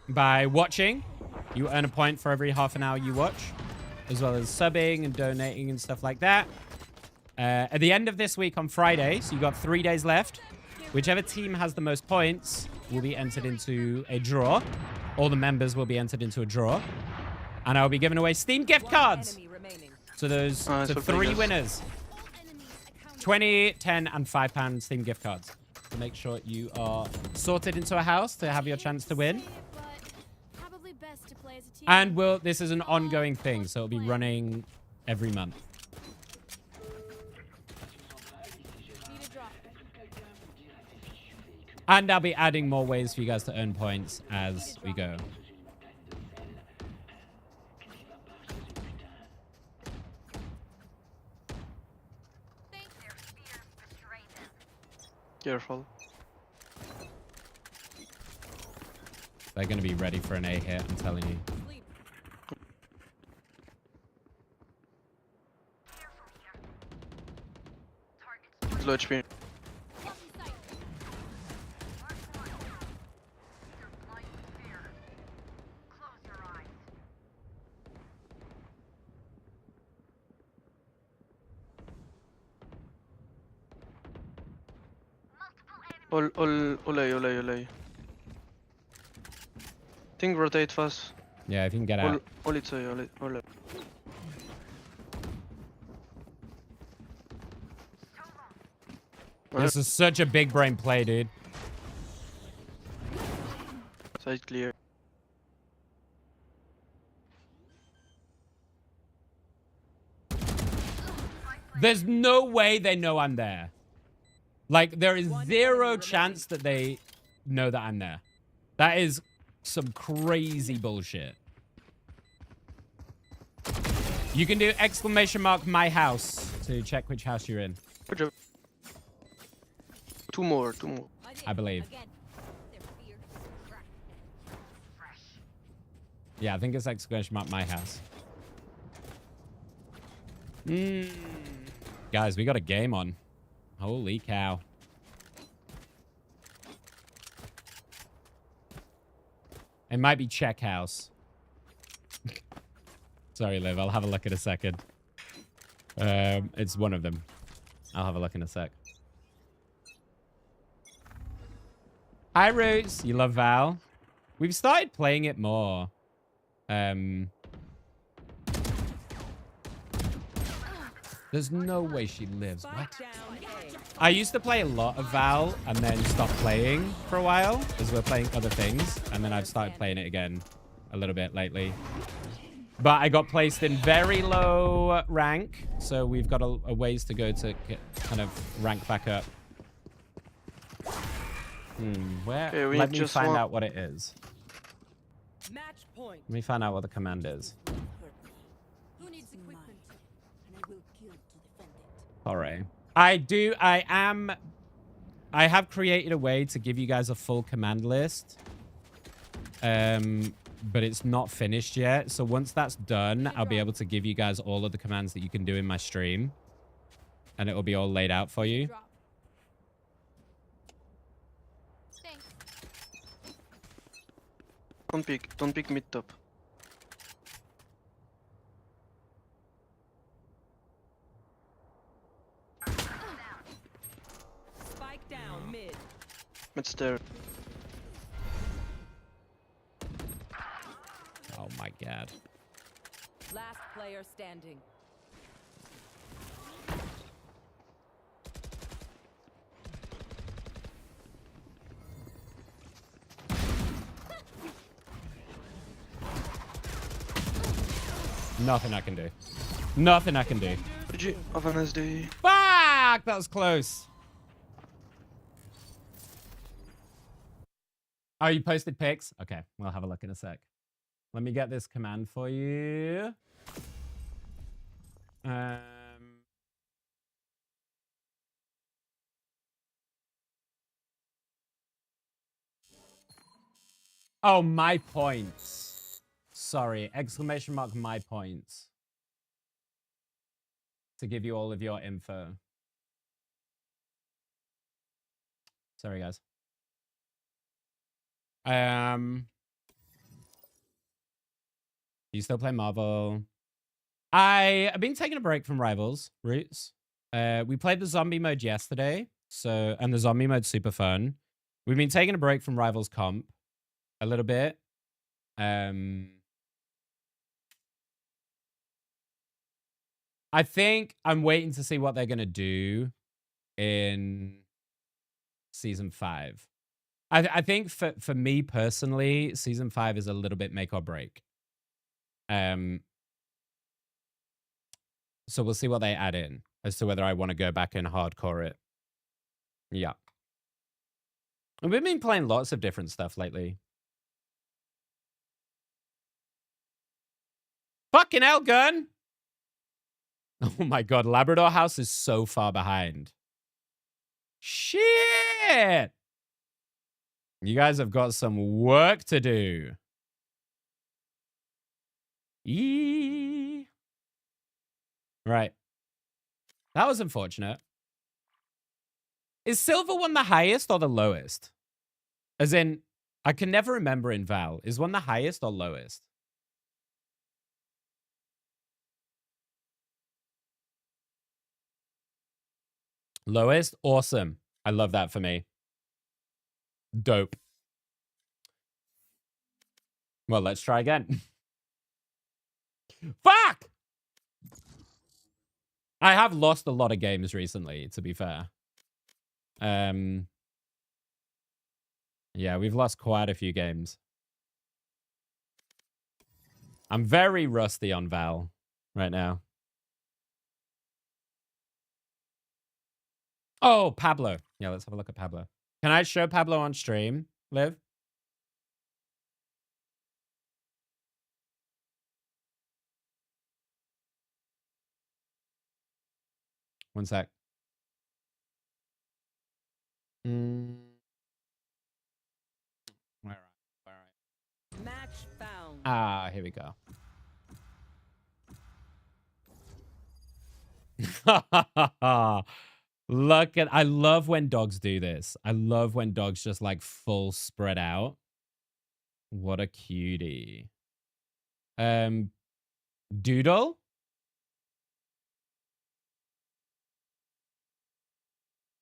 by watching. You earn a point for every half an hour you watch, as well as subbing and donating and stuff like that. At the end of this week on Friday, so you got 3 days left, whichever team has the most points will be entered into a draw. All the members will be entered into a draw. And I'll be giving away Steam gift cards to those to 3 winners. 20, 10, and £5 Steam gift cards. To make sure you are sorted into a house to have your chance to win. And this is an ongoing thing, so it'll be running every month. And I'll be adding more ways for you guys to earn points as we go. Careful. They're going to be ready for an A hit, I'm telling you. Low HP. Olay. Think rotate fast. Yeah, if you can get out. Olay. This is such a big brain play, dude. Side clear. There's no way they know I'm there. Like, there is zero chance that they know that I'm there. That is some crazy bullshit. You can do ! my house to check which house you're in. Good job. Two more. I believe. Yeah, I think it's ! my house. Guys, we got a game on. Holy cow. It might be check house. Sorry, Liv. I'll have a look in a second. It's one of them. I'll have a look in a sec. Hi, Roots. You love Val? We've started playing it more. There's no way she lives. What? I used to play a lot of Val and then stopped playing for a while as we're playing other things. And then I've started playing it again a little bit lately. But I got placed in very low rank. So we've got a ways to go to get kind of rank back up. Where? Okay, Let me find out what it is. Match point. Let me find out what the command is. Who needs equipment? And I will kill to defend it. All right. I have created a way to give you guys a full command list. But it's not finished yet. So once that's done, I'll be able to give you guys all of the commands that you can do in my stream. And it will be all laid out for you. Don't pick mid top. Spike down mid. Mid's there. Oh my god. Last player standing. Nothing I can do. Nothing I can do. GG. Have a nice day. Fuck! That was close. Oh, you posted pics? Okay, we'll have a look in a sec. Let me get this command for you. Oh, my points. Sorry, exclamation mark my points. To give you all of your info. Sorry, guys. You still play Marvel? I've been taking a break from Rivals, Roots. We played the zombie mode yesterday, and the zombie mode's super fun. We've been taking a break from Rivals comp a little bit. I think I'm waiting to see what they're gonna do in season 5. I think for me personally, season 5 is a little bit make or break. So we'll see what they add in as to whether I want to go back and hardcore it. Yeah. And we've been playing lots of different stuff lately. Fucking hell, gun! Oh my god, Labrador House is so far behind. Shit! You guys have got some work to do. Right. That was unfortunate. Is Silver one the highest or the lowest? As in, I can never remember in Val. Is one the highest or lowest? Lowest? Awesome. I love that for me. Dope. Well, let's try again. Fuck! I have lost a lot of games recently, to be fair. Yeah, we've lost quite a few games. I'm very rusty on Val right now. Oh, Pablo. Yeah, let's have a look at Pablo. Can I show Pablo on stream, Liv? One sec. All right. Match found. Ah, here we go. Look at, I love when dogs do this. I love when dogs just like full spread out. What a cutie. Doodle?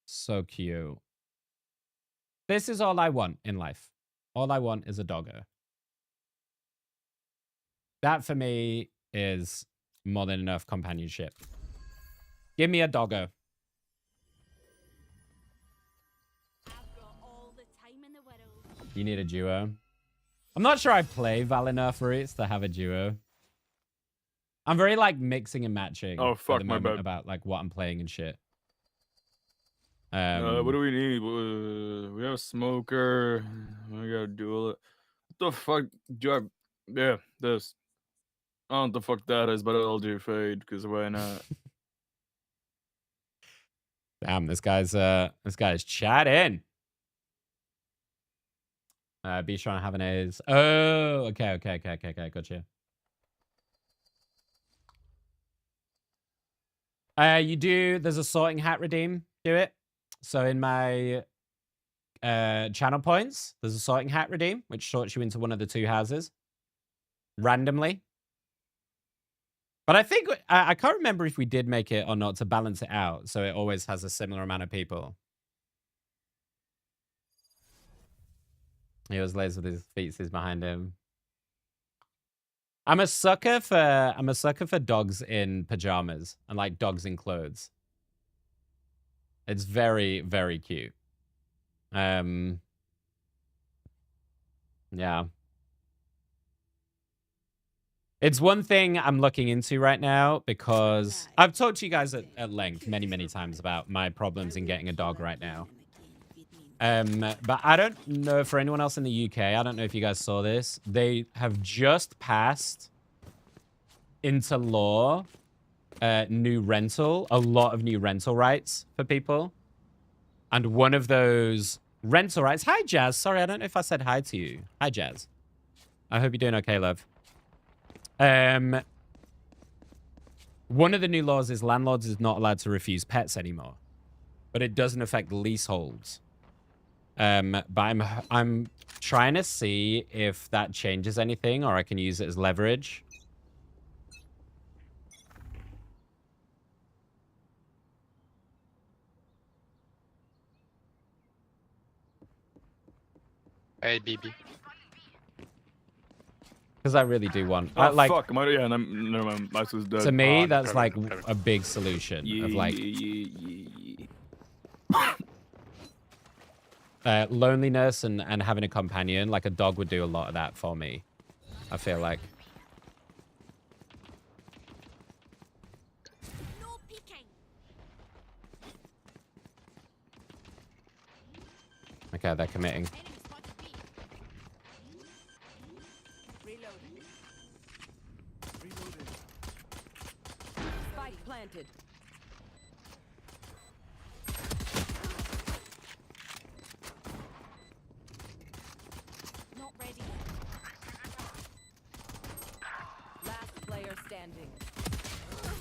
So cute. This is all I want in life. All I want is a doggo. That for me is more than enough companionship. Give me a doggo. You need a duo. I'm not sure I play Val enough for it to have a duo. I'm very like mixing and matching. Oh fuck, at the my moment bad. about like what I'm playing and shit. What do we need? We have a smoker. We got a duel. What the fuck do I? Yeah, this. I don't know what the fuck that is, but I'll do fade because why not? Damn, this guy's chatting. B trying to have an A's. Oh, okay, gotcha. There's a sorting hat redeem. Do it. So in my channel points, there's a sorting hat redeem, which sorts you into one of the two houses randomly. But I think, I can't remember if we did make it or not to balance it out. So it always has a similar amount of people. He was lazy with his feces behind him. I'm a sucker for dogs in pajamas and like dogs in clothes. It's very, very cute. Yeah. It's one thing I'm looking into right now because I've talked to you guys at length many, many times about my problems in getting a dog right now. But I don't know for anyone else in the UK. I don't know if you guys saw this. They have just passed into law a lot of new rental rights for people. And one of those rental rights. Hi, Jazz. Sorry, I don't know if I said hi to you. Hi, Jazz. I hope you're doing okay, love. One of the new laws is landlords is not allowed to refuse pets anymore, but it doesn't affect leaseholds. But I'm trying to see if that changes anything, or I can use it as leverage. Hey, BB. Because I really do want. Oh, like, fuck. Yeah, never mind. My was dead. To me, that's like a big solution of like loneliness and having a companion. Like a dog would do a lot of that for me, I feel like. Okay, they're committing. Spike planted. Not ready. Last player standing.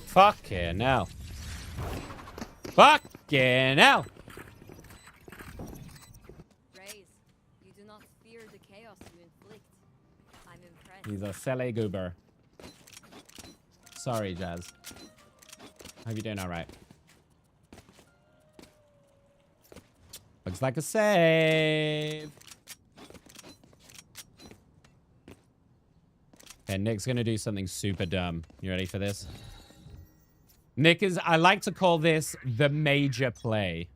Fucking hell. Fucking hell. Raise, you do not fear the chaos you inflict. I'm impressed. He's a silly goober. Sorry, Jazz. Hope you're doing all right. Looks like a save. Okay, Nick's gonna do something super dumb. You ready for this? Nick is, I like to call this the major play.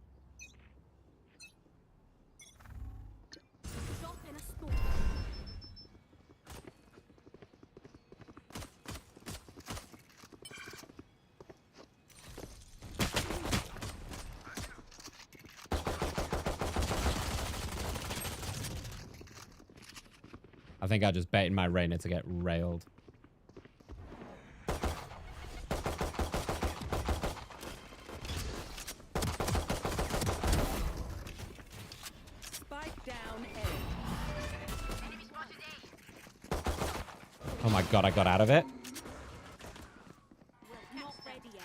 I think I just baited my Reyna to get railed. Spike down A. Oh my god, I got out of it. Not ready yet.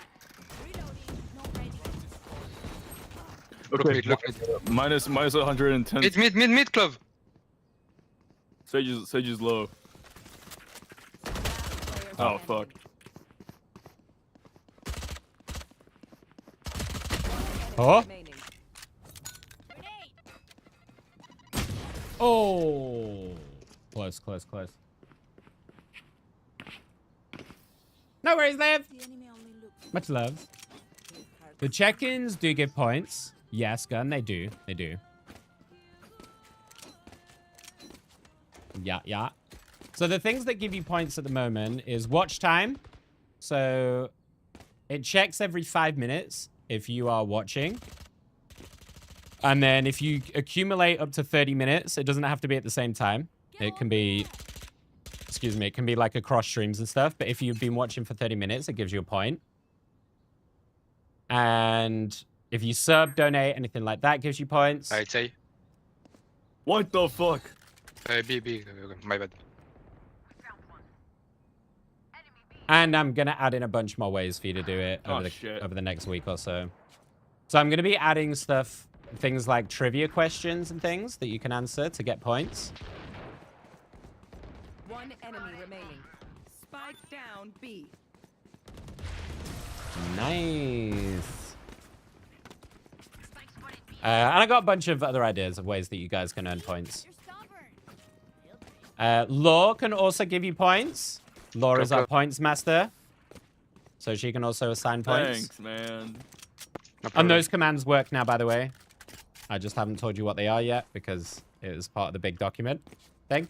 Reloading. Not ready. Okay, Look minus 110. Mid, club. Sage is low. Oh fuck. Oh. Oh. Close. No worries, Liv. Much love. The check-ins do give points. Yes, Gun, they do. They do. Yeah. So the things that give you points at the moment is watch time. So it checks every 5 minutes if you are watching. And then if you accumulate up to 30 minutes, it doesn't have to be at the same time. It can be, excuse me, it can be like across streams and stuff. But if you've been watching for 30 minutes, it gives you a point. And if you sub, donate, anything like that gives you points. I'd say. What the fuck? B, my bad. And I'm going to add in a bunch more ways for you to do it over the next week or so. So I'm going to be adding stuff, things like trivia questions and things that you can answer to get points. One enemy remaining. Spike down B. Nice. And I got a bunch of other ideas of ways that you guys can earn points. Law can also give you points. Law is our points master. So she can also assign points. Thanks, man. And those commands work now, by the way. I just haven't told you what they are yet because it is part of the big document thing.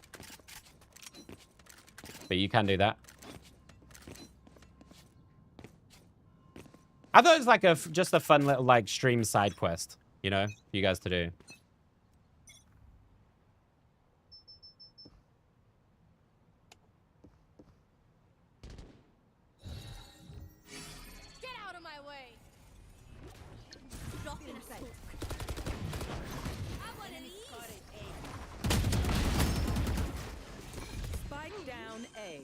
But you can do that. I thought it was like just a fun little like stream side quest, you know, for you guys to do. Spike down A.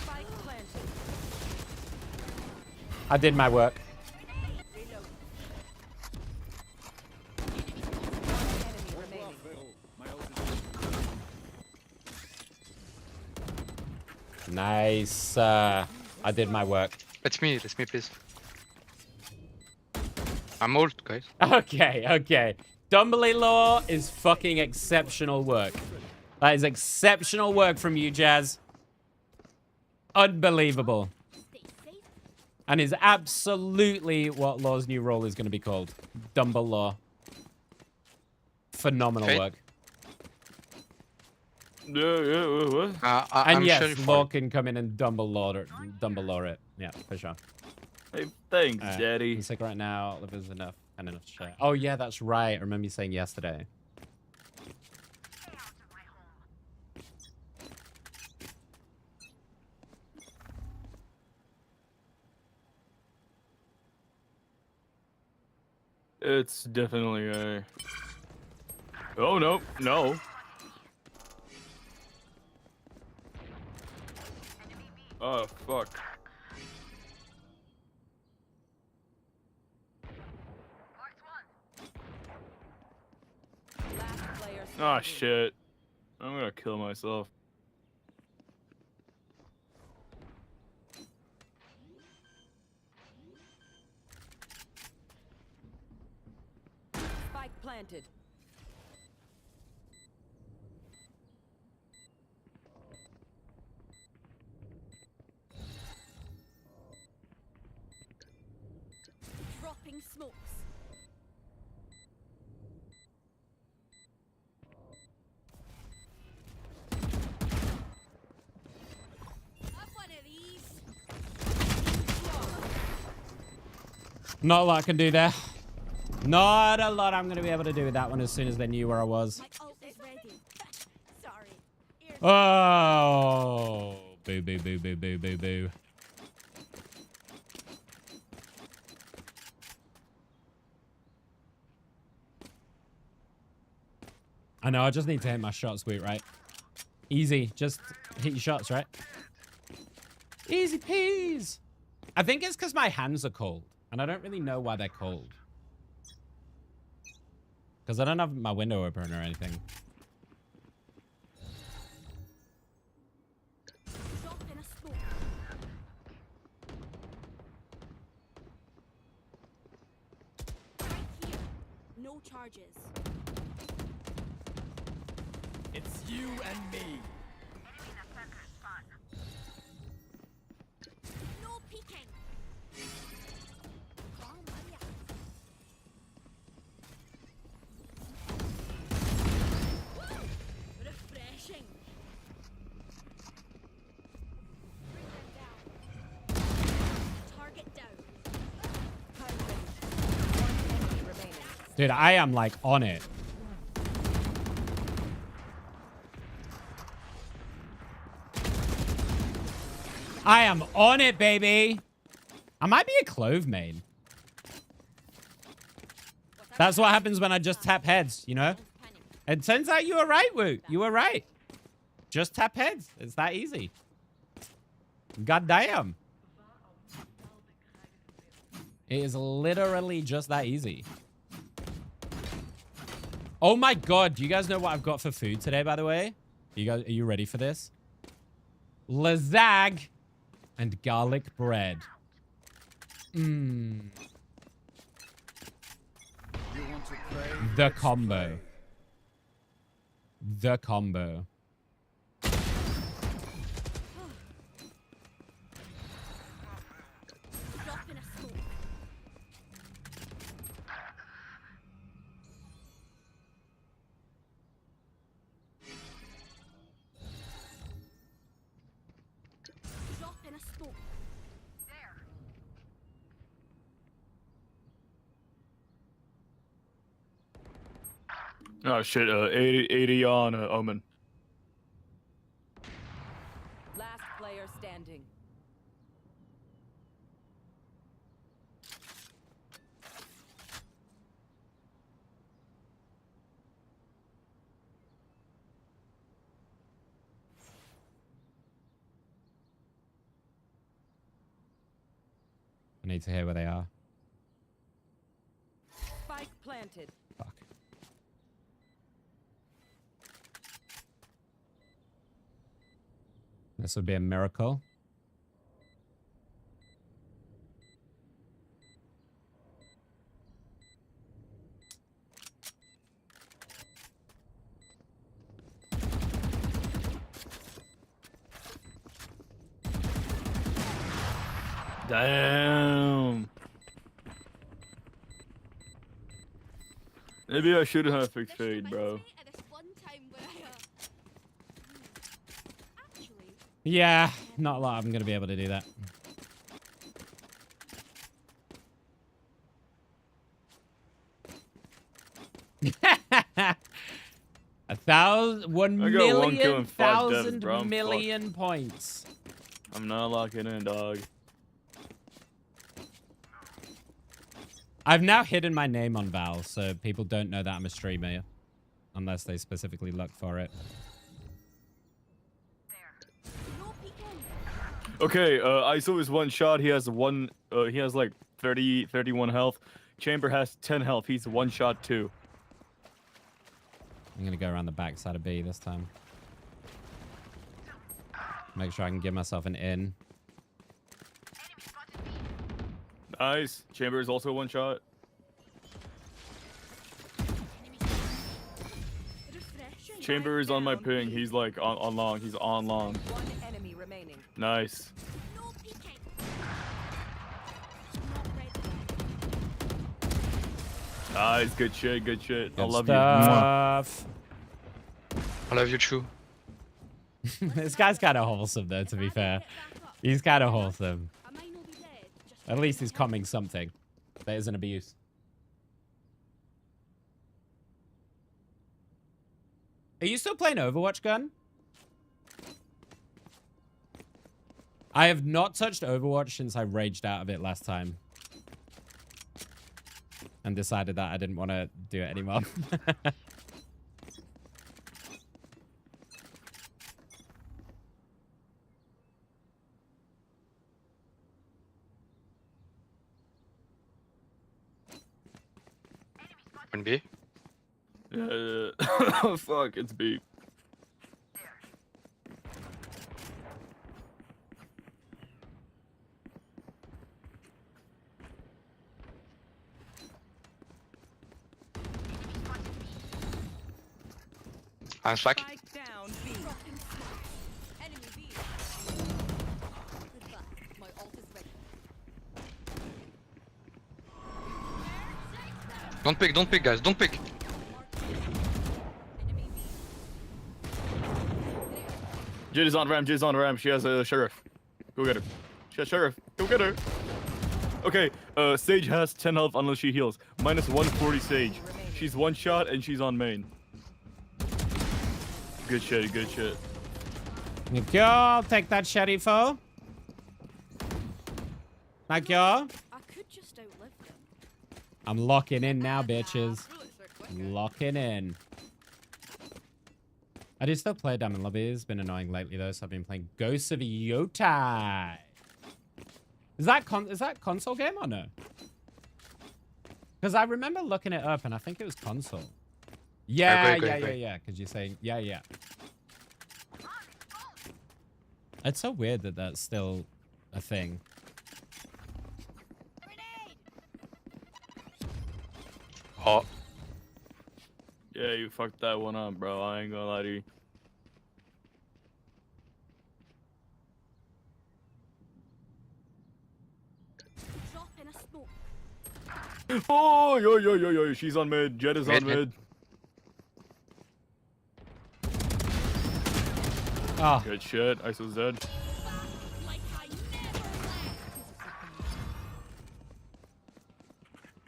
Spike planted. I did my work. Nice. I did my work. It's me, please. I'm old, guys. Okay, okay. Dumbly Law is fucking exceptional work. That is exceptional work from you, Jazz. Unbelievable. And is absolutely what Law's new role is going to be called. Dumble Law. Phenomenal work. What? And I'm yes, sure Law can come in and Dumble Law it. Yeah, for sure. Hey, thanks, Daddy. It's like right now, if there's enough and enough to share. Oh yeah, that's right. I remember you saying yesterday. It's definitely a. Oh no, no. Oh fuck. Oh shit. I'm gonna kill myself. Spike planted. Dropping smokes. Not a lot I can do there. Not a lot I'm going to be able to do with that one as soon as they knew where I was. Oh, boo, boo, boo, boo, boo, boo, boo. I know, I just need to hit my shots, sweet, right? Easy, just hit your shots, right? Easy peas. I think it's because my hands are cold, and I don't really know why they're cold. Because I don't have my window open or anything. No charges. It's you and me. No peeking. Woo! Refreshing. Bring them down. Target down. Dude, I am like on it. I am on it, baby. I might be a clove main. That's what happens when I just tap heads, you know? It turns out you were right, Woot. You were right. Just tap heads. It's that easy. God damn. It is literally just that easy. Oh my god. Do you guys know what I've got for food today, by the way? Are you ready for this? Lazag and garlic bread. Mmm. The combo. The combo. Oh shit, 80 on Omen. Last player standing. need to hear where they are. Spike planted. Fuck. This would be a miracle. Damn. Maybe I should have fixed fade, bro. Yeah, not a lot. I'm gonna be able to do that. One million thousand million points. I'm not locking in, dog. I've now hidden my name on Val, so people don't know that I'm a streamer, unless they specifically look for it. Okay, ISO is one shot. He has like 31 health. Chamber has 10 health. He's one shot too. I'm gonna go around the back side of B this time. Make sure I can give myself an in. Nice. Chamber is also one shot. Chamber is on my ping. He's like on long. He's on long. One enemy remaining. Nice. Nice. Good shit. Good shit. I love stuff. I love you too. This guy's kind of wholesome, though, to be fair. He's kind of wholesome. At least he's coming something that isn't abuse. Are you still playing Overwatch, Gun? I have not touched Overwatch since I raged out of it last time. And decided that I didn't want to do it anymore. One B? Oh, fuck, it's B. I'm Slack. Don't pick, guys, don't pick. Jid is on ramp, She has a sheriff. Go get her. She has sheriff. Go get her. Okay, Sage has 10 health unless she heals. Minus 140 Sage. She's one shot and she's on main. Good shit, good shit. Thank you. I'll take that, Sheriffo. Thank you. I could just outlive them. I'm locking in now, bitches. Locking in. I do still play Diamond Lobby. It's been annoying lately, though, so I've been playing Ghosts of Yotai. Is that console game or no? Because I remember looking it up, and I think it was console. Yeah, yeah. Because you're saying, yeah. It's so weird that that's still a thing. Oh. Yeah, you fucked that one up, bro. I ain't gonna lie to you. Oh, yo. She's on mid. Jet is on mid. Oh. Good shit. ISO's dead.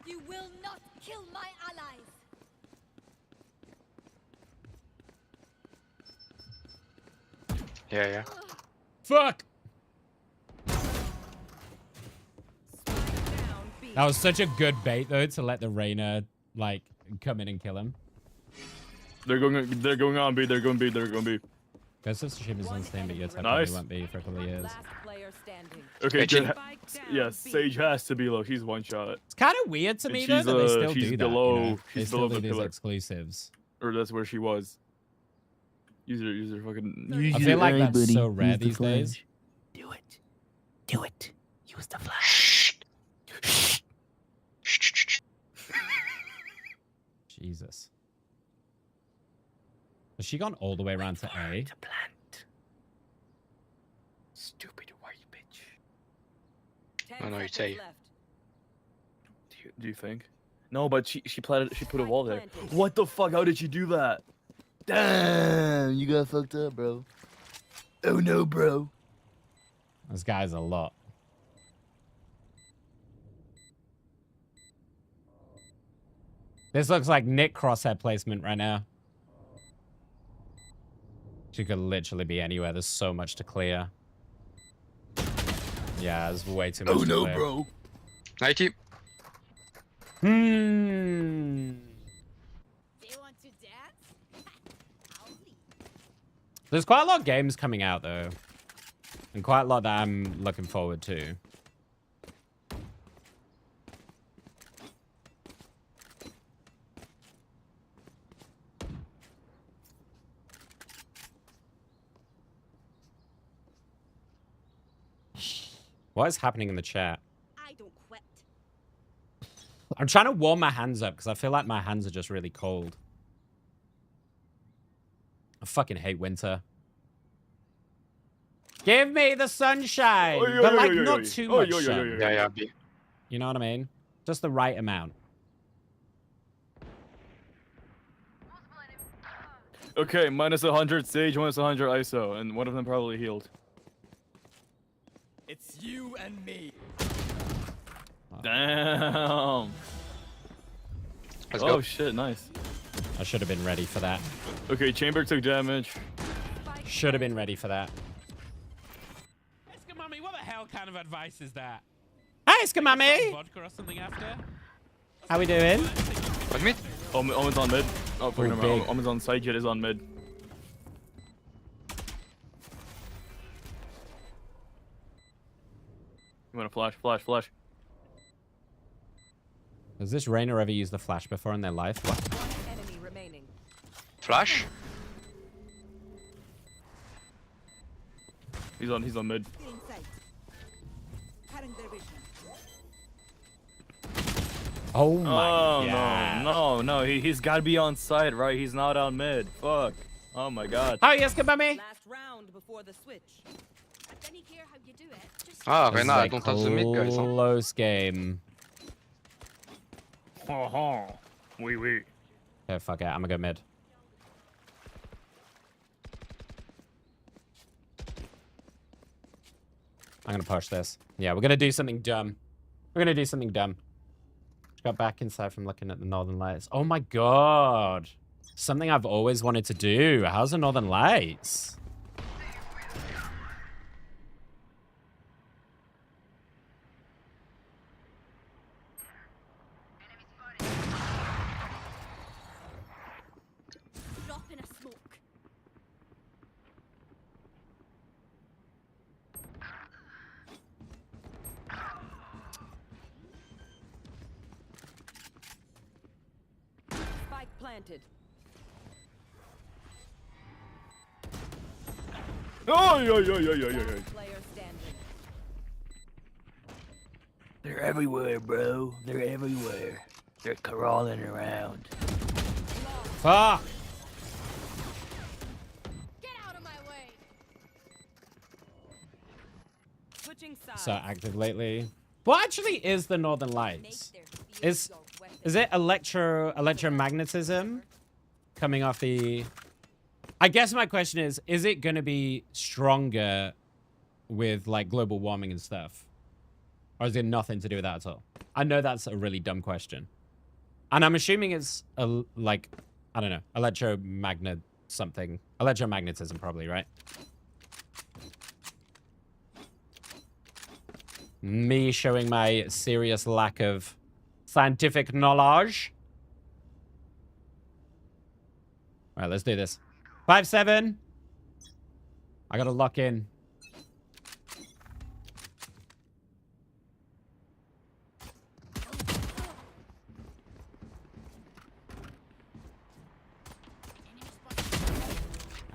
You will not kill my allies. Yeah. Fuck! That was such a good bait, though, to let the Reyna, like, come in and kill him. They're going on B. They're going B. Ghost of Tsushima is on Steam, but your type nice. probably won't be for a couple of years. Okay, good. Yes, Sage has to be low. She's one shot. It's kind of weird to me, though, that they still do that. Below, you know? They she's still below do the these pillar. exclusives. Or that's where she was. Use her fucking. I feel like that's so rare these days. Do it. Do it. Use the flash. Jesus. Has she gone all the way around to A? Stupid white bitch. No, it's A. Do you think? No, but she put a wall there. What the fuck? How did she do that? Damn, you got fucked up, bro. Oh no, bro. This guy's a lot. This looks like Nick crosshair placement right now. She could literally be anywhere. There's so much to clear. Yeah, there's way too much to clear. Oh no, bro. Nike. Do you want to dance? There's quite a lot of games coming out, though. And quite a lot that I'm looking forward to. What is happening in the chat? I don't quit. I'm trying to warm my hands up because I feel like my hands are just really cold. I fucking hate winter. Give me the sunshine, but like not too much sun. Yeah. You know what I mean? Just the right amount. Okay, minus 100 Sage, minus 100 ISO, and one of them probably healed. It's you and me. Damn. Let's oh go. Shit, nice. I should have been ready for that. Okay, Chamber took damage. Should have been ready for that. Eskamami, what the hell kind of advice is that? Hi, Eskamami. Vodka or something after? How we doing? What mid? Omen's on mid. Oh, fuck, never mind. big. Omen's on side, Jet is on mid. You want to flash. Has this Reyna ever used the flash before in their life? What? Enemy remaining. Flash? He's on mid. Oh my god. No. He's got to be on side, right? He's not on mid. Fuck. Oh my god. Hi, Eskamami. Last round before the switch. Let me hear how you do it. Just Ah, This is Reyna, a don't touch the mid, guys. Huh? close game. Oui. Okay, fuck it. I'm gonna go mid. I'm gonna push this. Yeah, we're gonna do something dumb. Just got back inside from looking at the Northern Lights. Oh my god. Something I've always wanted to do. How's the Northern Lights? drop in a smoke. Spike planted. Oh. Player standing. They're everywhere, bro. They're everywhere. They're crawling around. Fuck! Get out of my way. Switching sides. So active lately. What actually is the Northern Lights? Is it electromagnetism coming off the... I guess my question is it going to be stronger with like global warming and stuff? Or is it nothing to do with that at all? I know that's a really dumb question. And I'm assuming it's like, I don't know, electromagnetism probably, right? Me showing my serious lack of scientific knowledge. All right, let's do this. 5-7. I gotta lock in.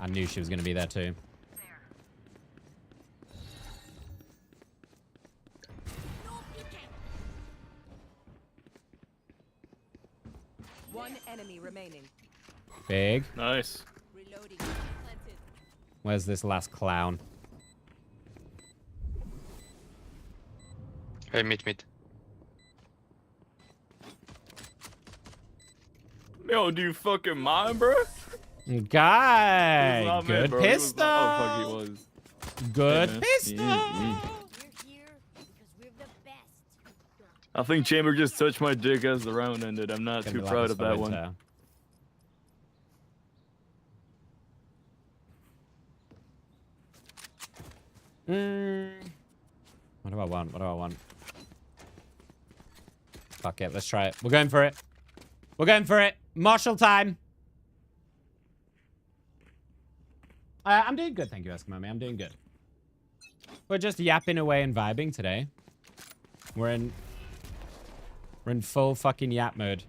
I knew she was going to be there too. One enemy remaining. Big. Nice. Reloading. Where's this last clown? Hey, mid. Yo, do you fucking mind, bro? Guy, good bro. pistol. Oh, fuck, he was. Good Yeah. pistol. I think Chamber just touched my dick as the round ended. I'm not too proud of that one. What do I want? What do I want? Fuck it, let's try it. We're going for it. We're going for it. Marshall time. I'm doing good, thank you, Eskimo Man. I'm doing good. We're just yapping away and vibing today. We're in full fucking yap mode.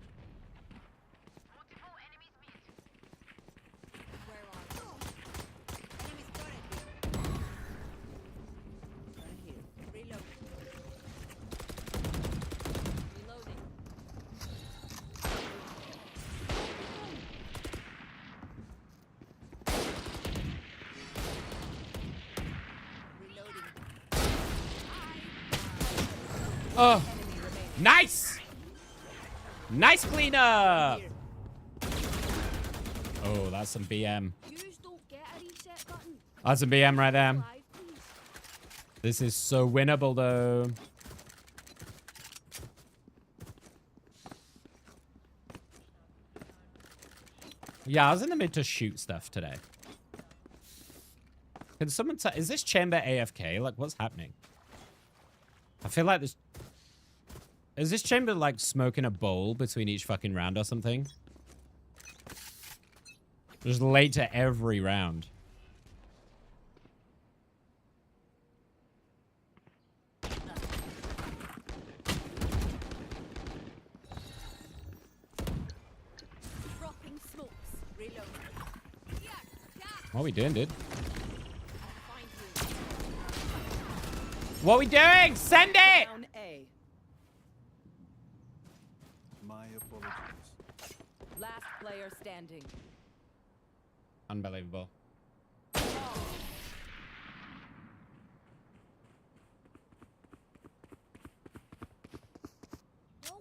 Oh, nice! Nice cleanup! Oh, that's some BM. That's some BM right there. This is so winnable, though. Yeah, I was in the mid to shoot stuff today. Can someone tell... Is this chamber AFK? Like, what's happening? I feel like this... Is this chamber, like, smoking a bowl between each fucking round or something? Just late to every round. What are we doing, dude? What are we doing? Send it! My apologies. Last player standing. Unbelievable. No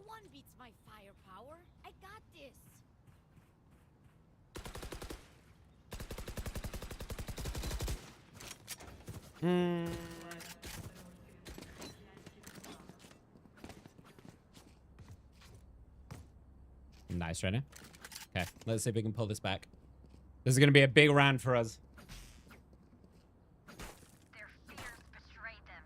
one beats my firepower. I got this. Nice, right now. Okay, let's see if we can pull this back. This is going to be a big round for us. Their fears betrayed them.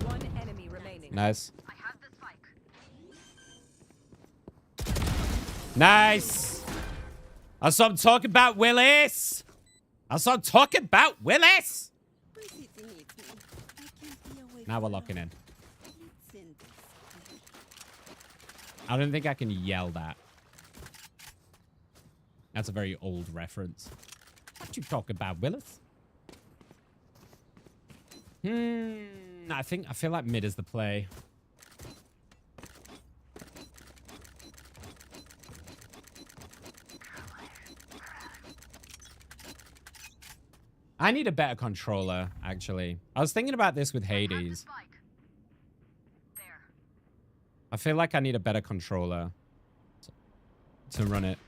One enemy remaining. Nice. Nice. That's what I'm talking about, Willis. That's what I'm talking about, Willis. Now we're locking in. I don't think I can yell that. That's a very old reference. What you talking about, Willis? I feel like mid is the play. I need a better controller, actually. I was thinking about this with Hades. I feel like I need a better controller to run it.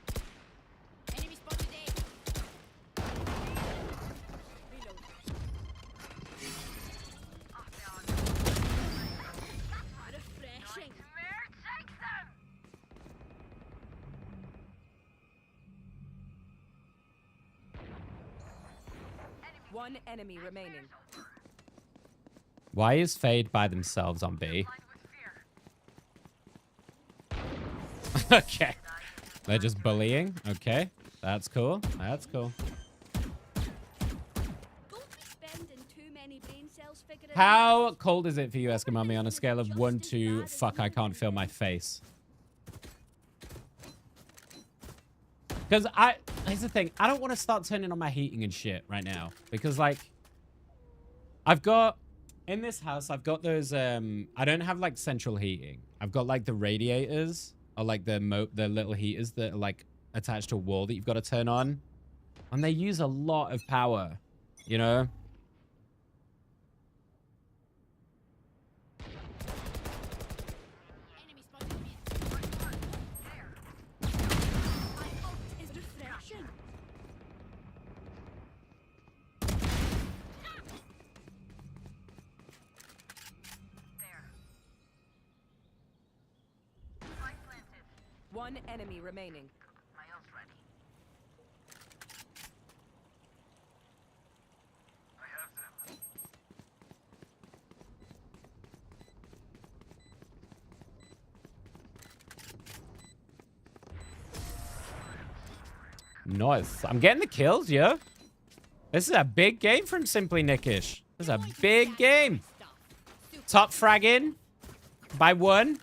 One enemy remaining. Why is Fade by themselves on B? Okay. They're just bullying. Okay. That's cool. That's cool. How cold is it for you, Eskamami, on a scale of 1 to fuck, I can't feel my face? Because here's the thing. I don't want to start turning on my heating and shit right now. Because, like, I've got, in this house, I've got those, I don't have, like, central heating. I've got, like, the radiators, or, like, the little heaters that are, like, attached to a wall that you've got to turn on. And they use a lot of power, you know? One enemy remaining. Nice. I'm getting the kills, yo. This is a big game from SimplyNickish. This is a big game. Top fragging by 1.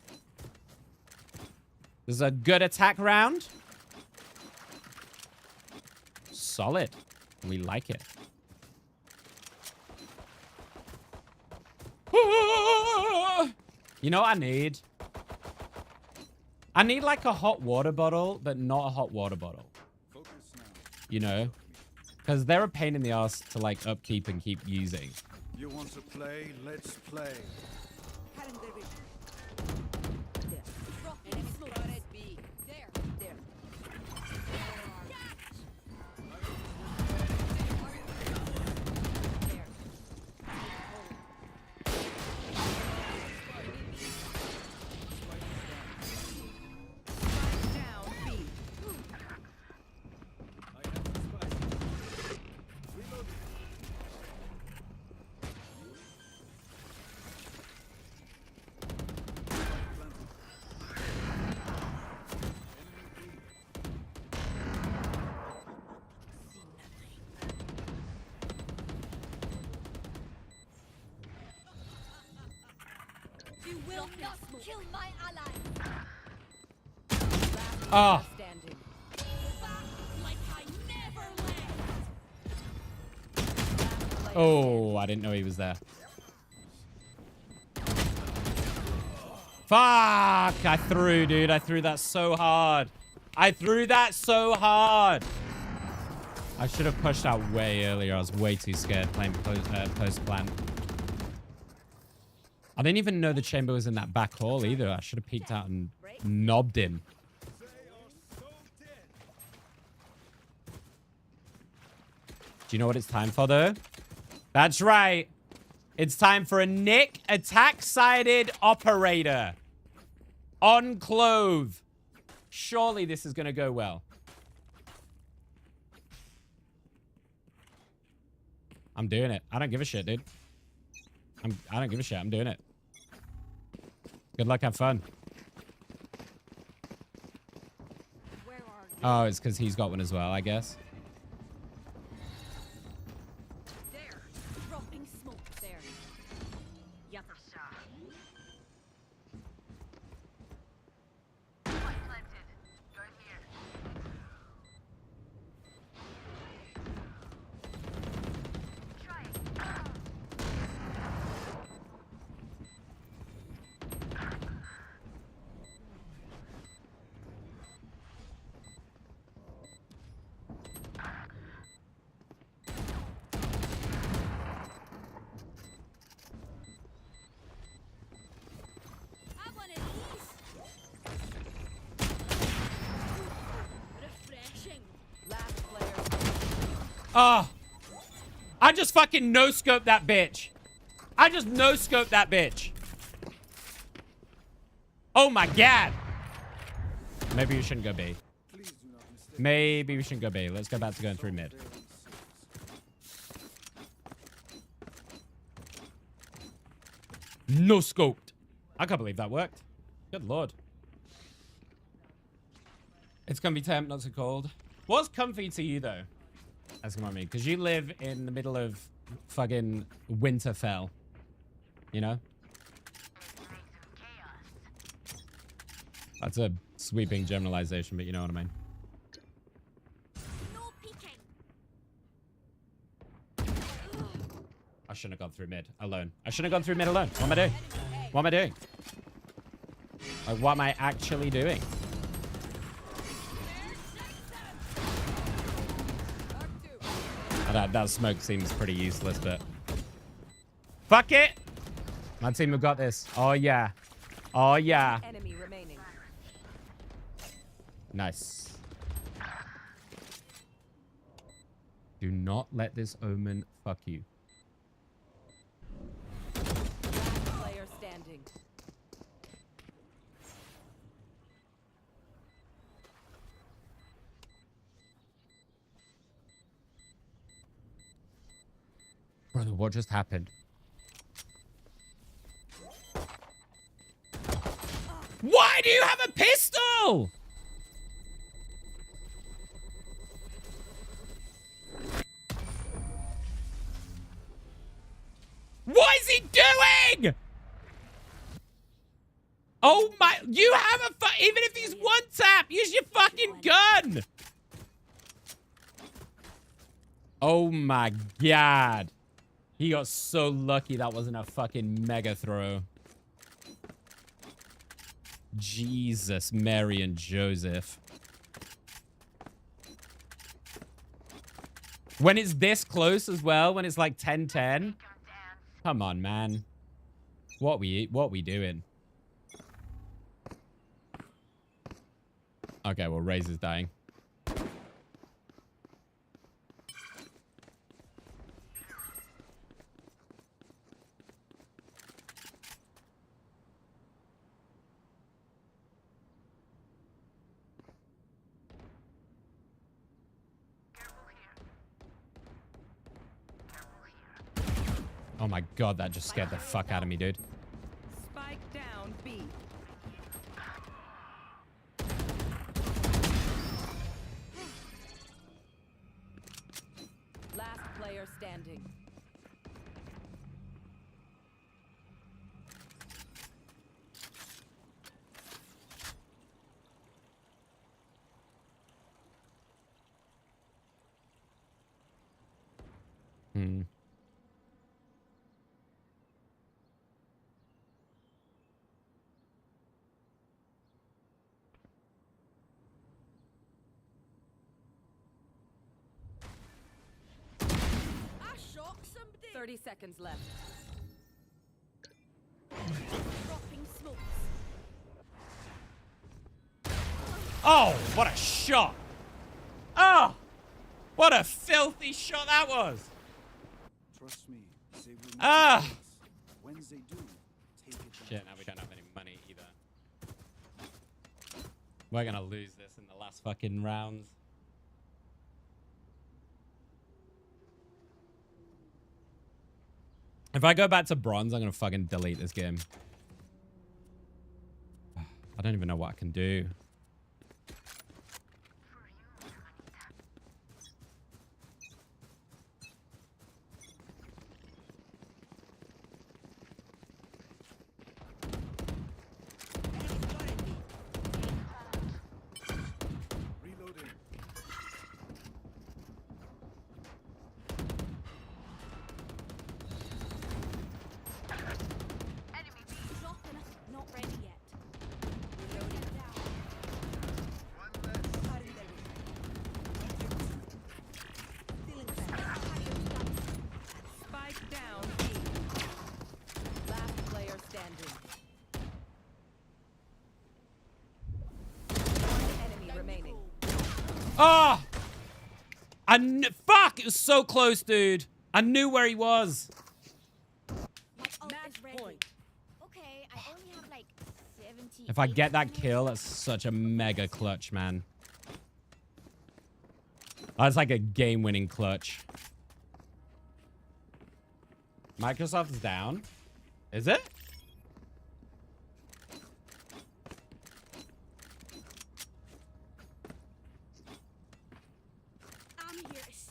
This is a good attack round. Solid. We like it. You know what I need? I need like a hot water bottle, but not a hot water bottle. You know? Because they're a pain in the ass to like upkeep and keep using. You want to play? Let's play. You will not kill my ally. Ah. Oh, I didn't know he was there. Fuck! I threw, dude. I threw that so hard. I threw that so hard. I should have pushed out way earlier. I was way too scared playing post-plan. I didn't even know the chamber was in that back hall either. I should have peeked out and knobbed him. Do you know what it's time for, though? That's right. It's time for a Nick attack-sided operator. On clove. Surely this is going to go well. I'm doing it. I don't give a shit, dude. I don't give a shit. I'm doing it. Good luck. Have fun. Oh, it's because he's got one as well, I guess. Oh, I just fucking no-scoped that bitch. I just no-scoped that bitch. Oh my God. Maybe we shouldn't go B. Maybe we shouldn't go B. Let's go back to going through mid. No scoped. I can't believe that worked. Good lord. It's gonna be temp, not so cold. What's comfy to you though? Ask him on me, because you live in the middle of fucking Winterfell. You know? That's a sweeping generalization, but you know what I mean. I shouldn't have gone through mid alone. I shouldn't have gone through mid alone. What am I doing? What am I doing? Like, what am I actually doing? That smoke seems pretty useless, but... Fuck it! My team have got this. Oh, yeah. Oh, yeah. Enemy remaining. Nice. Do not let this omen fuck you. Player standing. Brother, what just happened? Why do you have a pistol? What is he doing? Oh my, you have a even if he's one tap, use your fucking gun. Oh my god. He got so lucky that wasn't a fucking mega throw. Jesus, Mary and Joseph. When it's this close as well, when it's like 10-10. Come on, man. What we doing? Okay, well, Razor's dying. Oh my god, that just scared the fuck out of me, dude. Spike down B. Last player standing. Hmm. I shot somebody. 30 seconds left. Dropping smokes. Oh, what a shot. Oh, what a filthy shot that was. Trust me, they will Ah. when they do, take it. Shit, now we don't have any money either. We're gonna lose this in the last fucking rounds. If I go back to bronze, I'm gonna fucking delete this game. I don't even know what I can do. Reloading. Not ready yet. Spike down B. Last player standing. One enemy remaining. Oh! Fuck! It was so close, dude. I knew where he was. Match point. Okay, I only have like 70. If I get that kill, that's such a mega clutch, man. That's like a game-winning clutch. Microsoft's down. Is it?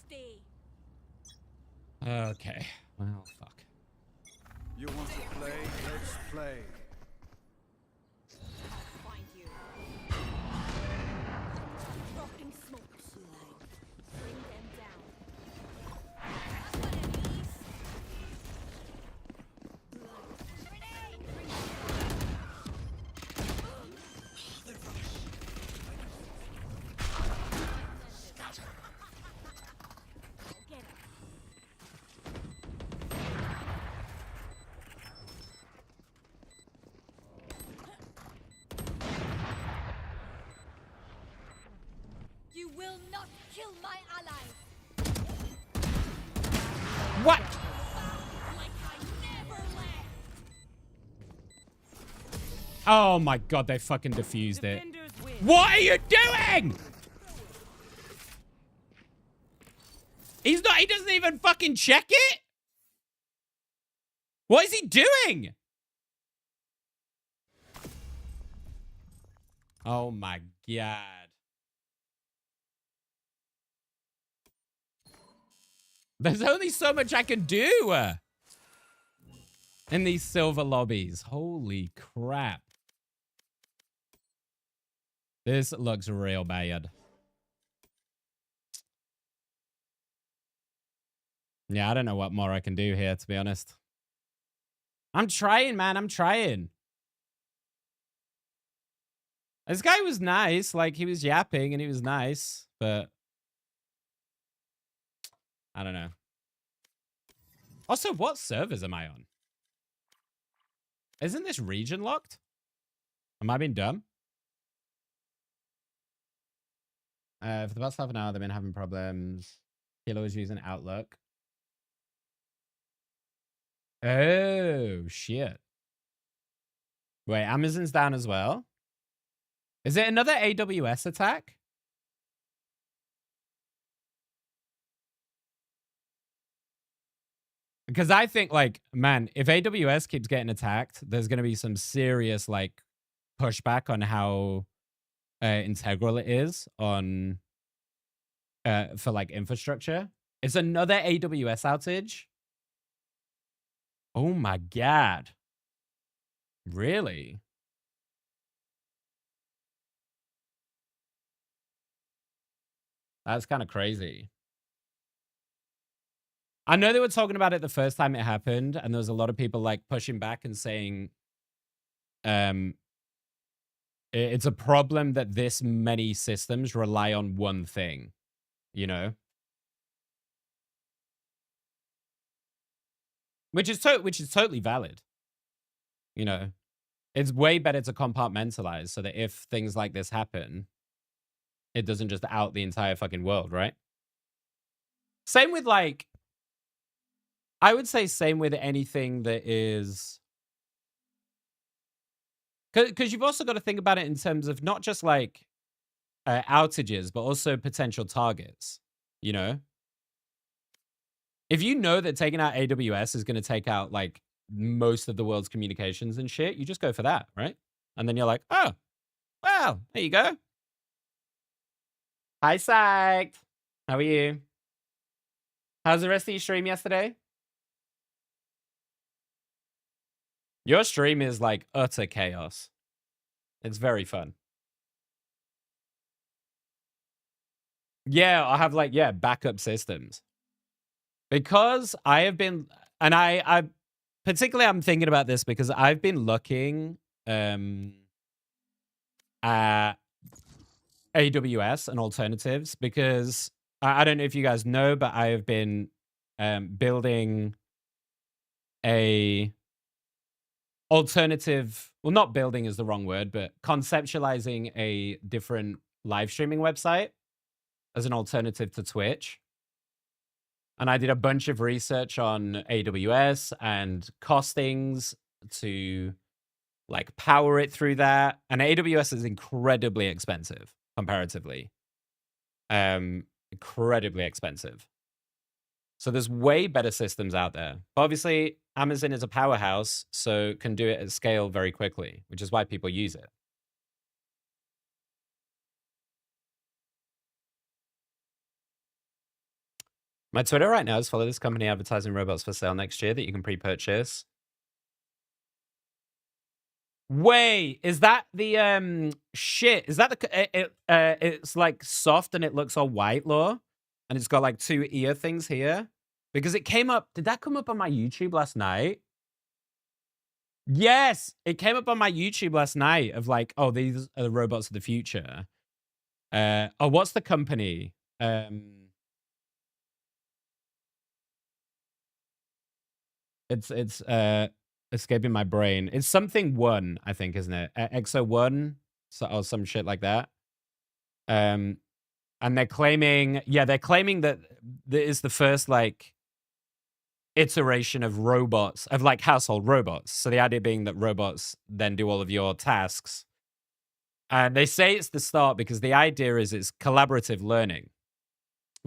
stay. Okay. Well, fuck. You want to play? Let's play. I'll find you. Dropping smoke. Bring them down. You will not kill my allies. What? Like I never left. Oh my god, they fucking defused it. What are you doing? He doesn't even fucking check it? What is he doing? Oh my god. There's only so much I can do in these silver lobbies. Holy crap. This looks real bad. Yeah, I don't know what more I can do here, to be honest. I'm trying, man. I'm trying. This guy was nice. Like, he was yapping and he was nice, but I don't know. Also, what servers am I on? Isn't this region locked? Am I being dumb? For the past half an hour, they've been having problems. Kilo is using Outlook. Oh, shit. Wait, Amazon's down as well? Is it another AWS attack? Because I think, like, man, if AWS keeps getting attacked, there's going to be some serious, like, pushback on how integral it is on for, like, infrastructure. It's another AWS outage. Oh, my God. Really? That's kind of crazy. I know they were talking about it the first time it happened, and there was a lot of people like pushing back and saying, it's a problem that this many systems rely on one thing, you know? Which is totally valid. You know, it's way better to compartmentalize so that if things like this happen, it doesn't just out the entire fucking world, right? Same with like, I would say same with anything that is, because you've also got to think about it in terms of not just like outages, but also potential targets, you know? If you know that taking out AWS is going to take out like most of the world's communications and shit, you just go for that, right? And then you're like, oh, well, there you go. Hi, Psyched. How are you? How's the rest of your stream yesterday? Your stream is like utter chaos. It's very fun. Yeah, I have like, yeah, backup systems. Because I have been, and I particularly I'm thinking about this because I've been looking at AWS and alternatives because I don't know if you guys know, but I have been building a alternative, well, not building is the wrong word, but conceptualizing a different live streaming website as an alternative to Twitch. And I did a bunch of research on AWS and costings to like power it through that. And AWS is incredibly expensive comparatively. Incredibly expensive. So there's way better systems out there. But obviously, Amazon is a powerhouse, so can do it at scale very quickly, which is why people use it. My Twitter right now is follow this company advertising robots for sale next year that you can pre-purchase. Wait, is that the shit? Is that the it's like soft and it looks all white, Law? And it's got like 2 ear things here? Because it came up, did that come up on my YouTube last night? Yes, it came up on my YouTube last night of like, oh, these are the robots of the future. Oh, what's the company? It's escaping my brain. It's something one, I think, isn't it? Exo One, or some shit like that. And they're claiming, yeah, they're claiming that there is the first like iteration of robots, of like household robots. So the idea being that robots then do all of your tasks. And they say it's the start because the idea is it's collaborative learning.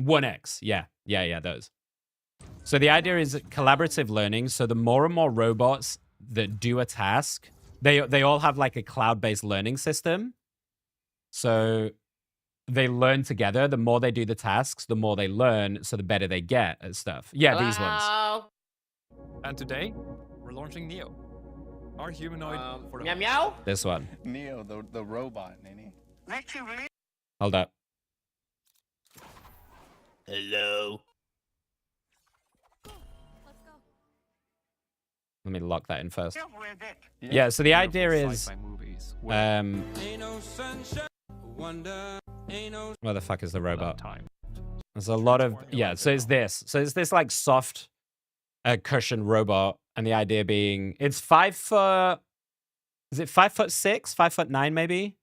1X, yeah, those. So the idea is collaborative learning. So the more and more robots that do a task, they all have like a cloud-based learning system. So they learn together. The more they do the tasks, the more they learn. So the better they get at stuff. Yeah, these ones. And today, we're launching Neo. Our humanoid for the Meow meow. This one. Neo, the robot, Nini. Hold up. Hello. Let me lock that in first. Yeah, so the idea is... where the fuck is the robot? There's a lot of... Yeah, so it's this. So it's this like soft cushion robot. And the idea being... It's 5 foot... Is it 5'6"? 5'9" maybe?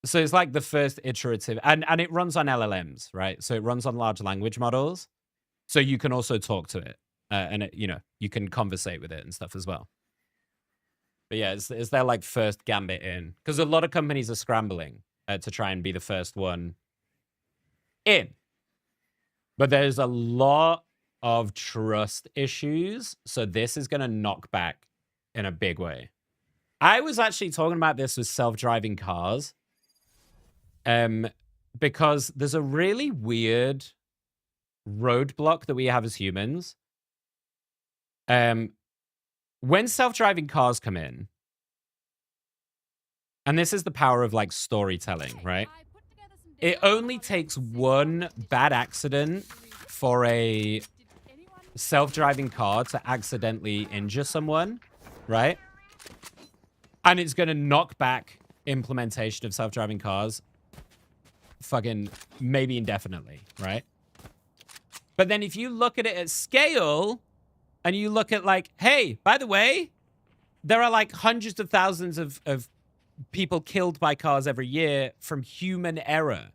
So it's like the first iterative... And it runs on LLMs, right? So it runs on large language models. So you can also talk to it. And it, you know, you can conversate with it and stuff as well. But yeah, it's their like first gambit in, because a lot of companies are scrambling to try and be the first one in. But there's a lot of trust issues, so this is going to knock back in a big way. I was actually talking about this with self-driving cars, because there's a really weird roadblock that we have as humans. When self-driving cars come in, and this is the power of like storytelling, right? It only takes one bad accident for a self-driving car to accidentally injure someone, right? And it's going to knock back implementation of self-driving cars fucking maybe indefinitely, right? But then if you look at it at scale... And you look at like, hey, by the way, there are like hundreds of thousands of people killed by cars every year from human error.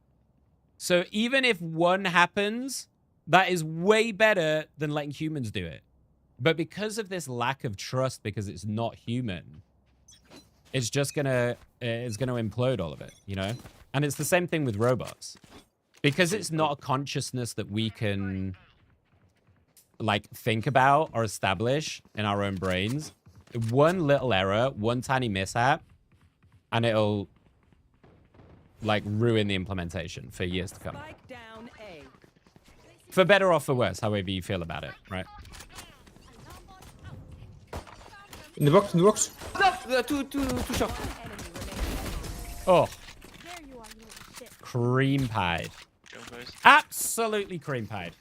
So even if one happens, that is way better than letting humans do it. But because of this lack of trust, because it's not human, it's just gonna implode all of it, you know? And it's the same thing with robots. Because it's not a consciousness that we can... like think about or establish in our own brains, one little error, one tiny mishap, and it'll like ruin the implementation for years to come. For better or for worse, however you feel about it, right? In the box, in the box. Two shot. Oh. Cream pied. Absolutely cream pied.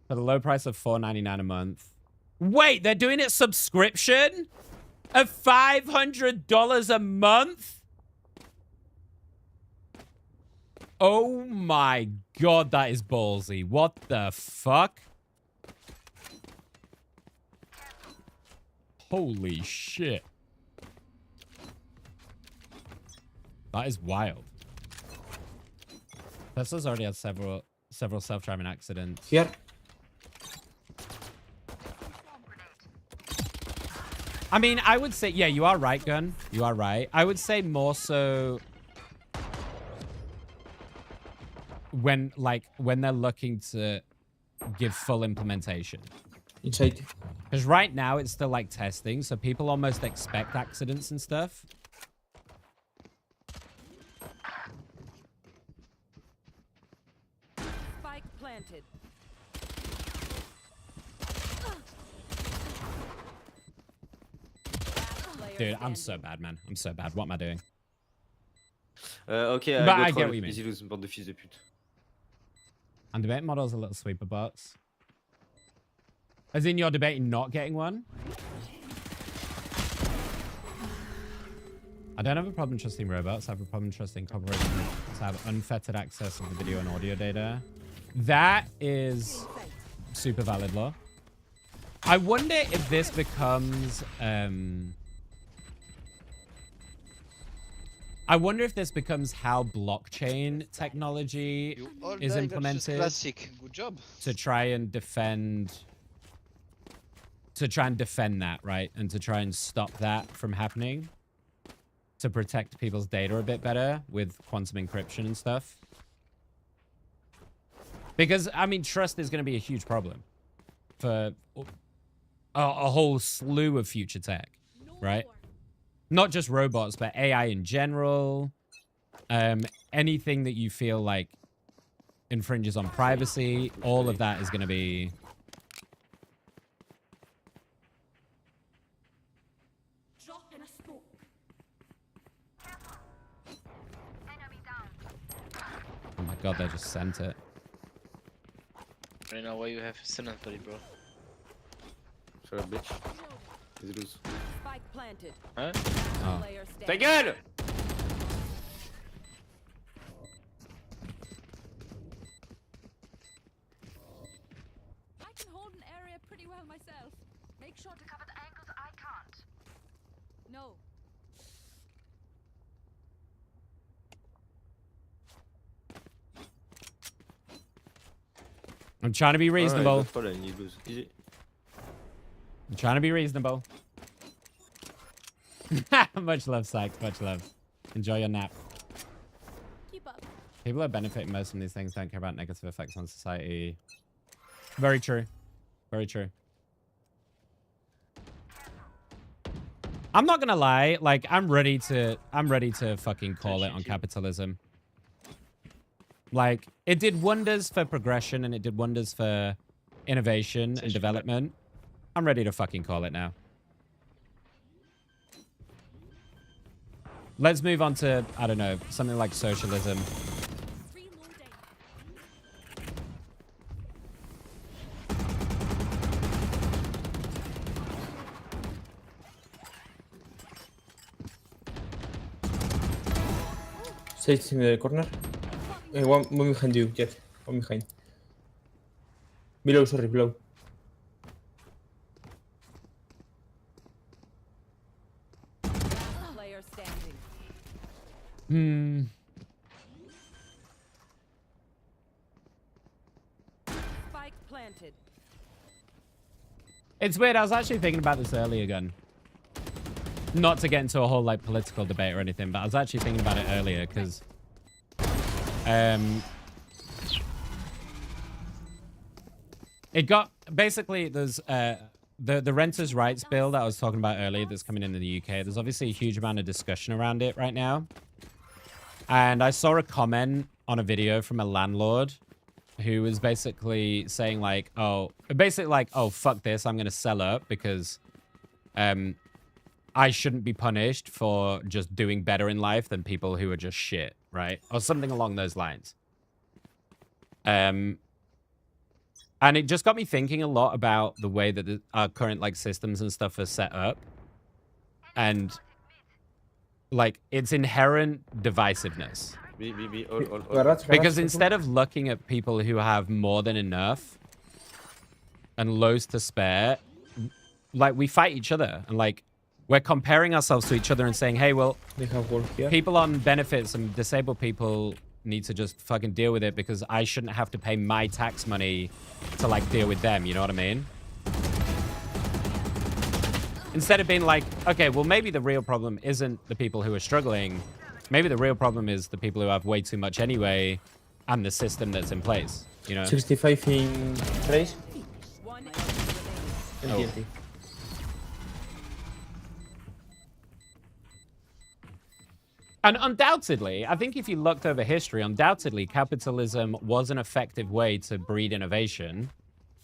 For the low price of $4.99 a month. Wait, they're doing it subscription? Of $500 a month? Oh my god, that is ballsy. What the fuck? Holy shit. That is wild. Tesla's already had several self-driving accidents. Here. I mean, I would say, yeah, you are right, Gun. You are right. I would say more so when they're looking to give full implementation. Inside. Because right now it's still like testing, so people almost expect accidents and stuff. planted. Dude, I'm so bad, man. I'm so bad. What am I doing? Ok, But I get what you mean. Easy lose, bande de fils de pute. And debate models are little sweeper bots. As in, you're debating not getting one? I don't have a problem trusting robots. I have a problem trusting corporations to have unfettered access to the video and audio data. That is super valid law. I wonder if this becomes... I wonder if this becomes how blockchain technology is implemented. Good job. To try and defend... that, right? And to try and stop that from happening. To protect people's data a bit better with quantum encryption and stuff. Because, I mean, trust is going to be a huge problem for a whole slew of future tech, right? Not just robots, but AI in general. Anything that you feel like infringes on privacy, all of that is going to be... Oh my god, they just sent it. I don't know why you have silent buddy, bro. Shut up, bitch. Easy lose. Spike planted. Hein? Oh. Ta gueule! I can hold an area pretty well myself. Make sure to cover the angles I can't. No. I'm trying to be reasonable. Easy. I'm trying to be reasonable. Much love, Sykes. Much love. Enjoy your nap. Keep up. People who are benefiting most from these things don't care about negative effects on society. Very true. Very true. I'm not gonna lie. Like, I'm ready to fucking call it on capitalism. Like, it did wonders for progression and it did wonders for innovation and development. I'm ready to fucking call it now. Let's move on to, I don't know, something like socialism. Sage in the corner. One behind you, Jet. One behind. Below, sorry, below. Player standing. Spike planted. It's weird. I was actually thinking about this earlier again. Not to get into a whole like political debate or anything, but I was actually thinking about it earlier because it got basically there's the renters' rights bill that I was talking about earlier that's coming in the UK. There's obviously a huge amount of discussion around it right now. And I saw a comment on a video from a landlord who was basically saying like, oh, fuck this. I'm going to sell up because I shouldn't be punished for just doing better in life than people who are just shit, right? Or something along those lines. And it just got me thinking a lot about the way that our current like systems and stuff are set up. And like its inherent divisiveness. Because instead of looking at people who have more than enough and loads to spare, like we fight each other and like we're comparing ourselves to each other and saying, hey, well, people on benefits and disabled people need to just fucking deal with it because I shouldn't have to pay my tax money to like deal with them. You know what I mean? Instead of being like, okay, well, maybe the real problem isn't the people who are struggling. Maybe the real problem is the people who have way too much anyway and the system that's in place, you know? 65 in race. Oh. And undoubtedly, I think if you looked over history, undoubtedly capitalism was an effective way to breed innovation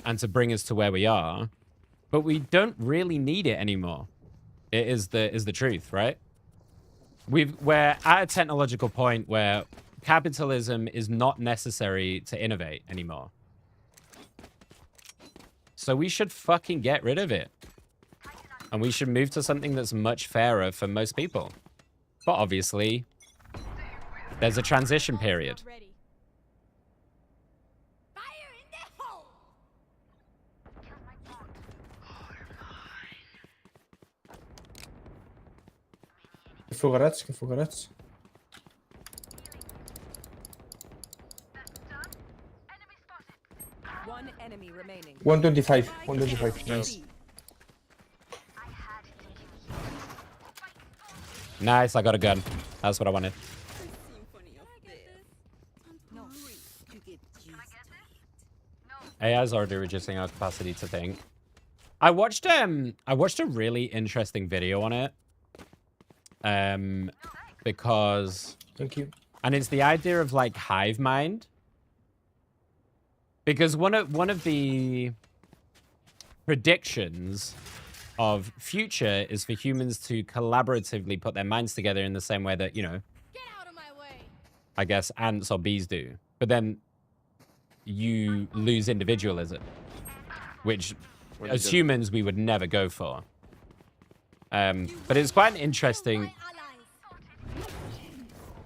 and to bring us to where we are. But we don't really need it anymore. It is the truth, right? We're at a technological point where capitalism is not necessary to innovate anymore. So we should fucking get rid of it. And we should move to something that's much fairer for most people. But obviously, there's a transition period. Fogarats. One enemy remaining. 125. Nice. Nice, I got a gun. That's what I wanted. AI's already reducing our capacity to think. I watched a really interesting video on it. Because thank you. And it's the idea of like hive mind. Because one of the predictions of future is for humans to collaboratively put their minds together in the same way that, you know, I guess ants or bees do. But then you lose individualism, which as humans we would never go for. But it's quite an interesting...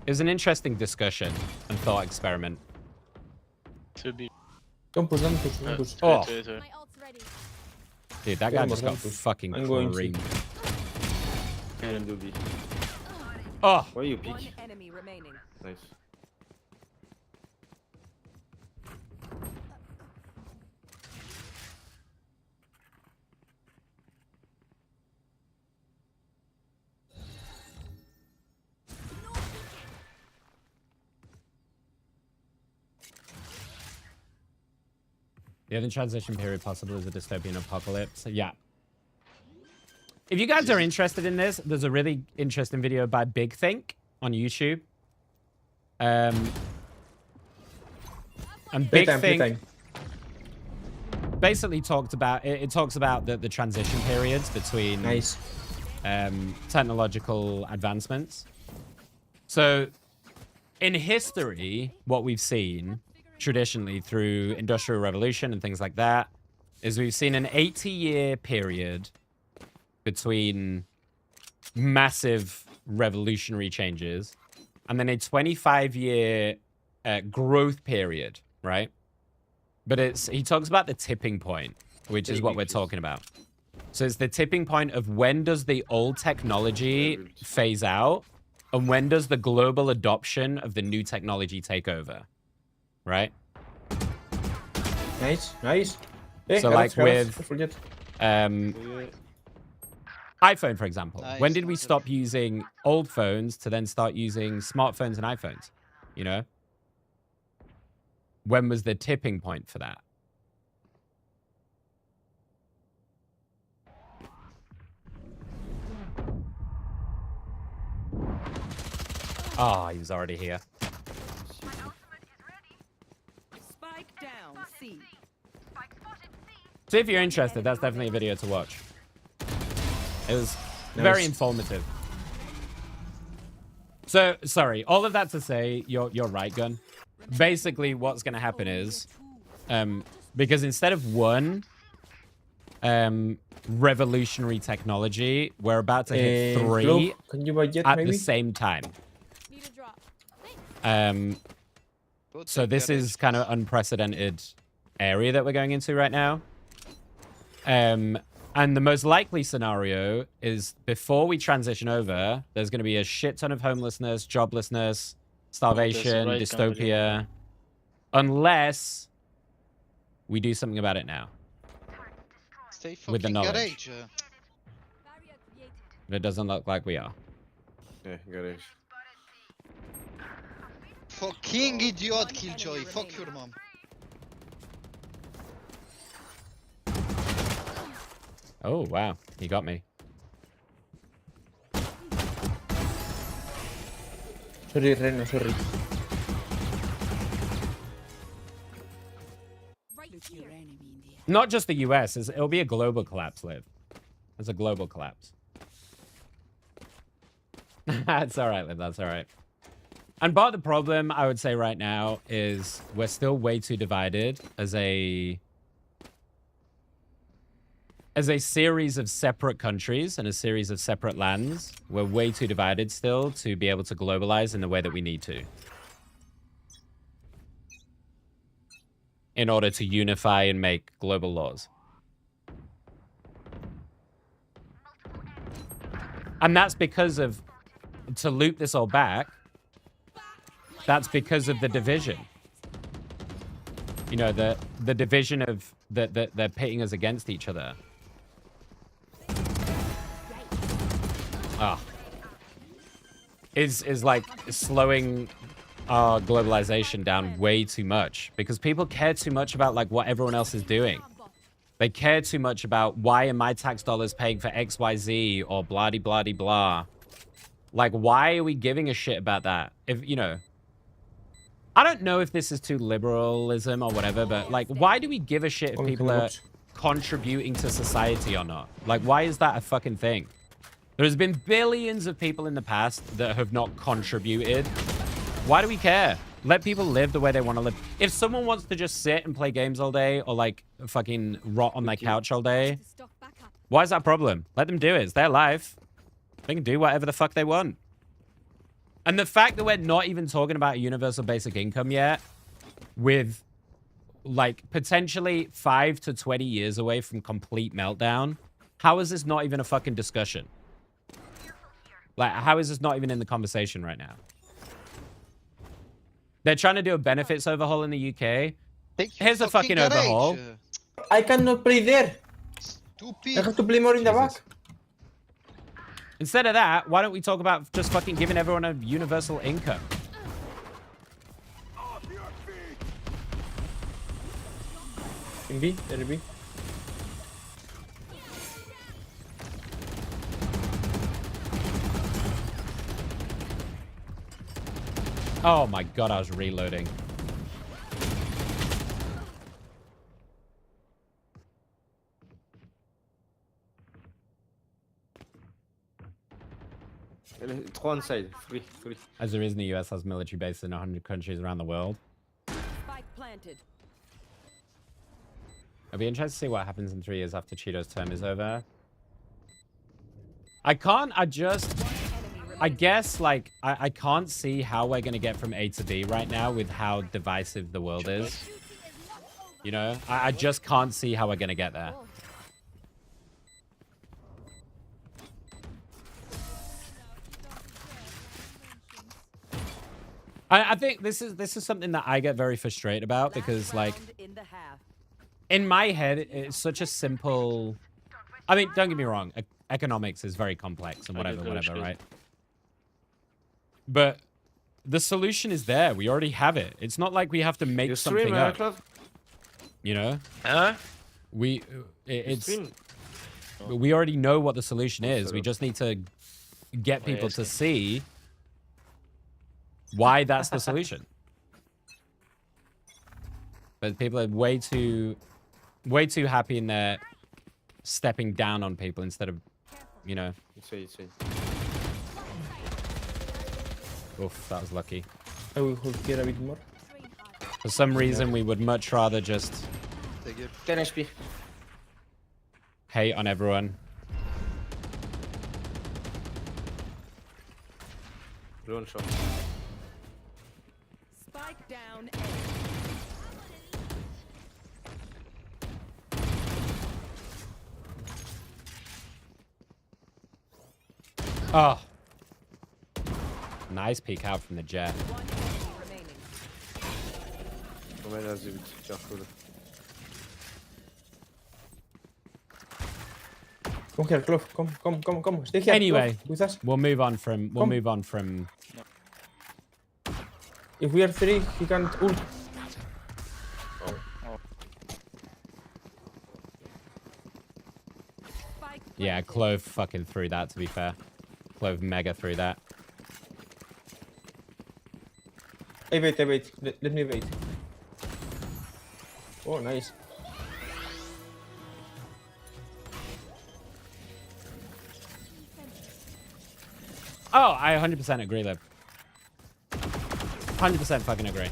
It was an interesting discussion and thought experiment. Don't push. Oh. Dude, that guy just got fucking creamed. Oh! Where you peek? One enemy remaining. Nice. The other transition period possible is a dystopian apocalypse. Yeah. If you guys are interested in this, there's a really interesting video by Big Think on YouTube. And Big Think basically talked about it talks about the transition periods between technological advancements. So in history, what we've seen traditionally through Industrial Revolution and things like that is we've seen an 80-year period between massive revolutionary changes and then a 25-year growth period, right? But he talks about the tipping point, which is what we're talking about. So it's the tipping point of when does the old technology phase out and when does the global adoption of the new technology take over? Right? Nice. So like with iPhone, for example. When did we stop using old phones to then start using smartphones and iPhones? You know? When was the tipping point for that? Oh, he was already here. So if you're interested, that's definitely a video to watch. It was very informative. So, sorry, all of that to say, you're right, Gun. Basically, what's going to happen is, because instead of one revolutionary technology, we're about to hit 3 at the same time. So this is kind of unprecedented area that we're going into right now. And the most likely scenario is before we transition over, there's going to be a shit ton of homelessness, joblessness, starvation, dystopia, unless we do something about it now. With the knowledge. But it doesn't look like we are. Yeah, garage. Fucking idiot, Killjoy. Fuck your mom. Oh, wow. He got me. Sorry, Reno, sorry. Not just the US. It'll be a global collapse, Liv. It's a global collapse. That's all right, Liv. That's all right. And part of the problem, I would say right now, is we're still way too divided as a series of separate countries and a series of separate lands. We're way too divided still to be able to globalize in the way that we need to. In order to unify and make global laws. And that's because of, to loop this all back, that's because of the division. You know, the division of, that they're pitting us against each other. Ah. Is like slowing our globalization down way too much because people care too much about like what everyone else is doing. They care too much about why are my tax dollars paying for XYZ or blah blah blah blah. Like, why are we giving a shit about that? If, you know, I don't know if this is too liberalism or whatever, but like, why do we give a shit if people are contributing to society or not? Like, why is that a fucking thing? There's been billions of people in the past that have not contributed. Why do we care? Let people live the way they want to live. If someone wants to just sit and play games all day or like fucking rot on their couch all day, why is that a problem? Let them do it. It's their life. They can do whatever the fuck they want. And the fact that we're not even talking about a universal basic income yet, with like potentially 5 to 20 years away from complete meltdown, how is this not even a fucking discussion? Like, how is this not even in the conversation right now? They're trying to do a benefits overhaul in the UK. Here's a fucking overhaul. I cannot play there. I have to play more in the back. Instead of that, why don't we talk about just fucking giving everyone a universal income? In B, there B. Oh my god, I was reloading. It's one side, free. As there is in the US has military bases in 100 countries around the world. Spike planted. I'll be interested to see what happens in 3 years after Cheeto's term is over. I guess, like, I can't see how we're going to get from A to B right now with how divisive the world is. You know? I just can't see how we're going to get there. I think this is something that I get very frustrated about because, like, in my head, it's such a simple... I mean, don't get me wrong. Economics is very complex and whatever, right? But the solution is there. We already have it. It's not like we have to make something up. You know? We already know what the solution is. We just need to get people to see why that's the solution. But people are way too happy in their stepping down on people instead of, you know. Oof, that was lucky. I will hold here a bit more. For some reason, we would much rather just 10 HP. Hate on everyone. Drone shot. Spike down. Oh. Nice peek out from the jet. Come here, Clove. Come. Stay here. Anyway, Clove, with us. we'll move on from. If we are 3, he can't ult. Yeah, Clove fucking threw that. To be fair, Clove mega threw that. I wait. Let me wait. Oh, nice. Oh, I 100% agree, Lib. 100% fucking agree.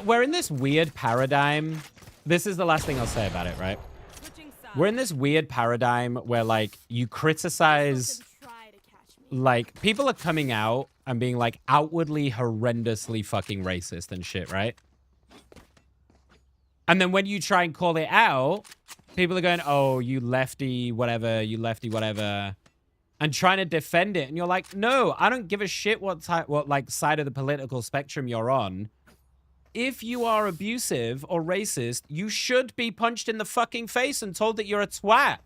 We're in this weird paradigm. This is the last thing I'll say about it, right? We're in this weird paradigm where, like, you criticize... Like, people are coming out and being, like, outwardly horrendously fucking racist and shit, right? And then when you try and call it out, people are going, oh, you lefty whatever, and trying to defend it. And you're like, no, I don't give a shit what side of the political spectrum you're on. If you are abusive or racist, you should be punched in the fucking face and told that you're a twat.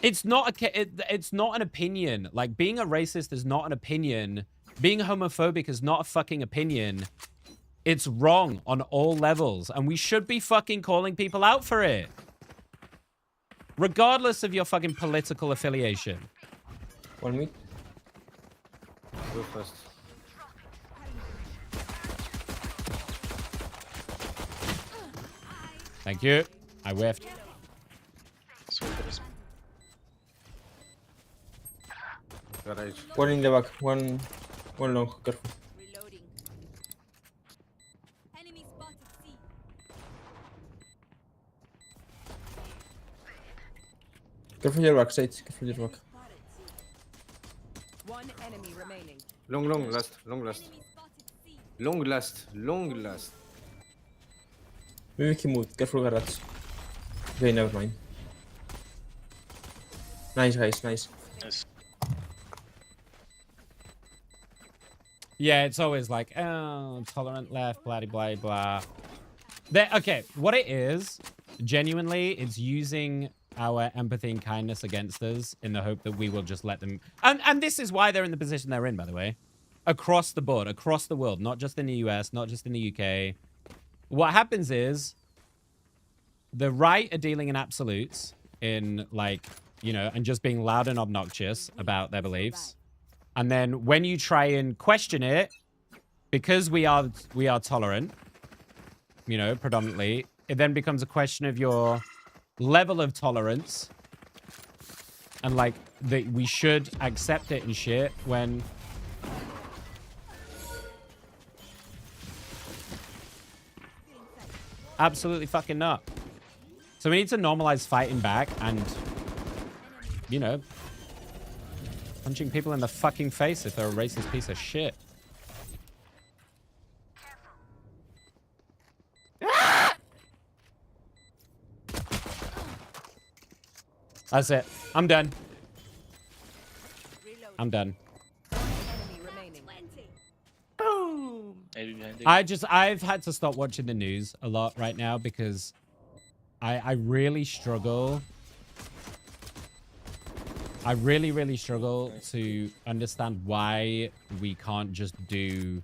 It's not an opinion. Like, being a racist is not an opinion. Being homophobic is not a fucking opinion. It's wrong on all levels, and we should be fucking calling people out for it. Regardless of your fucking political affiliation. 1 minute. Go first. Thank you. I whiffed. One in the back. One long. Careful. Careful your back, Sage. Careful your back. One enemy remaining. Long last. Long last. We make him move. Careful, garage. Okay, never mind. Nice, guys. Nice. Yeah, it's always like, oh, tolerant left, blah, blah, blah. Okay, what it is, genuinely, it's using our empathy and kindness against us in the hope that we will just let them... And this is why they're in the position they're in, by the way. Across the board, across the world, not just in the US, not just in the UK. What happens is the right are dealing in absolutes in, like, you know, and just being loud and obnoxious about their beliefs. And then when you try and question it, because we are tolerant, you know, predominantly, it then becomes a question of your level of tolerance. And, like, that we should accept it and shit when... Absolutely fucking not. So we need to normalize fighting back and, you know, punching people in the fucking face if they're a racist piece of shit. That's it. I'm done. I'm done. I've had to stop watching the news a lot right now because I really struggle. I really struggle to understand why we can't just do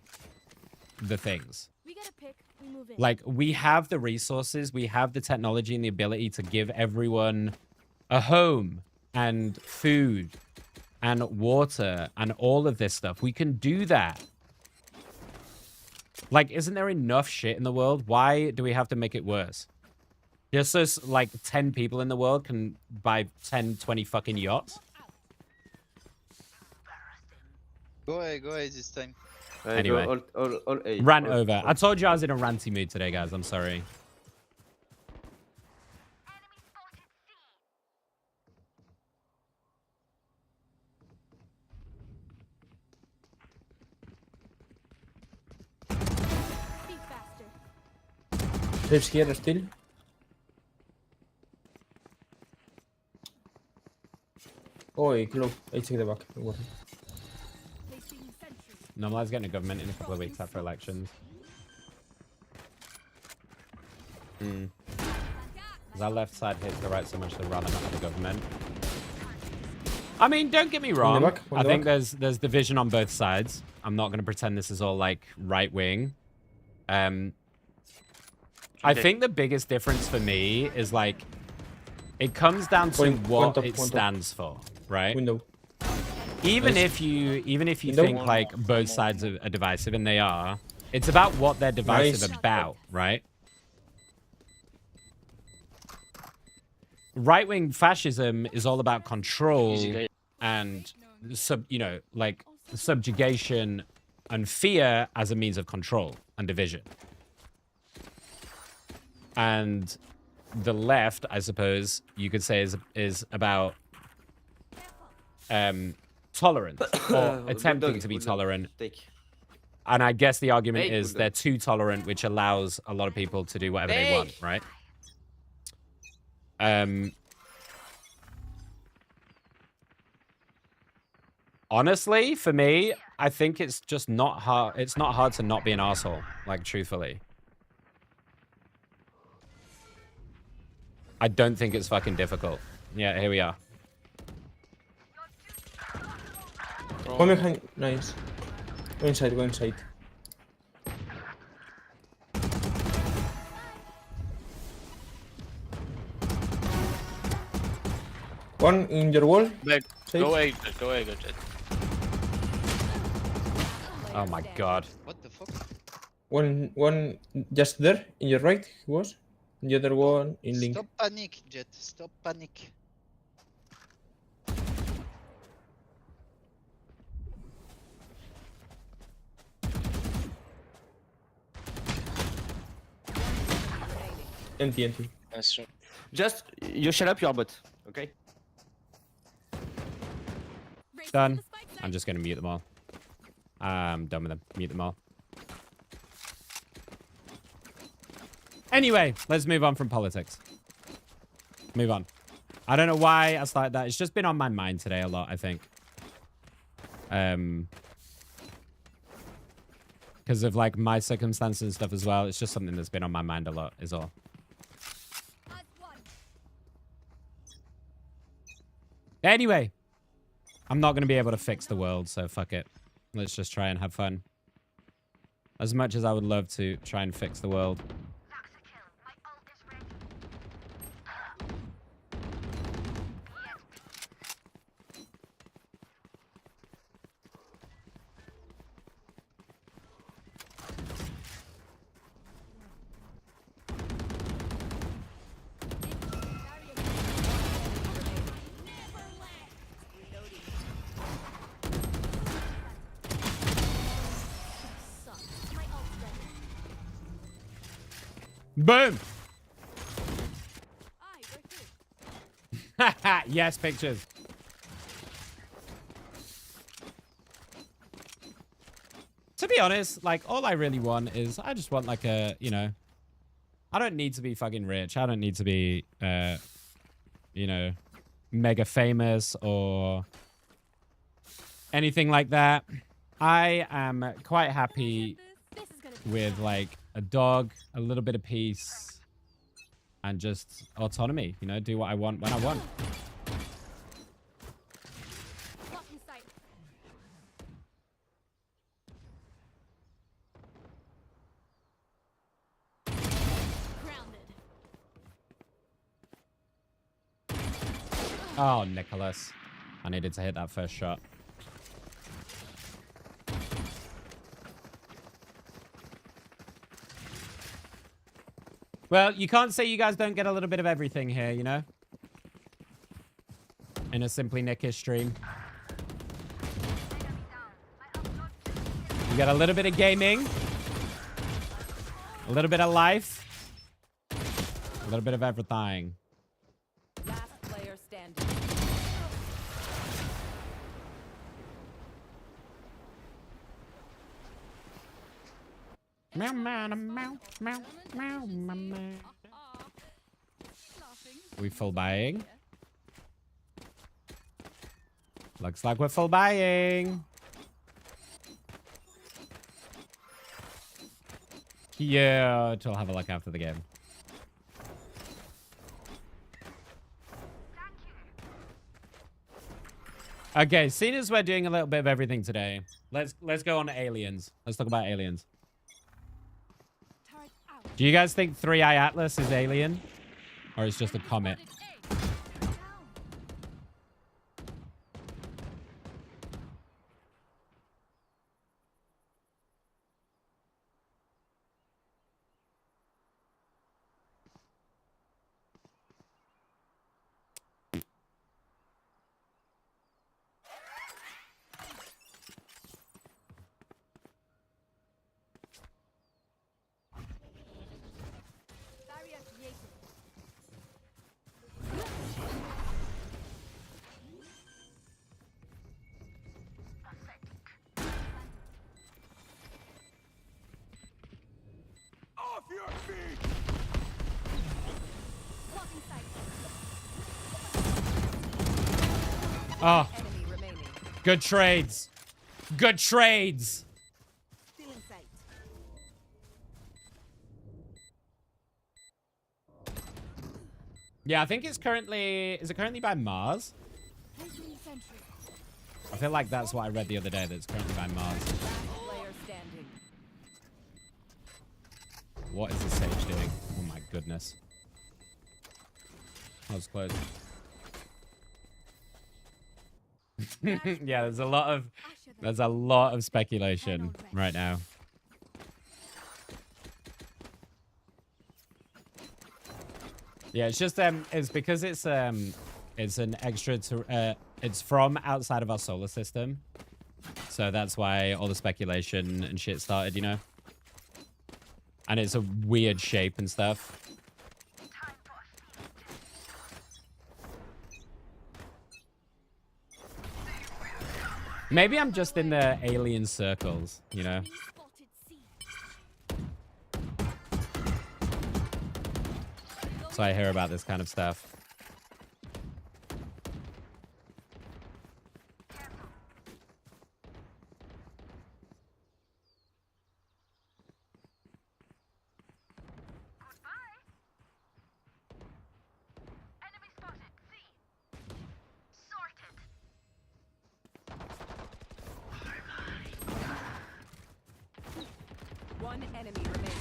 the things. We get a pick, we move in. Like, we have the resources, we have the technology and the ability to give everyone a home and food and water and all of this stuff. We can do that. Like, isn't there enough shit in the world? Why do we have to make it worse? Just so, like, 10 people in the world can buy 10, 20 fucking yachts? Go away this time. Anyway, all rant over. I told you I was in a ranty mood today, guys. I'm sorry. Lives here still. Oh, close. I take the back. Don't worry. Normalize getting a government in a couple of weeks after elections. Because our left side hits the right so much they'd rather not have a government. I mean, don't get me wrong. I think there's division on both sides. I'm not going to pretend this is all, like, right-wing. I think the biggest difference for me is, like, it comes down to what it stands for, right? Window. even if you think like both sides are divisive, and they are, it's about what they're divisive about, right? Right-wing fascism is all about control and like subjugation and fear as a means of control and division. And the left, I suppose you could say, is about tolerance or attempting to be tolerant. And I guess the argument is they're too tolerant, which allows a lot of people to do whatever they want, right? Honestly, for me, I think it's just not hard. It's not hard to not be an asshole, like, truthfully. I don't think it's fucking difficult. Yeah, here we are. One behind. Nice. Go inside, go inside. One in your wall. Back. Go away, go away, go Jet. Oh my god. What the fuck? One just there, in your right, he was. The other one in link. Stop panic, Jet. Stop panic. Empty. That's true. Just you shut up your butt, okay? Done. I'm just gonna mute them all. I'm done with them. Mute them all. Anyway, let's move on from politics. Move on. I don't know why I started that. It's just been on my mind today a lot, I think. Because of like my circumstances and stuff as well. It's just something that's been on my mind a lot, is all. Anyway, I'm not going to be able to fix the world, so fuck it. Let's just try and have fun. As much as I would love to try and fix the world. Boom! Yes, pictures. To be honest, like, all I really want is, I just want like a, you know, I don't need to be fucking rich. I don't need to be, you know, mega famous or anything like that. I am quite happy with like a dog, a little bit of peace, and just autonomy, you know, do what I want when I want. Oh, Nicholas. I needed to hit that first shot. Well, you can't say you guys don't get a little bit of everything here, you know? In a SimplyNickish stream. You get a little bit of gaming. A little bit of life. A little bit of everything. Last player standing. Meow, meow, meow, meow, meow, meow, meow. We full buying? Looks like we're full buying. Yeah, we'll have a look after the game. Okay, seeing as we're doing a little bit of everything today, let's go on to aliens. Let's talk about aliens. Do you guys think 3-Eye Atlas is alien? Or is just a comet? Oh, good trades. Good trades. Yeah, I think it's currently... Is it currently by Mars? I feel like that's what I read the other day, that it's currently by Mars. What is the Sage doing? Oh my goodness. That was close. Yeah, there's a lot of speculation right now. Yeah, it's just it's because it's an extra to it's from outside of our solar system. So that's why all the speculation and shit started, you know? And it's a weird shape and stuff. Maybe I'm just in the alien circles, you know? So I hear about this kind of stuff. One enemy remaining.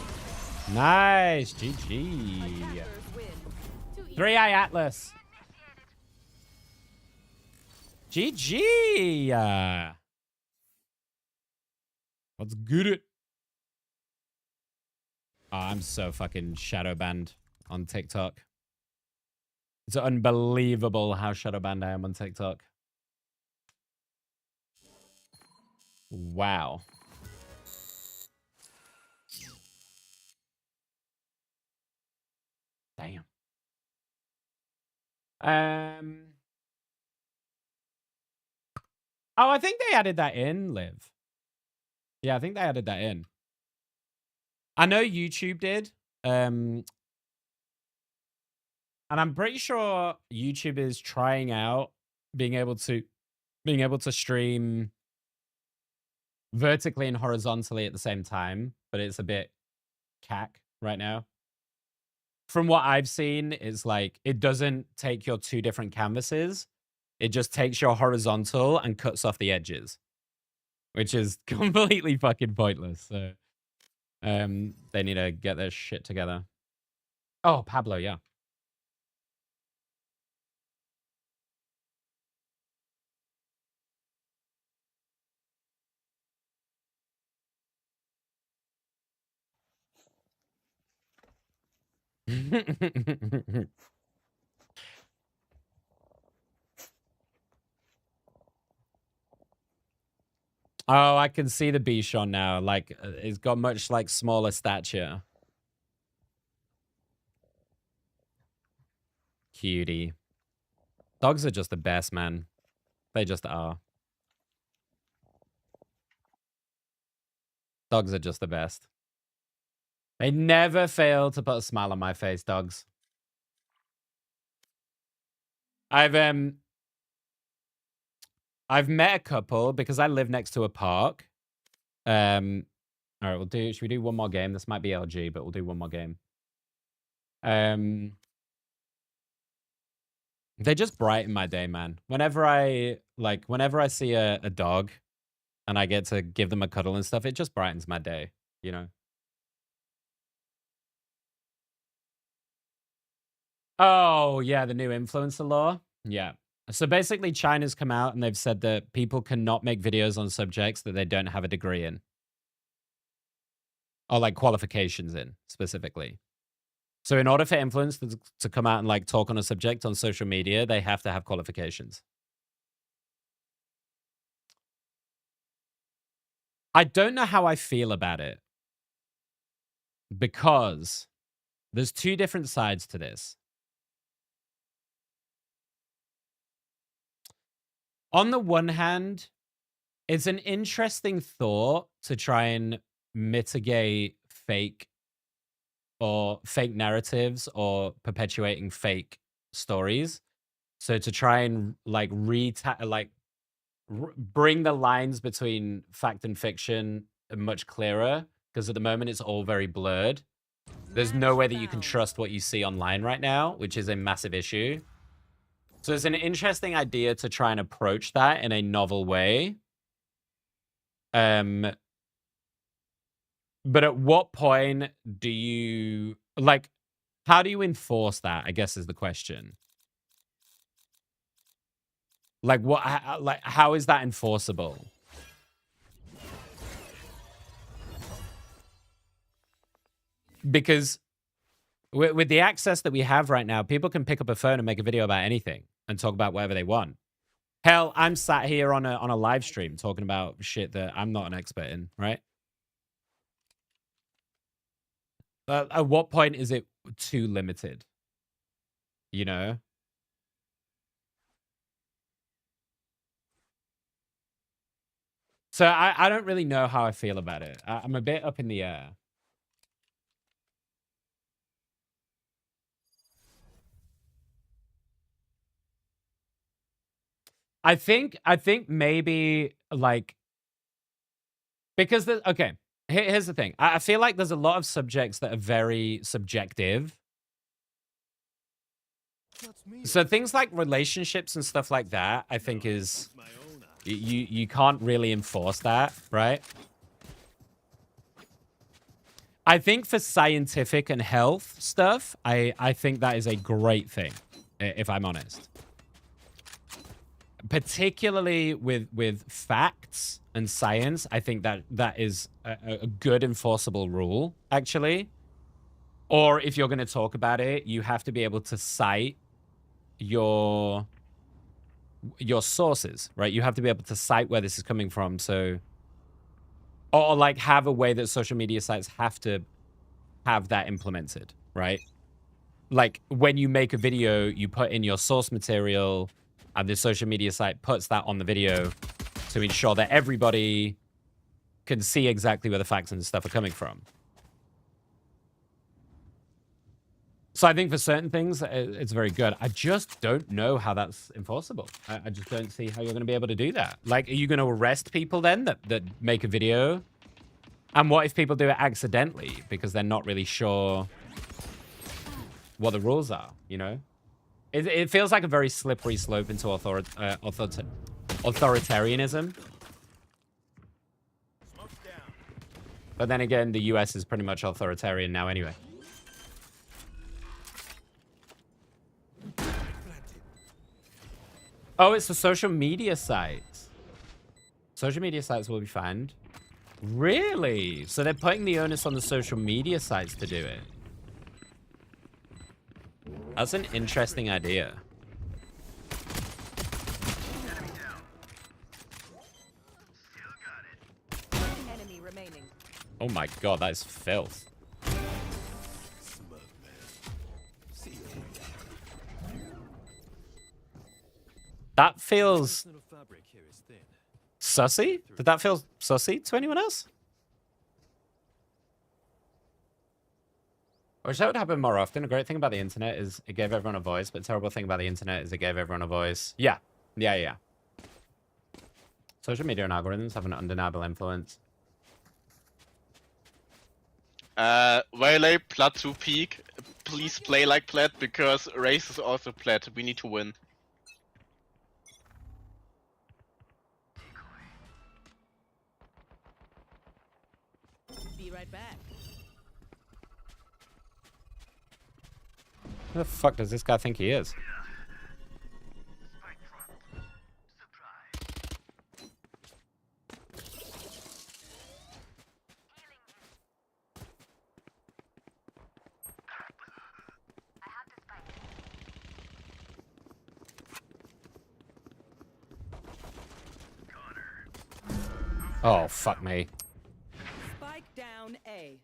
Nice. GG. 3-eye Atlas. GG. Let's get it. Oh, I'm so fucking shadow banned on TikTok. It's unbelievable how shadow banned I am on TikTok. Wow. Damn. Oh, I think they added that in, Liv. Yeah, I think they added that in. I know YouTube did. And I'm pretty sure YouTube is trying out being able to stream vertically and horizontally at the same time, but it's a bit cack right now. From what I've seen, it's like it doesn't take your two different canvases. It just takes your horizontal and cuts off the edges, which is completely fucking pointless. So they need to get their shit together. Oh, Pablo, yeah. Oh, I can see the Bichon now. Like, it's got much, like, smaller stature. Cutie. Dogs are just the best, man. They just are. Dogs are just the best. They never fail to put a smile on my face, dogs. I've met a couple because I live next to a park. All right, should we do one more game? This might be LG, but we'll do one more game. They just brighten my day, man. Whenever I see a dog and I get to give them a cuddle and stuff, it just brightens my day, you know? Oh, yeah, the new influencer law. Yeah. So basically, China's come out and they've said that people cannot make videos on subjects that they don't have a degree in. Or like qualifications in, specifically. So in order for influencers to come out and like talk on a subject on social media, they have to have qualifications. I don't know how I feel about it. Because there's two different sides to this. On the one hand, it's an interesting thought to try and mitigate fake or fake narratives or perpetuating fake stories. So to try and like bring the lines between fact and fiction much clearer, because at the moment it's all very blurred. There's no way that you can trust what you see online right now, which is a massive issue. So it's an interesting idea to try and approach that in a novel way. But at what point do you like, how do you enforce that, I guess is the question. Like what, like how is that enforceable? Because with the access that we have right now, people can pick up a phone and make a video about anything and talk about whatever they want. Hell, I'm sat here on a live stream talking about shit that I'm not an expert in, right? At what point is it too limited? You know? So I don't really know how I feel about it. I'm a bit up in the air. I think maybe like, because okay, here's the thing. I feel like there's a lot of subjects that are very subjective. So things like relationships and stuff like that, I think is, you can't really enforce that, right? I think for scientific and health stuff, I think that is a great thing, if I'm honest. Particularly with facts and science, I think that is a good enforceable rule, actually. Or if you're going to talk about it, you have to be able to cite your sources, right? You have to be able to cite where this is coming from. So, or like have a way that social media sites have to have that implemented, right? Like when you make a video, you put in your source material, and the social media site puts that on the video to ensure that everybody can see exactly where the facts and stuff are coming from. So I think for certain things, it's very good. I just don't know how that's enforceable. I just don't see how you're going to be able to do that. Like, are you going to arrest people then that make a video? And what if people do it accidentally because they're not really sure what the rules are, you know? It feels like a very slippery slope into authoritarianism. But then again, the US is pretty much authoritarian now anyway. Oh, it's the social media sites. Social media sites will be fine. Really? So they're putting the onus on the social media sites to do it. That's an interesting idea. Enemy remaining. Oh my god, that is filth. That feels sussy? Did that feel sussy to anyone else? I wish that would happen more often. A great thing about the internet is it gave everyone a voice, but a terrible thing about the internet is it gave everyone a voice. Yeah. Yeah. Social media and algorithms have an undeniable influence. Waylay, Plat to peak. Please play like Plat because race is also Plat. We need to win. Be right back. Who the fuck does this guy think he is? Oh, fuck me. Spike down A.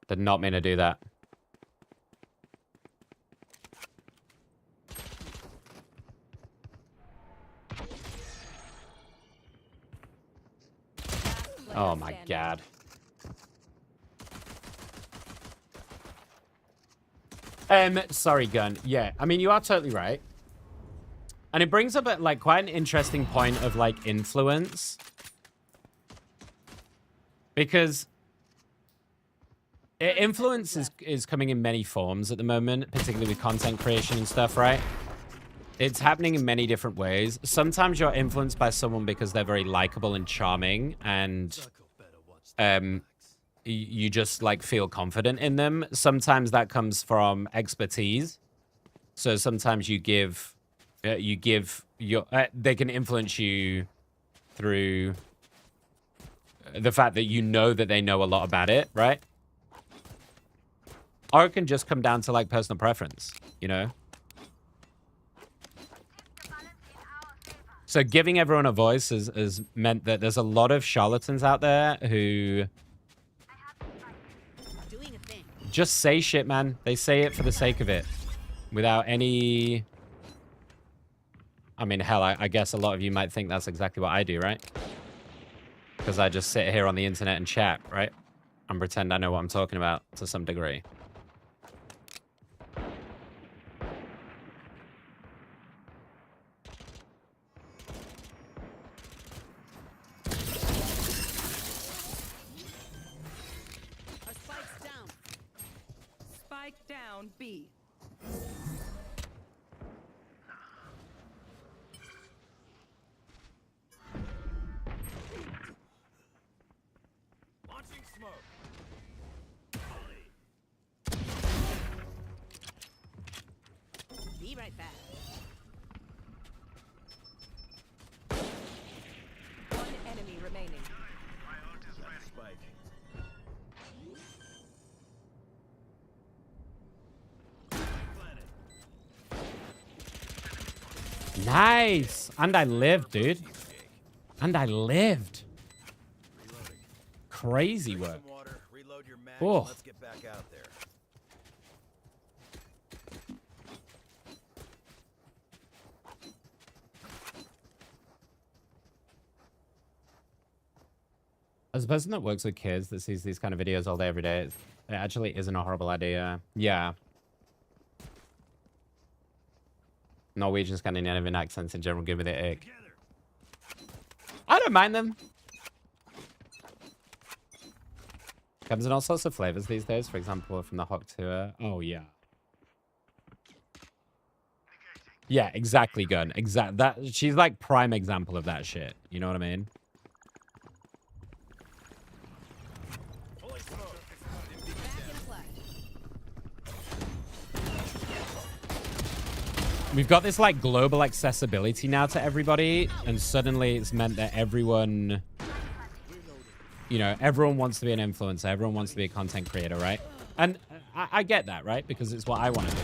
Did not mean to do that. Oh my god. Sorry, Gun. Yeah, I mean, you are totally right. And it brings up like quite an interesting point of like influence. Because influence is coming in many forms at the moment, particularly with content creation and stuff, right? It's happening in many different ways. Sometimes you're influenced by someone because they're very likable and charming, and you just like feel confident in them. Sometimes that comes from expertise. So sometimes you give your they can influence you through the fact that you know that they know a lot about it, right? Or it can just come down to like personal preference, you know? So giving everyone a voice has meant that there's a lot of charlatans out there who just say shit, man. They say it for the sake of it without any... I mean, hell, I guess a lot of you might think that's exactly what I do, right? Because I just sit here on the internet and chat, right? And pretend I know what I'm talking about to some degree. Spike down B. Launching smoke. Be right back. One enemy remaining. Spike. Nice! And I lived, dude. And I lived. Crazy work. Oh. Let's get back out there. As a person that works with kids that sees these kind of videos all day, every day, it actually isn't a horrible idea. Yeah. Norwegian, Scandinavian accents in general give me the ick. I don't mind them. Comes in all sorts of flavors these days. For example, from the Hawk Tour. Oh, yeah. Yeah, exactly, Gun. That she's like prime example of that shit. You know what I mean? We've got this like global accessibility now to everybody, and suddenly it's meant that everyone, you know, everyone wants to be an influencer, everyone wants to be a content creator, right? And I get that, right? Because it's what I want to do.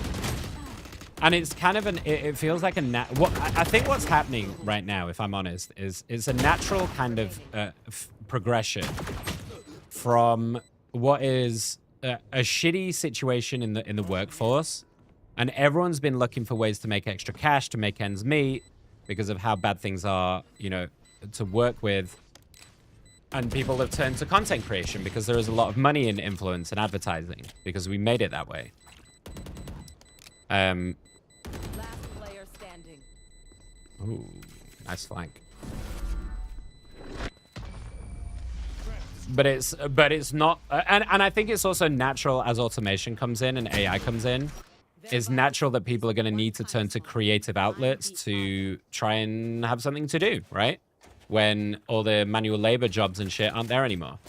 And it's kind of it feels like I think what's happening right now, if I'm honest, is it's a natural kind of progression from what is a shitty situation in the workforce. And everyone's been looking for ways to make extra cash, to make ends meet, because of how bad things are, you know, to work with. And people have turned to content creation because there is a lot of money in influence and advertising, because we made it that way. Last player standing. Ooh, nice flank. But it's not, and I think it's also natural as automation comes in and AI comes in. It's natural that people are going to need to turn to creative outlets to try and have something to do, right? When all the manual labor jobs and shit aren't there anymore.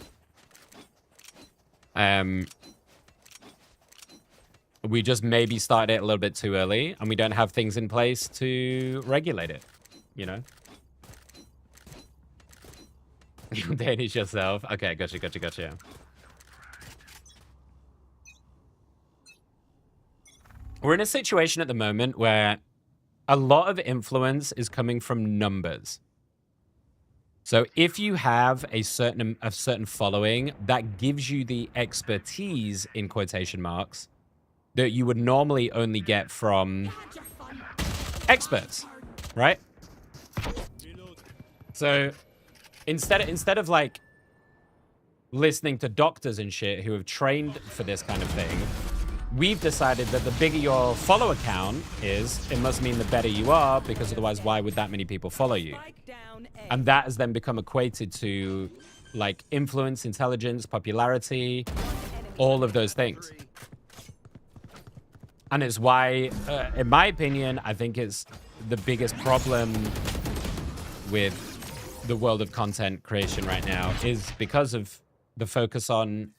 We just maybe started it a little bit too early, and we don't have things in place to regulate it, you know? You Danish yourself. Okay, gotcha. We're in a situation at the moment where a lot of influence is coming from numbers. So if you have a certain following, that gives you the expertise, in quotation marks, that you would normally only get from experts, right? So instead of like listening to doctors and shit who have trained for this kind of thing, we've decided that the bigger your follower count is, it must mean the better you are, because otherwise why would that many people follow you? And that has then become equated to like influence, intelligence, popularity, all of those things. And it's why, in my opinion, I think it's the biggest problem with the world of content creation right now is because of the focus on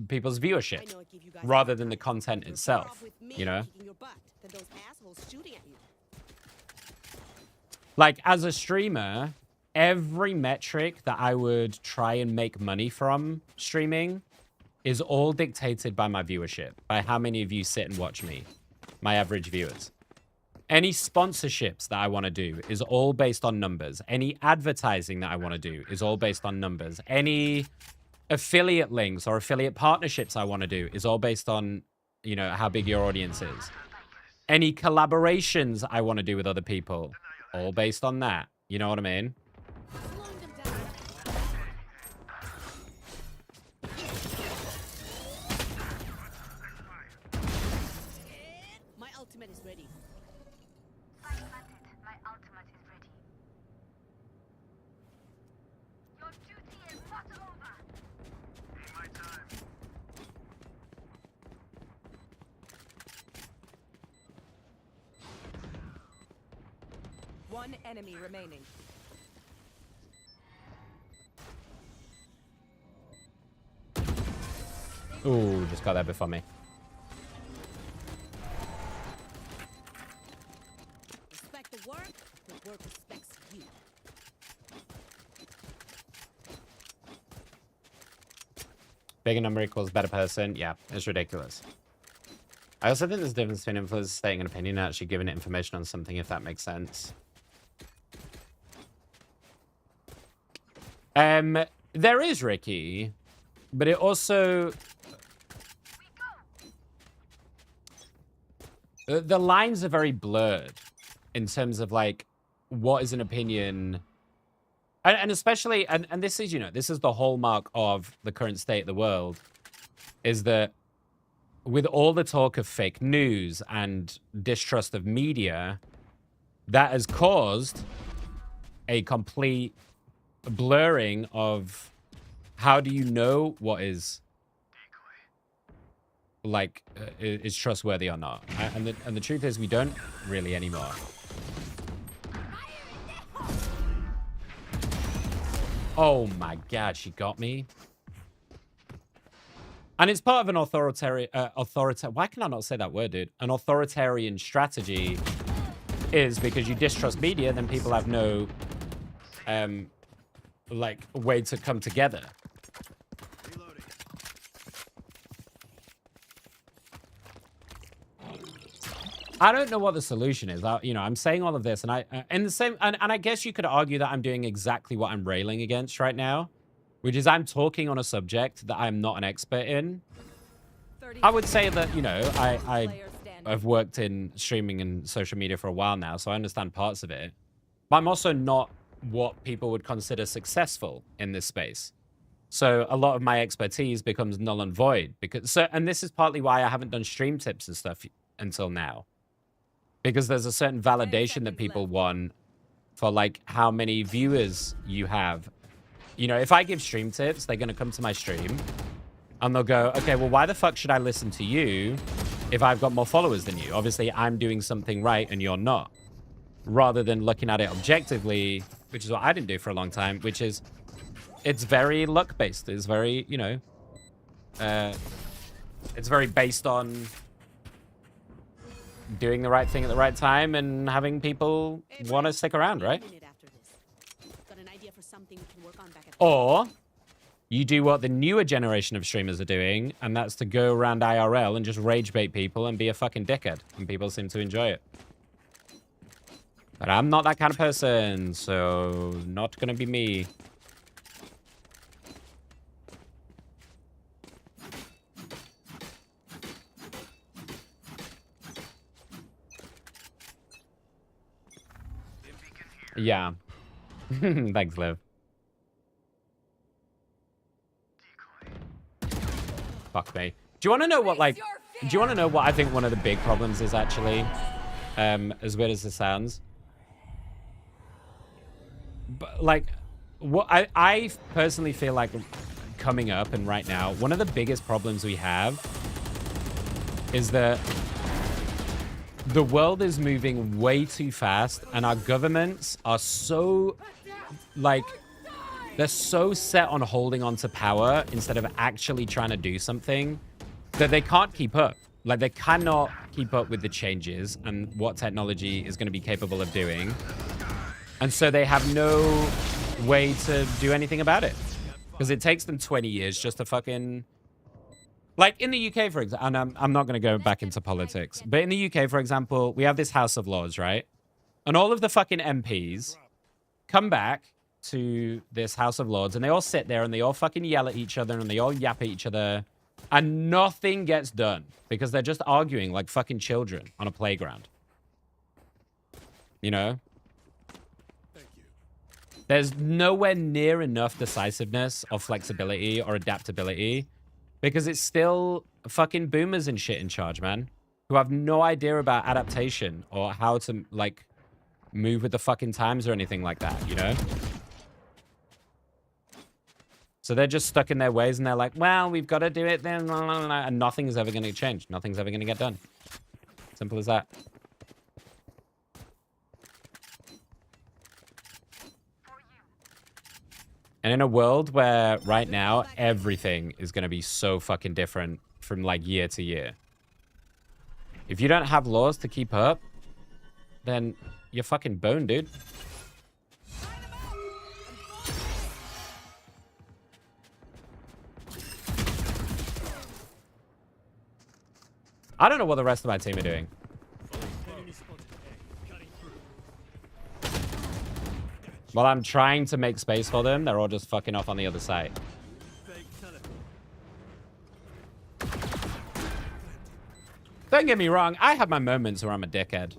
people's viewership rather than the content itself, you know? Like, as a streamer, every metric that I would try and make money from streaming is all dictated by my viewership, by how many of you sit and watch me, my average viewers. Any sponsorships that I want to do is all based on numbers. Any advertising that I want to do is all based on numbers. Any affiliate links or affiliate partnerships I want to do is all based on, you know, how big your audience is. Any collaborations I want to do with other people, all based on that. You know what I mean? My ultimate is ready. My ultimate is ready. Your duty is not over. In my time. One enemy remaining. Ooh, just got there before me. Respect the work respects you. Bigger number equals better person. Yeah, it's ridiculous. I also think there's a difference between influencers stating an opinion and actually giving it information on something, if that makes sense. There is, Ricky, but it also... The lines are very blurred in terms of, like, what is an opinion... And especially, and this is, you know, this is the hallmark of the current state of the world, is that with all the talk of fake news and distrust of media, that has caused a complete blurring of how do you know what is like is trustworthy or not. And the truth is we don't really anymore. Oh my god, she got me. And it's part of an authoritarian why can I not say that word, dude? An authoritarian strategy is because you distrust media, then people have no like way to come together. I don't know what the solution is. You know, I'm saying all of this, and I guess you could argue that I'm doing exactly what I'm railing against right now, which is I'm talking on a subject that I'm not an expert in. I would say that, you know, I've worked in streaming and social media for a while now, so I understand parts of it. But I'm also not what people would consider successful in this space. So a lot of my expertise becomes null and void and this is partly why I haven't done stream tips and stuff until now. Because there's a certain validation that people want for, like, how many viewers you have. You know, if I give stream tips, they're going to come to my stream and they'll go, okay, well, why the fuck should I listen to you if I've got more followers than you? Obviously, I'm doing something right and you're not. Rather than looking at it objectively, which is what I didn't do for a long time, which is, it's very luck-based. It's very, you know, it's very based on doing the right thing at the right time and having people want to stick around, right? Or you do what the newer generation of streamers are doing, and that's to go around IRL and just rage bait people and be a fucking dickhead, and people seem to enjoy it. But I'm not that kind of person, so not gonna be me. Yeah. Thanks, Liv. Fuck me. Do you want to know what, like, Do you want to know what I think one of the big problems is actually? As weird as it sounds. But like, what I personally feel like coming up and right now, one of the biggest problems we have is that the world is moving way too fast and our governments are so, like, they're so set on holding on to power instead of actually trying to do something that they can't keep up. Like, they cannot keep up with the changes and what technology is going to be capable of doing. And so they have no way to do anything about it. Because it takes them 20 years just to fucking... Like, in the UK, for example, and I'm not going to go back into politics, but in the UK, for example, we have this House of Lords, right? And all of the fucking MPs come back to this House of Lords, and they all sit there, and they all fucking yell at each other, and they all yap at each other, and nothing gets done, because they're just arguing like fucking children on a playground. You know? There's nowhere near enough decisiveness or flexibility or adaptability because it's still fucking boomers and shit in charge, man, who have no idea about adaptation or how to, like, move with the fucking times or anything like that, you know? So they're just stuck in their ways and they're like, well, we've got to do it then, and nothing's ever going to change. Nothing's ever going to get done. Simple as that. And in a world where right now everything is going to be so fucking different from like year to year. If you don't have laws to keep up, then you're fucking boned, dude. I don't know what the rest of my team are doing. While I'm trying to make space for them, they're all just fucking off on the other side. Don't get me wrong, I have my moments where I'm a dickhead.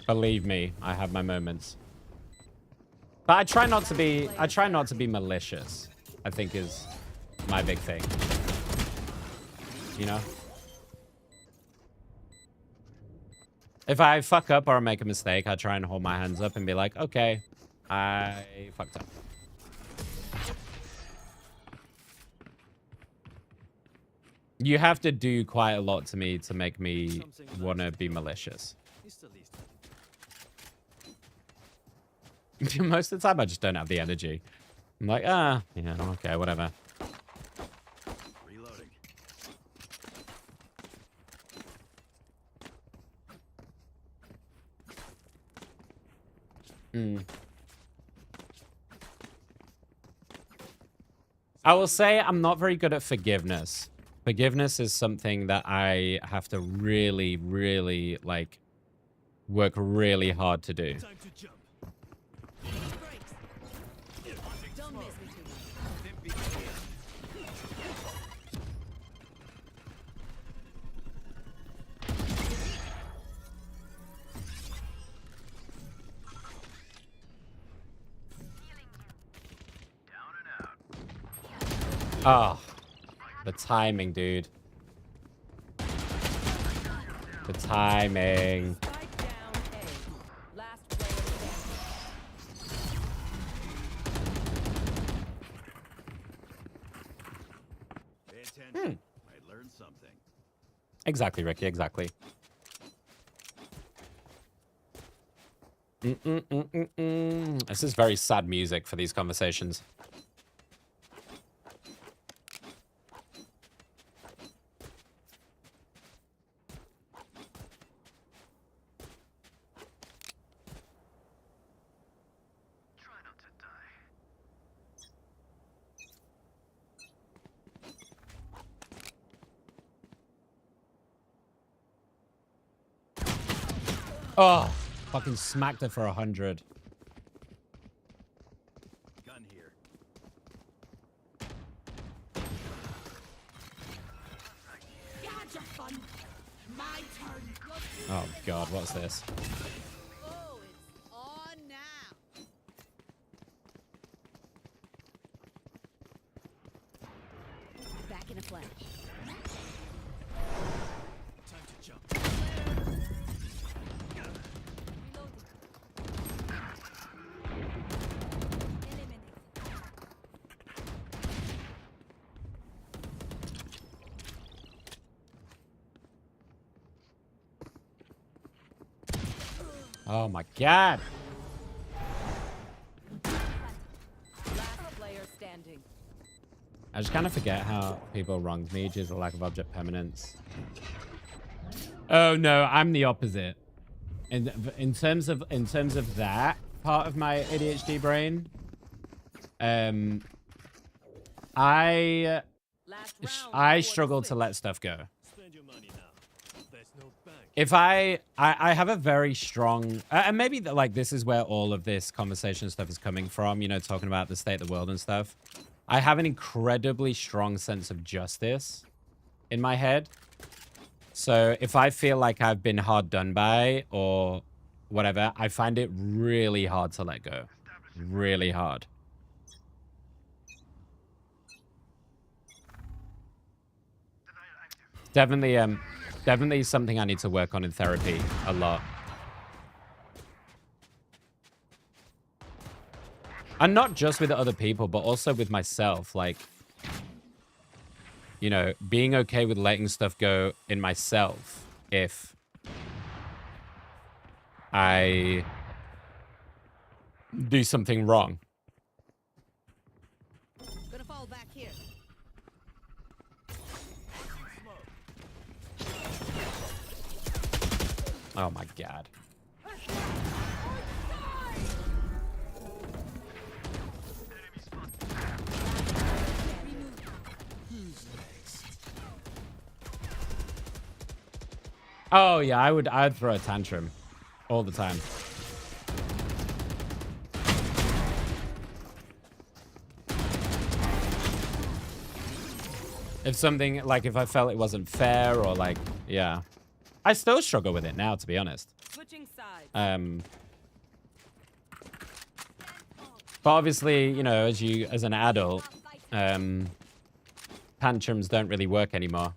Believe me, I have my moments. But I try not to be malicious, I think is my big thing. You know? If I fuck up or make a mistake, I try and hold my hands up and be like, okay, I fucked up. You have to do quite a lot to me to make me want to be malicious. Most of the time, I just don't have the energy. I'm like, yeah, okay, whatever. I will say I'm not very good at forgiveness. Forgiveness is something that I have to really, really, like, work really hard to do. Oh, the timing, dude. The timing. I learned something. Exactly, Ricky, exactly. This is very sad music for these conversations. Oh, fucking smacked her for 100. Gun here. Oh god, what's this? Oh, it's on now. Back in a flash. Oh my god. Last player standing. I just kind of forget how people wronged me due to the lack of object permanence. Oh no, I'm the opposite. In terms of that part of my ADHD brain, I struggle to let stuff go. If I have a very strong, and maybe like this is where all of this conversation stuff is coming from, you know, talking about the state of the world and stuff. I have an incredibly strong sense of justice in my head. So if I feel like I've been hard done by or whatever, I find it really hard to let go. Really hard. Definitely something I need to work on in therapy a lot. And not just with other people, but also with myself. Like, you know, being okay with letting stuff go in myself if I do something wrong. Gonna fall back here. Oh my god. Oh yeah, I'd throw a tantrum all the time. If something, like if I felt it wasn't fair or like, yeah. I still struggle with it now, to be honest. Switching sides. But obviously, you know, as an adult, tantrums don't really work anymore.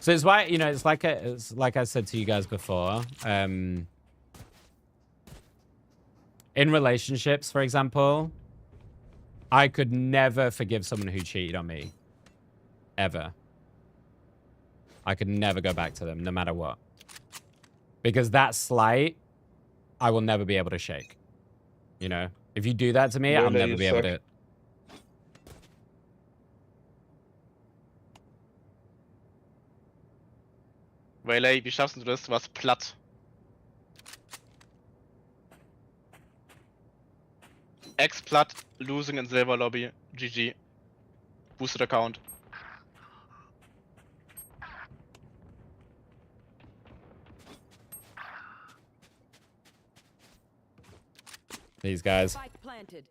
So it's why, you know, it's like I said to you guys before, in relationships, for example, I could never forgive someone who cheated on me. Ever. I could never go back to them, no matter what. Because that slight, I will never be able to shake. You know? If you do that to me, I'll never be able to... Waylay, wie schaffst du das? Du warst platt. Ex-platt, losing in Silver Lobby, GG. Boosted Account. These guys. Spike planted.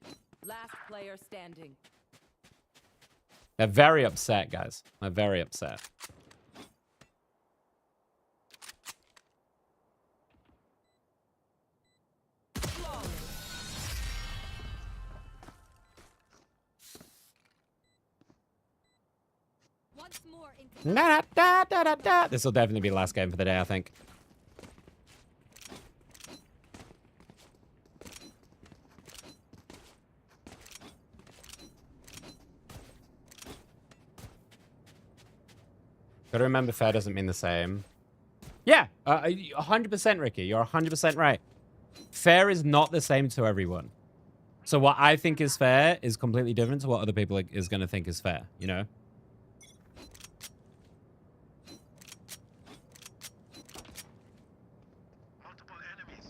Last player standing. They're very upset, guys. They're very upset. This will definitely be the last game for the day, I think. Gotta remember, fair doesn't mean the same. Yeah, 100%, Ricky. You're 100% right. Fair is not the same to everyone. So what I think is fair is completely different to what other people is going to think is fair, you know?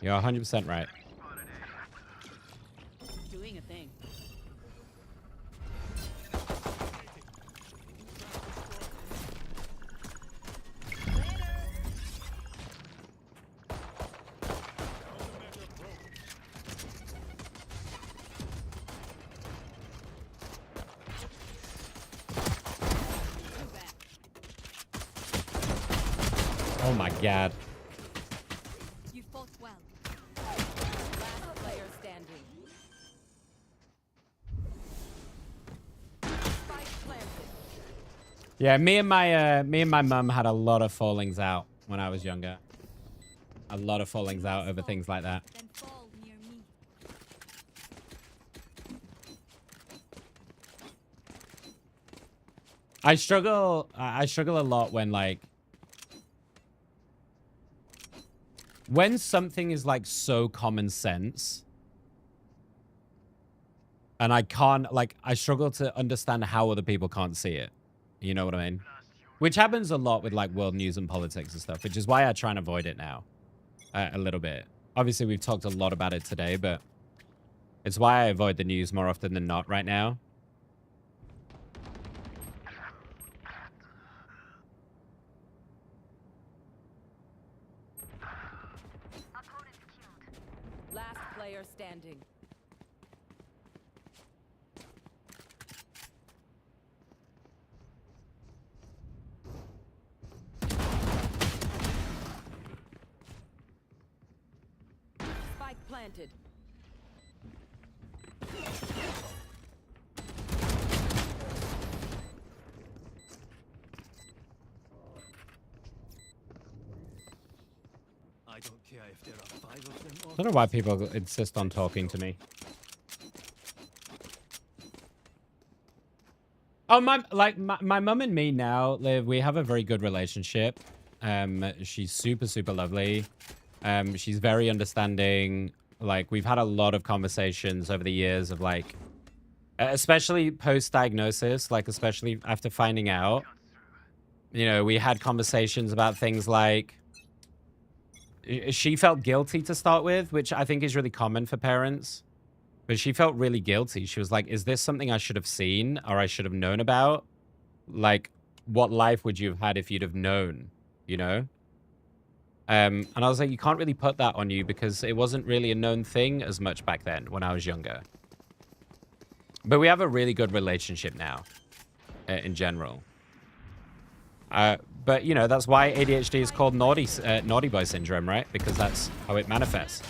You're 100% right. Doing a thing. Oh my god. You fought well. Last player standing. Spike planted. Yeah, me and my mum had a lot of fallings out when I was younger. A lot of fallings out over things like that. Then fall near me. I struggle a lot when like when something is like so common sense and I can't like I struggle to understand how other people can't see it. You know what I mean? Which happens a lot with like world news and politics and stuff, which is why I try and avoid it now a little bit. Obviously, we've talked a lot about it today, but it's why I avoid the news more often than not right now. Last player standing. Spike planted. I don't care if there are 5 of them or I don't know why people insist on talking to me. Oh, my mum and me now, Liv, we have a very good relationship. She's super, super lovely. She's very understanding. Like, we've had a lot of conversations over the years of like, especially post-diagnosis, like especially after finding out, you know, we had conversations about things like, she felt guilty to start with, which I think is really common for parents. But she felt really guilty. She was like, is this something I should have seen or I should have known about? Like, what life would you have had if you'd have known, you know? And I was like, you can't really put that on you because it wasn't really a known thing as much back then when I was younger. But we have a really good relationship now in general. But, you know, that's why ADHD is called naughty boy syndrome, right? Because that's how it manifests.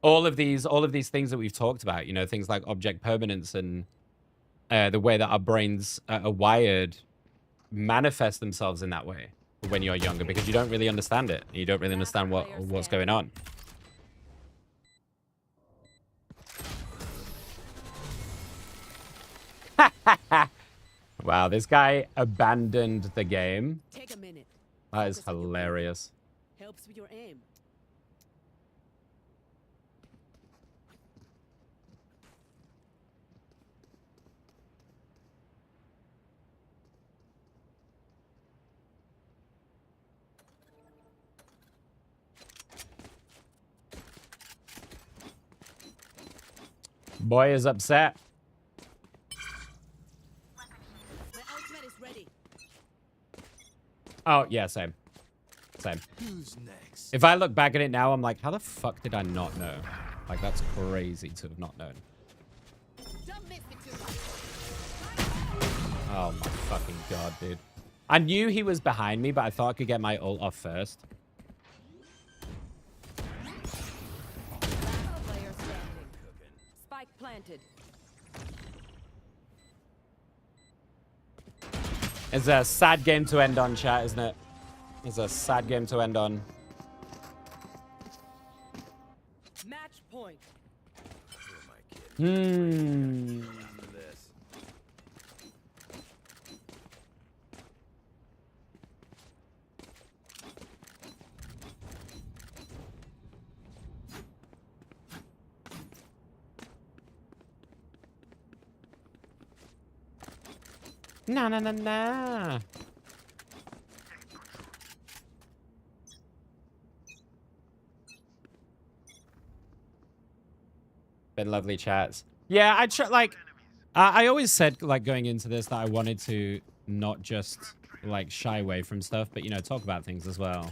All of these things that we've talked about, you know, things like object permanence and the way that our brains are wired manifest themselves in that way when you're younger because you don't really understand it. You don't really understand what's going on. Wow, this guy abandoned the game. Take a minute. That is hilarious. Helps with your aim. Boy is upset. My ultimate is ready. Oh, yeah, same. Same. Who's next? If I look back at it now, I'm like, how the fuck did I not know? Like, that's crazy to have not known. Oh my fucking god, dude. I knew he was behind me, but I thought I could get my ult off first. Player standing. Spike planted. It's a sad game to end on, chat, isn't it? It's a sad game to end on. Match point. Hmm. Nah. Been lovely chats. Yeah, I always said like going into this that I wanted to not just like shy away from stuff, but you know, talk about things as well.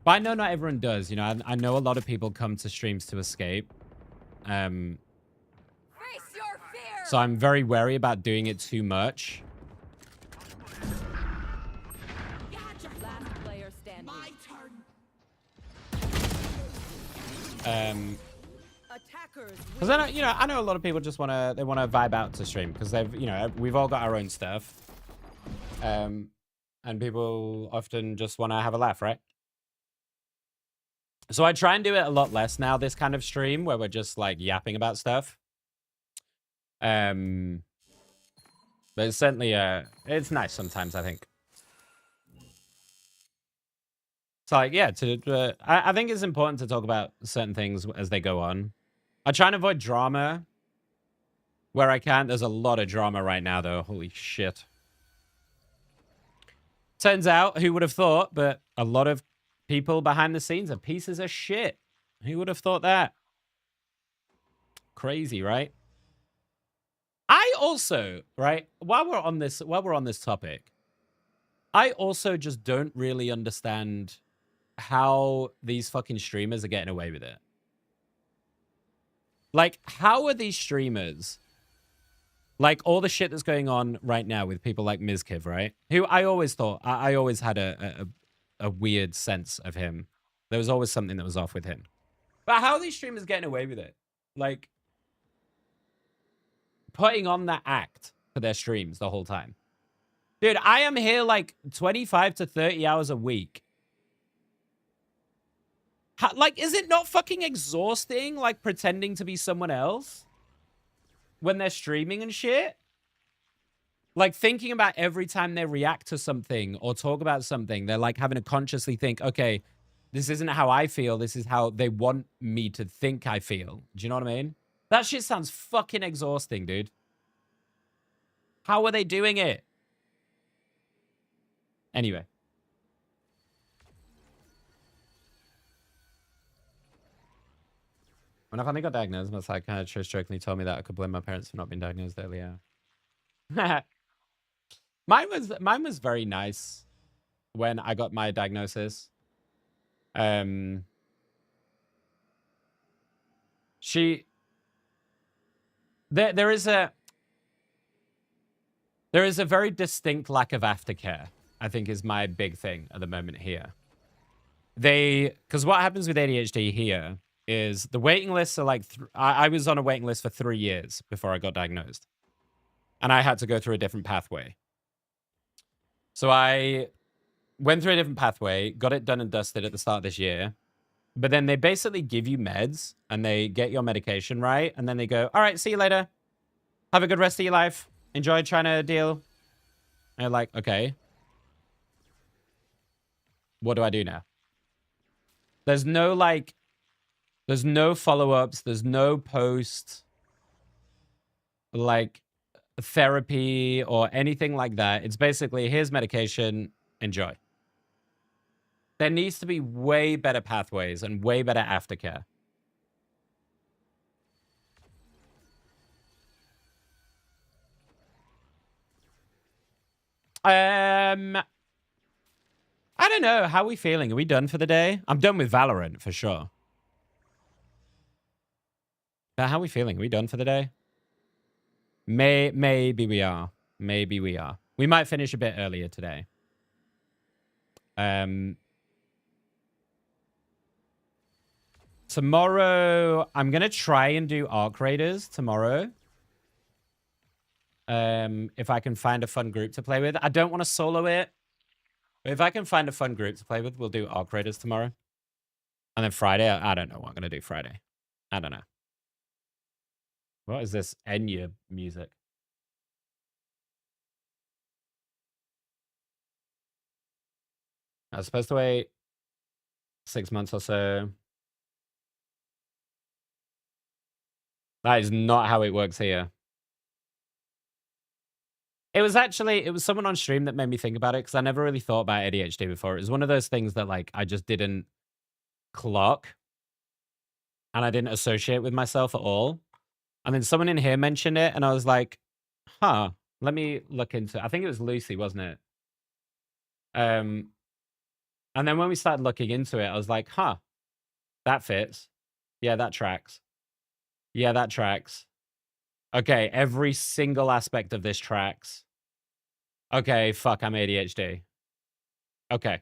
But I know not everyone does, you know. I know a lot of people come to streams to escape. So I'm very wary about doing it too much. Last player standing. My turn. Attackers. Because I know a lot of people just want to vibe out to stream because they've, you know, we've all got our own stuff. And people often just want to have a laugh, right? So I try and do it a lot less now, this kind of stream where we're just like yapping about stuff. But But it's certainly it's nice sometimes, I think. It's like, yeah, I think it's important to talk about certain things as they go on. I try and avoid drama where I can. There's a lot of drama right now, though. Holy shit. Turns out, who would have thought, but a lot of people behind the scenes are pieces of shit. Who would have thought that? Crazy, right? I also, right, while we're on this topic, I also just don't really understand how these fucking streamers are getting away with it. Like, how are these streamers, like all the shit that's going on right now with people like Mizkiv, right? Who I always thought, I always had a weird sense of him. There was always something that was off with him. But how are these streamers getting away with it? Like, putting on that act for their streams the whole time. Dude, I am here like 25 to 30 hours a week. Like, is it not fucking exhausting, like, pretending to be someone else when they're streaming and shit? Like, thinking about every time they react to something or talk about something, they're, like, having to consciously think, okay, this isn't how I feel. This is how they want me to think I feel. Do you know what I mean? That shit sounds fucking exhausting, dude. How are they doing it? Anyway. When I finally got diagnosed, my psychiatrist jokingly told me that I could blame my parents for not being diagnosed earlier. Mine was very nice when I got my diagnosis. There is a very distinct lack of aftercare, I think, is my big thing at the moment here. Because what happens with ADHD here is the waiting lists are like, I was on a waiting list for 3 years before I got diagnosed. And I had to go through a different pathway. So I went through a different pathway, got it done and dusted at the start of this year. But then they basically give you meds and they get your medication right. And then they go, all right, see you later. Have a good rest of your life. Enjoy trying to deal. And you're like, okay. What do I do now? There's no follow-ups. There's no post, like, therapy or anything like that. It's basically, here's medication, enjoy. There needs to be way better pathways and way better aftercare. I don't know. How are we feeling? Are we done for the day? I'm done with Valorant, for sure. But how are we feeling? Are we done for the day? Maybe we are. Maybe we are. We might finish a bit earlier today. Tomorrow, I'm going to try and do Arc Raiders tomorrow. If I can find a fun group to play with. I don't want to solo it. But if I can find a fun group to play with, we'll do Arc Raiders tomorrow. And then Friday, I don't know what I'm going to do Friday. I don't know. What is this Enya music? I was supposed to wait 6 months or so. That is not how it works here. It was someone on stream that made me think about it because I never really thought about ADHD before. It was one of those things that, like, I just didn't clock and I didn't associate with myself at all. And then someone in here mentioned it and I was like, huh, let me look into it. I think it was Lucy, wasn't it? And then when we started looking into it, I was like, huh, that fits. Yeah, that tracks. Yeah, that tracks. Okay, every single aspect of this tracks. Okay, fuck, I'm ADHD. Okay.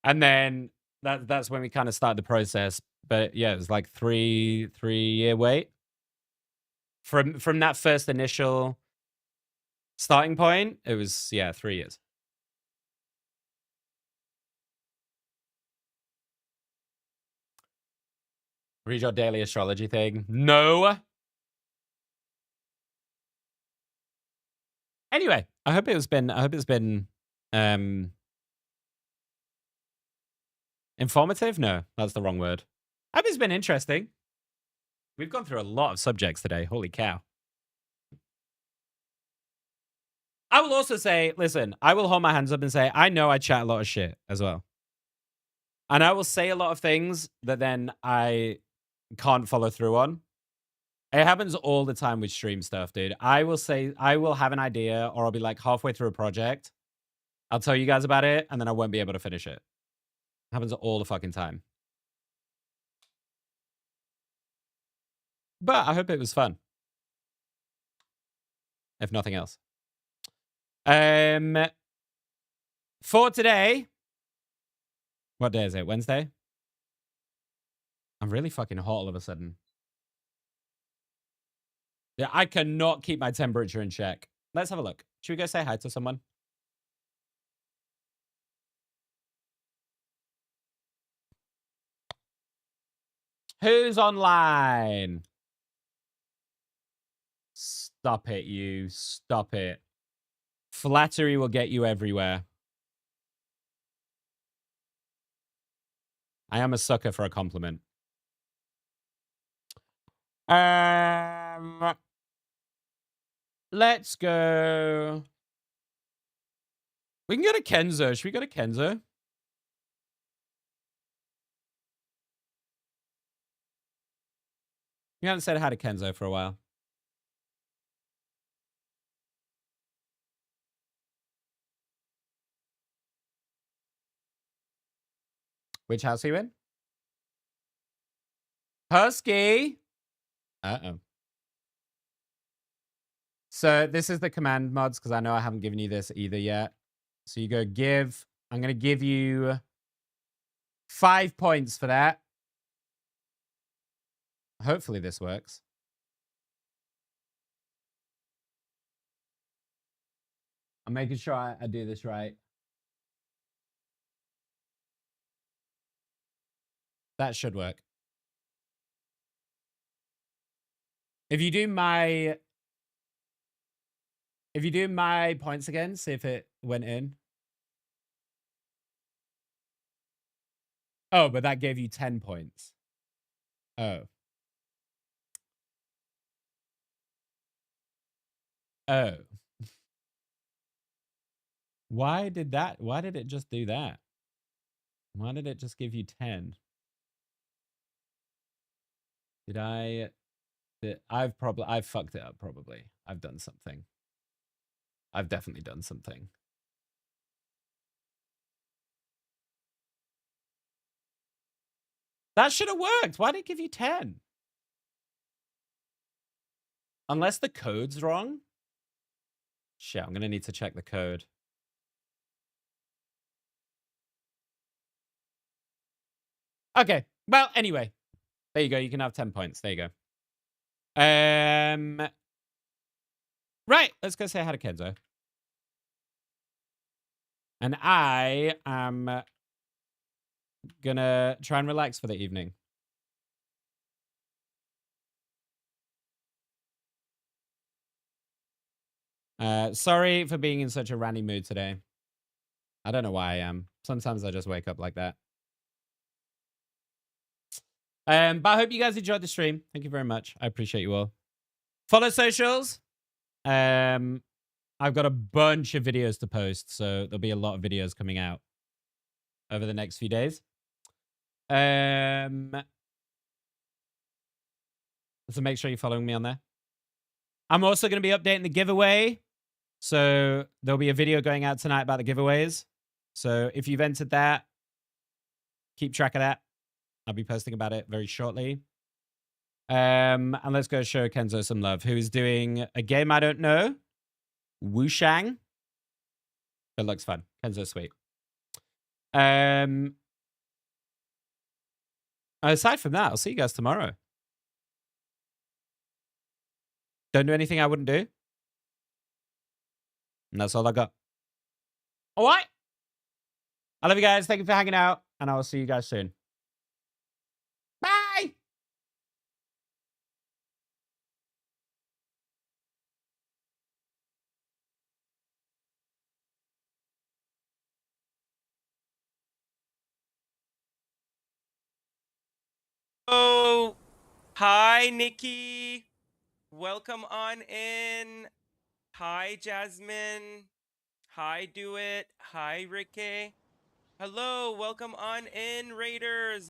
And then that's when we kind of started the process. But yeah, it was like three-year wait. From that first initial starting point, it was, yeah, 3 years. Read your daily astrology thing. No. Anyway, I hope it's been informative? No, that's the wrong word. I hope it's been interesting. We've gone through a lot of subjects today. Holy cow. I will also say, listen, I will hold my hands up and say, I know I chat a lot of shit as well. And I will say a lot of things that then I can't follow through on. It happens all the time with stream stuff, dude. I will have an idea, or I'll be like halfway through a project. I'll tell you guys about it, and then I won't be able to finish it. Happens all the fucking time. But I hope it was fun. If nothing else. For today, what day is it? Wednesday? I'm really fucking hot all of a sudden. Yeah, I cannot keep my temperature in check. Let's have a look. Should we go say hi to someone? Who's online? Stop it, you. Stop it. Flattery will get you everywhere. I am a sucker for a compliment. Let's go. We can go to Kenzo. Should we go to Kenzo? We haven't said hi to Kenzo for a while. Which house are you in? Husky. Uh-oh. So this is the command mods, because I know I haven't given you this either yet. So you go give. I'm going to give you 5 points for that. Hopefully this works. I'm making sure I do this right. That should work. If you do my points again, see if it went in. Oh, but that gave you 10 points. Oh. Oh. Why did it just do that? Why did it just give you 10? I've fucked it up probably. I've done something. I've definitely done something. That should have worked. Why did it give you 10? Unless the code's wrong. Shit, I'm going to need to check the code. Okay. Well, anyway. There you go. You can have 10 points. There you go. Right. Let's go say hi to Kenzo. And I am gonna try and relax for the evening. Sorry for being in such a ranty mood today. I don't know why I am. Sometimes I just wake up like that. But I hope you guys enjoyed the stream. Thank you very much. I appreciate you all. Follow socials. I've got a bunch of videos to post, so there'll be a lot of videos coming out over the next few days. So make sure you're following me on there. I'm also going to be updating the giveaway. So there'll be a video going out tonight about the giveaways. So if you've entered that, keep track of that. I'll be posting about it very shortly. And let's go show Kenzo some love, who is doing a game I don't know. Wushang. It looks fun. Kenzo's sweet. Aside from that, I'll see you guys tomorrow. Don't do anything I wouldn't do. And that's all I got. All right. I love you guys. Thank you for hanging out. And I will see you guys soon. Hi, Nikki. Welcome on in. Hi, Jasmine. Hi, Do It. Hi, Ricky. Hello, welcome on in, Raiders.